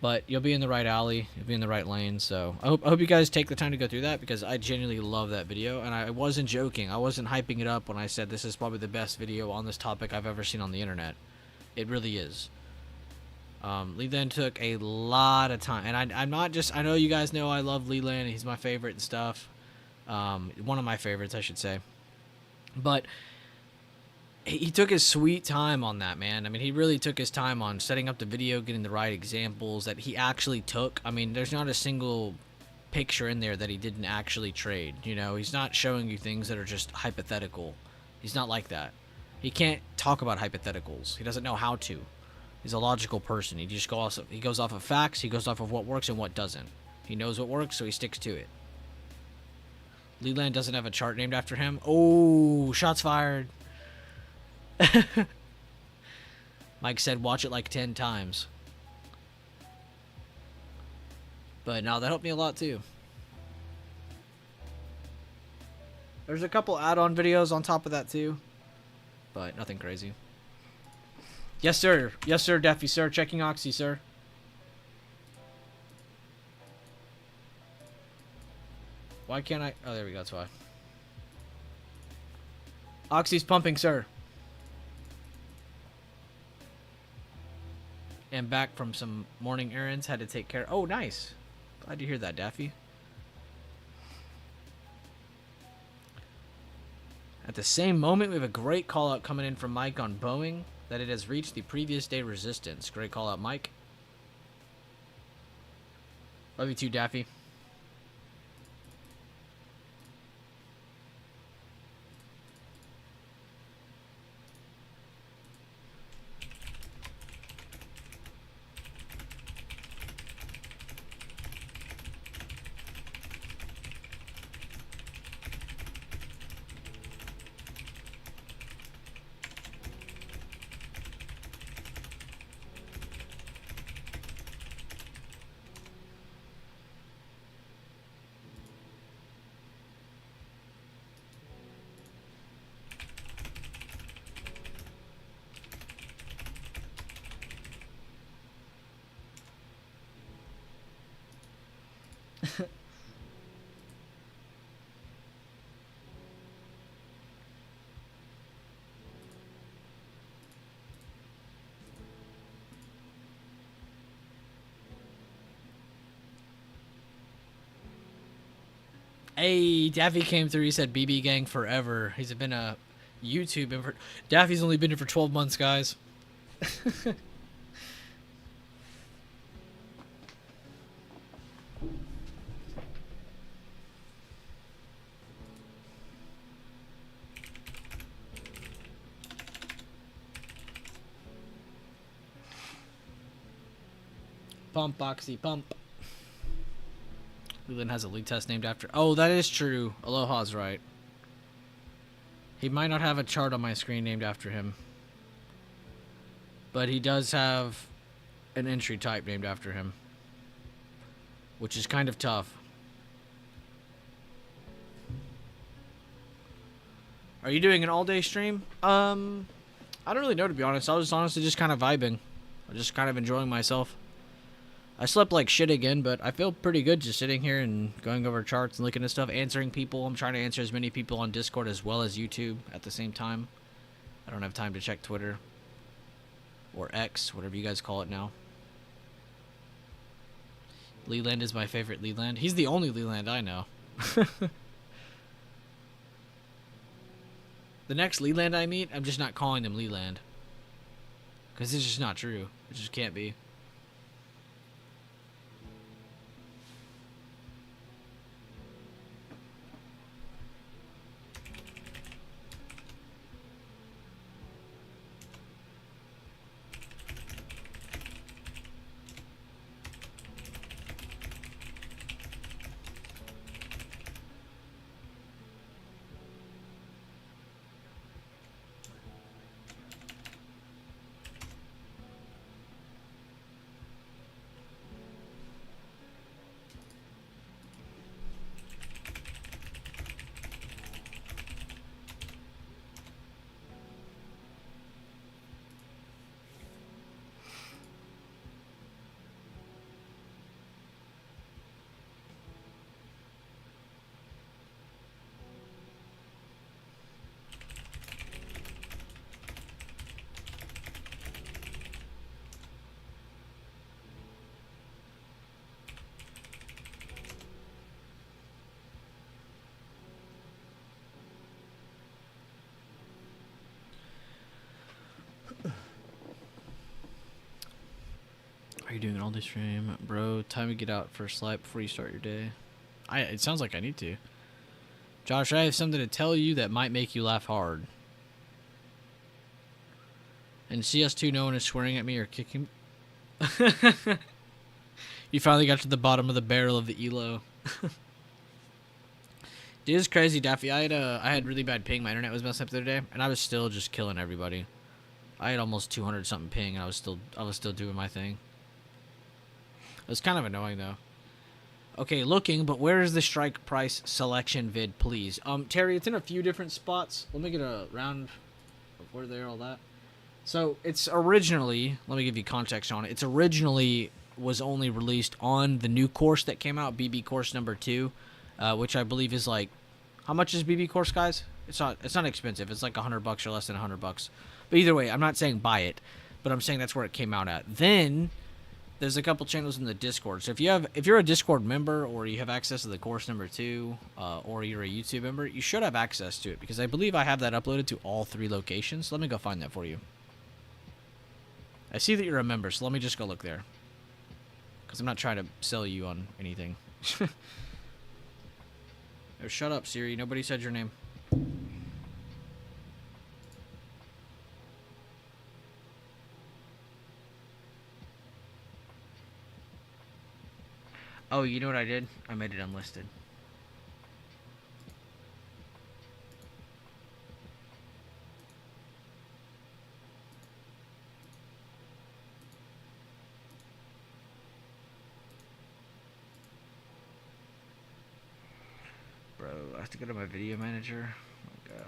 B: But you'll be in the right alley, you'll be in the right lane, so I hope you guys take the time to go through that, because I genuinely love that video, and I wasn't joking. I wasn't hyping it up when I said this is probably the best video on this topic I've ever seen on the internet. It really is. Leland took a lot of time, and I'm not just, I know you guys know I love Leland, he's my favorite and stuff. One of my favorites, I should say. But he took his sweet time on that, man. I mean, he really took his time on setting up the video, getting the right examples that he actually took. I mean, there's not a single picture in there that he didn't actually trade. You know, he's not showing you things that are just hypothetical. He's not like that. He can't talk about hypotheticals. He doesn't know how to. He's a logical person. He goes off of facts. He goes off of what works and what doesn't. He knows what works, so he sticks to it. Leland doesn't have a chart named after him. Oh, shots fired. Mike said watch it like 10 times. But no, that helped me a lot too. There's a couple add-on videos on top of that too, but nothing crazy. Yes sir, Daffy sir, checking Oxy sir. Why can't I? Oh, there we go, that's why. Oxy's pumping, sir. And back from some morning errands, had to take care. Oh, nice. Glad to hear that, Daffy. At the same moment, we have a great call out coming in from Mike on Boeing that it has reached the previous day resistance. Great call out, Mike. Love you too, Daffy. Hey, Daffy came through. He said BB Gang forever. He's been a YouTube. Daffy's only been here for 12 months, guys. Pump, Boxy, pump. Leland has a league test named after... Oh, that is true. Aloha's right. He might not have a chart on my screen named after him. But he does have an entry type named after him. Which is kind of tough. Are you doing an all-day stream? I don't really know, to be honest. I was honestly just kind of vibing. I'm just kind of enjoying myself. I slept like shit again, but I feel pretty good just sitting here and going over charts and looking at stuff, answering people. I'm trying to answer as many people on Discord as well as YouTube at the same time. I don't have time to check Twitter. Or X, whatever you guys call it now. Leland is my favorite Leland. He's the only Leland I know. The next Leland I meet, I'm just not calling them Leland. Because it's just not true. It just can't be. Are you doing an all-day stream? Bro, time to get out for a slap before you start your day. It sounds like I need to. Josh, I have something to tell you that might make you laugh hard. And CS2, no one is swearing at me or kicking. You finally got to the bottom of the barrel of the ELO. Dude, it's crazy, Daffy. I had really bad ping. My internet was messed up the other day, and I was still just killing everybody. I had almost 200 something ping, and I was still doing my thing. It was kind of annoying though. Okay, looking, but where is the strike price selection vid, please? Terry, it's in a few different spots. Let me get a round of where they're all that. So it's originally, let me give you context on it. It's originally was only released on the new course that came out, BB course number 2, which I believe is like, how much is BB course, guys? It's not expensive. It's like $100 or less than $100. But either way, I'm not saying buy it, but I'm saying that's where it came out at. Then there's a couple channels in the Discord. So if you're a Discord member or you have access to the course number 2, or you're a YouTube member, you should have access to it because I believe I have that uploaded to all 3 locations. Let me go find that for you. I see that you're a member, so let me just go look there. Because I'm not trying to sell you on anything. Oh, shut up, Siri. Nobody said your name. Oh, you know what I did? I made it unlisted. Bro, I have to go to my video manager. Oh, God.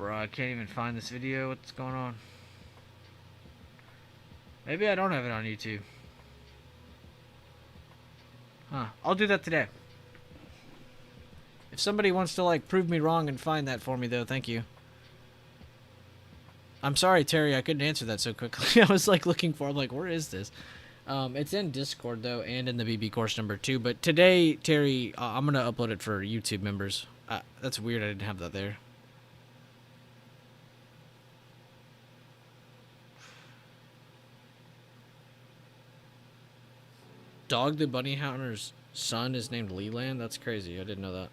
B: Bro, I can't even find this video. What's going on? Maybe I don't have it on YouTube. Huh. I'll do that today. If somebody wants to, like, prove me wrong and find that for me, though, thank you. I'm sorry, Terry, I couldn't answer that so quickly. I was, like, looking for, like, where is this? It's in Discord, though, and in the BB course number 2. But today, Terry, I'm going to upload it for YouTube members. That's weird, I didn't have that there. Dog the Bunny Hunter's son is named Leland? That's crazy, I didn't know that.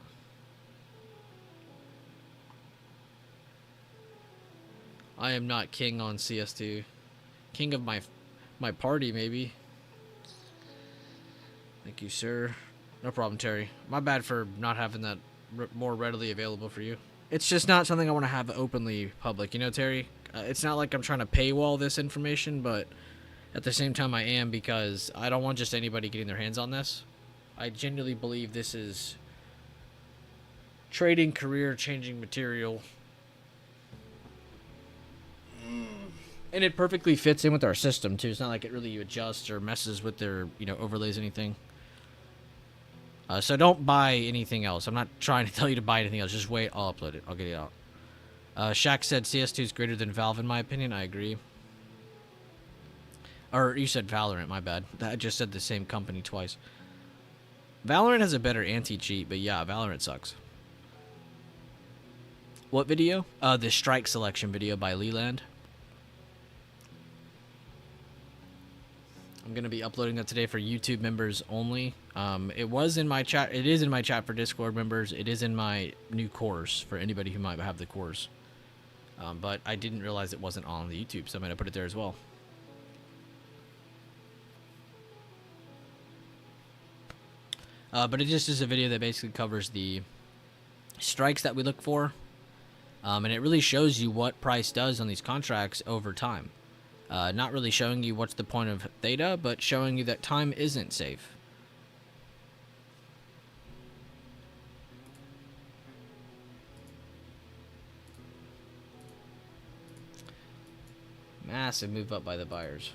B: I am not king on CS2. King of my party, maybe. Thank you, sir. No problem, Terry. My bad for not having that more readily available for you. It's just not something I want to have openly public, you know, Terry? It's not like I'm trying to paywall this information, but at the same time I am, because I don't want just anybody getting their hands on this. I genuinely believe this is trading career-changing material. And it perfectly fits in with our system, too. It's not like it really adjusts or messes with their, you know, overlays anything. So don't buy anything else. I'm not trying to tell you to buy anything else. Just wait. I'll upload it. I'll get it out. Shaq said CS2 is greater than Valve, in my opinion. I agree. Or you said Valorant, my bad. I just said the same company twice. Valorant has a better anti-cheat, but yeah, Valorant sucks. What video? The strike selection video by Leland. I'm gonna be uploading that today for YouTube members only. It was in my chat. It is in my chat for Discord members. It is in my new course for anybody who might have the course. But I didn't realize it wasn't on the YouTube, so I'm gonna put it there as well. But it just is a video that basically covers the strikes that we look for, and it really shows you what price does on these contracts over time. Not really showing you what's the point of theta, but showing you that time isn't safe. Massive move up by the buyers.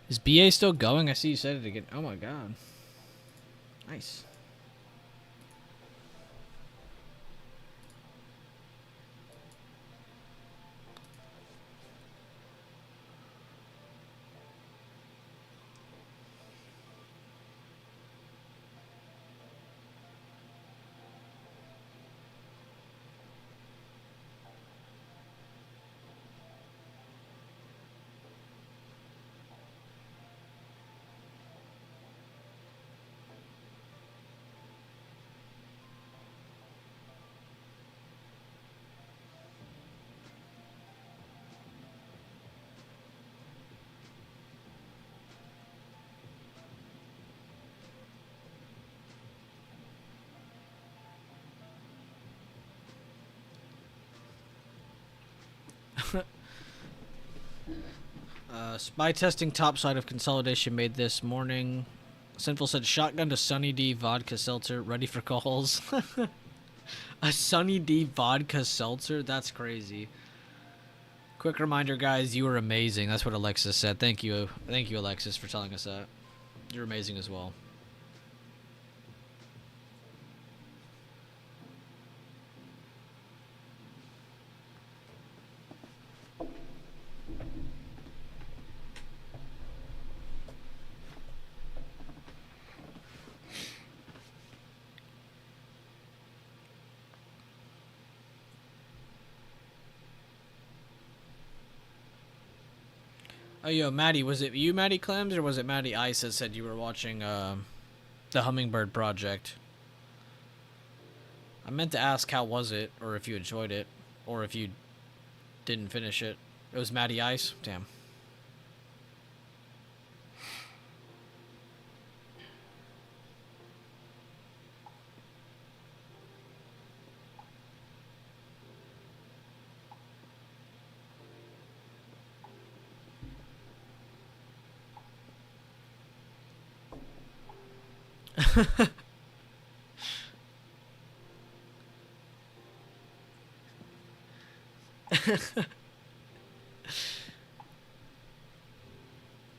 B: Is BA still going? I see you said it again. Oh my god. Nice. Spy testing top side of consolidation made this morning. Sinful said shotgun to Sunny D vodka seltzer ready for calls. A Sunny D vodka seltzer? That's crazy. Quick reminder, guys, you are amazing. That's what Alexis said. Thank you, Alexis, for telling us that. You're amazing as well. Oh, yo, Maddie, was it you, Maddie Clems, or was it Maddie Ice that said you were watching the Hummingbird Project? I meant to ask how was it, or if you enjoyed it, or if you didn't finish it. It was Maddie Ice? Damn.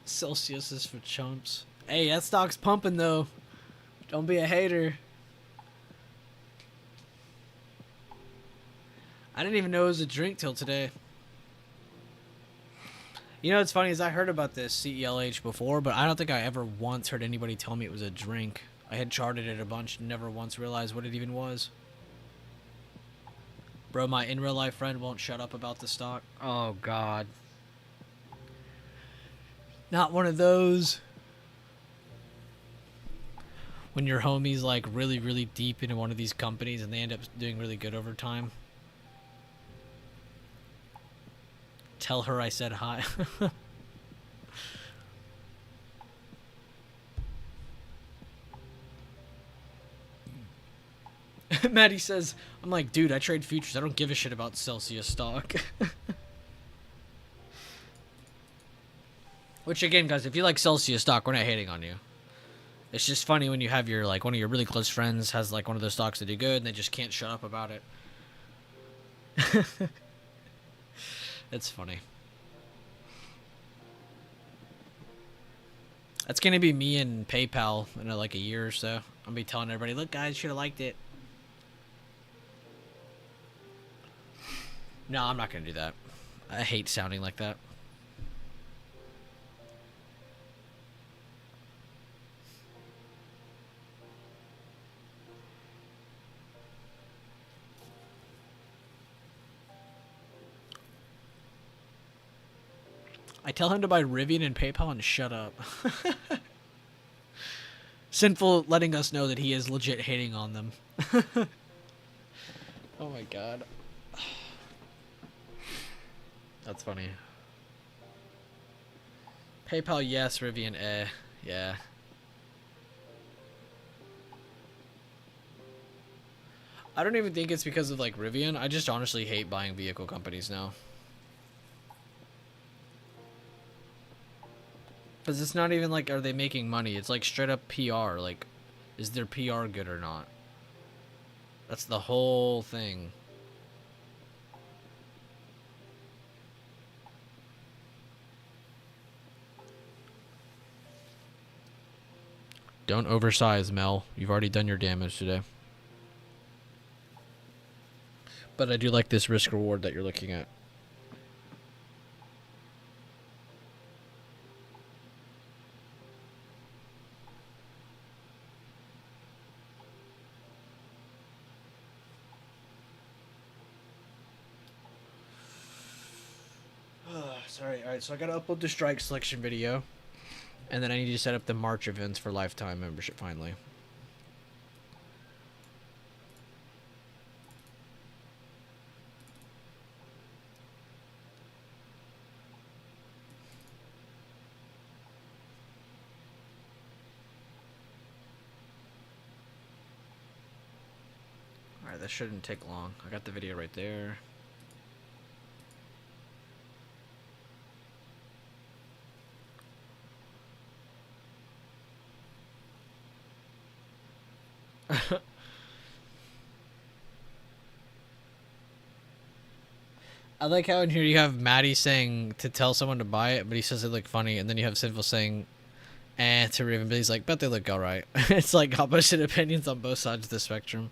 B: Celsius is for chumps. Hey, that stock's pumping though. Don't be a hater. I didn't even know it was a drink till today. You know what's funny is I heard about this CELH before, but I don't think I ever once heard anybody tell me it was a drink. I had charted it a bunch and never once realized what it even was. Bro, my in real life friend won't shut up about the stock. Oh, God. Not one of those. When your homie's like really, really deep into one of these companies and they end up doing really good over time. Tell her I said hi. Maddie says, I'm like, dude, I trade futures. I don't give a shit about Celsius stock. Which again, guys, if you like Celsius stock, we're not hating on you. It's just funny when you have your, like, one of your really close friends has, like, one of those stocks that do good and they just can't shut up about it. It's funny. That's going to be me and PayPal in, like, a year or so. I'll be telling everybody, look, guys, should have liked it. No, I'm not going to do that. I hate sounding like that. I tell him to buy Rivian and PayPal and shut up. Sinful letting us know that he is legit hating on them. Oh my god. That's funny. PayPal, yes. Rivian, eh. Yeah. I don't even think it's because of, like, Rivian. I just honestly hate buying vehicle companies now. Because it's not even like, are they making money? It's like straight up PR. Like, is their PR good or not? That's the whole thing. Don't oversize, Mel. You've already done your damage today. But I do like this risk reward that you're looking at. Sorry. Alright, so I gotta upload the strike selection video. And then I need to set up the March events for lifetime membership finally. Alright, that shouldn't take long. I got the video right there. I like how in here you have Maddie saying to tell someone to buy it, but he says it look funny, and then you have Sinful saying, to Raven, but he's like, bet they look alright. It's like opposite opinions on both sides of the spectrum.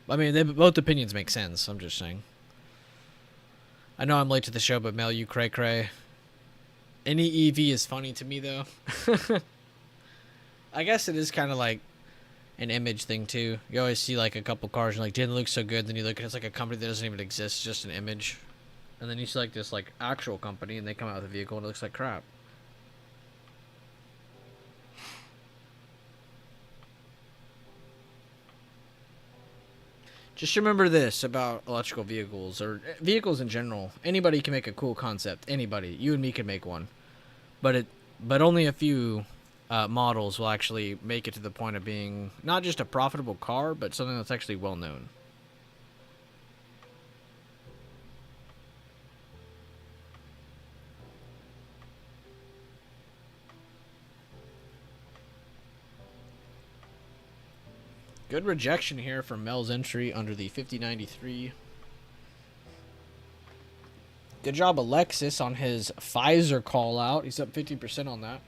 B: I mean, both opinions make sense, I'm just saying. I know I'm late to the show, but Mel, you cray cray. Any EV is funny to me, though. I guess it is kind of like an image thing, too. You always see, like, a couple cars, and you're like, didn't look so good, then you look at it, it's like a company that doesn't even exist, just an image. And then you see, like, this, like, actual company, and they come out with a vehicle, and it looks like crap. Just remember this about electrical vehicles, or vehicles in general. Anybody can make a cool concept. Anybody. You and me can make one. But only a few models will actually make it to the point of being not just a profitable car, but something that's actually well known. Good rejection here from Mel's entry under the 5093. Good job, Alexis, on his Pfizer call out. He's up 50% on that.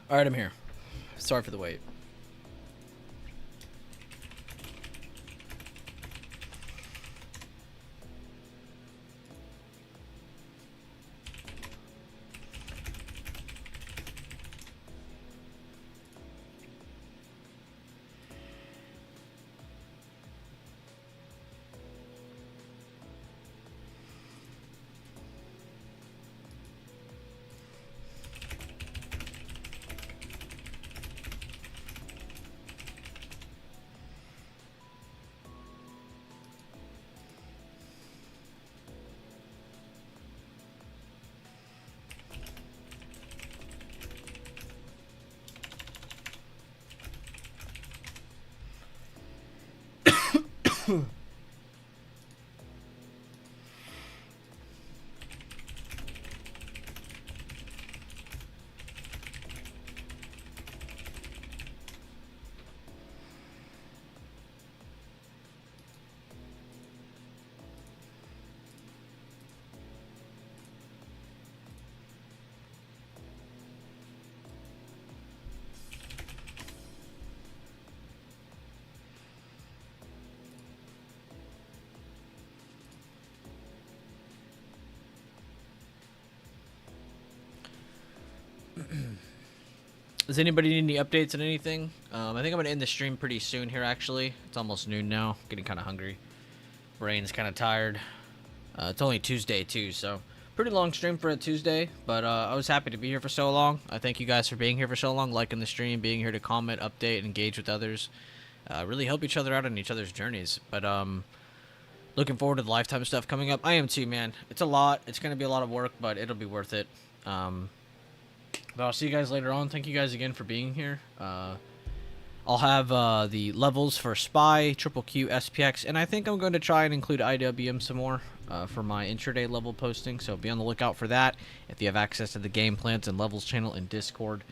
B: All right, I'm here. Sorry for the wait. Does anybody need any updates on anything? I think I'm gonna end the stream pretty soon here. Actually, it's almost noon now. Getting kind of hungry. Brain's kind of tired. It's only Tuesday too, so pretty long stream for a Tuesday. But I was happy to be here for so long. I thank you guys for being here for so long, liking the stream, being here to comment, update, engage with others. Really help each other out on each other's journeys. But looking forward to the lifetime stuff coming up. I am too, man. It's a lot. It's gonna be a lot of work, but it'll be worth it. But I'll see you guys later on. Thank you guys again for being here. I'll have the levels for Spy, Triple Q, SPX, and I think I'm going to try and include IWM some more for my intraday level posting, so be on the lookout for that. If you have access to the Game Plans and Levels channel in Discord,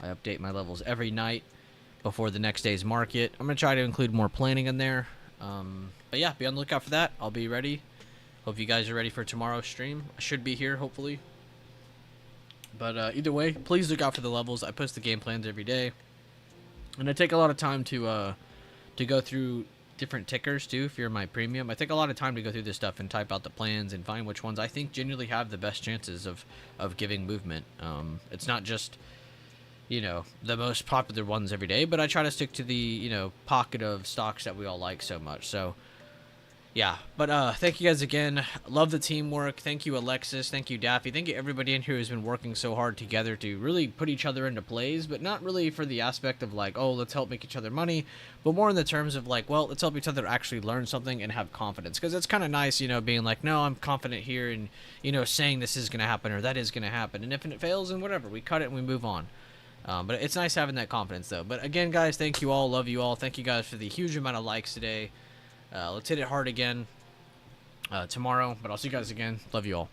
B: I update my levels every night before the next day's market. I'm going to try to include more planning in there. But yeah, be on the lookout for that. I'll be ready. Hope you guys are ready for tomorrow's stream. I should be here, hopefully. But either way, please look out for the levels. I post the game plans every day. And I take a lot of time to go through different tickers, too, if you're my premium. I take a lot of time to go through this stuff and type out the plans and find which ones I think genuinely have the best chances of giving movement. It's not just, you know, the most popular ones every day, but I try to stick to the, you know, pocket of stocks that we all like so much. So, yeah, but thank you guys again. Love the teamwork. Thank you, Alexis. Thank you, Daffy. Thank you, everybody in here who's been working so hard together to really put each other into plays, but not really for the aspect of like, oh, let's help make each other money, but more in the terms of like, well, let's help each other actually learn something and have confidence. Because it's kind of nice, you know, being like, no, I'm confident here, and, you know, saying this is going to happen or that is going to happen. And if it fails, and whatever, we cut it and we move on. But it's nice having that confidence, though. But again, guys, thank you all. Love you all. Thank you guys for the huge amount of likes today. Let's hit it hard again tomorrow, but I'll see you guys again. Love you all.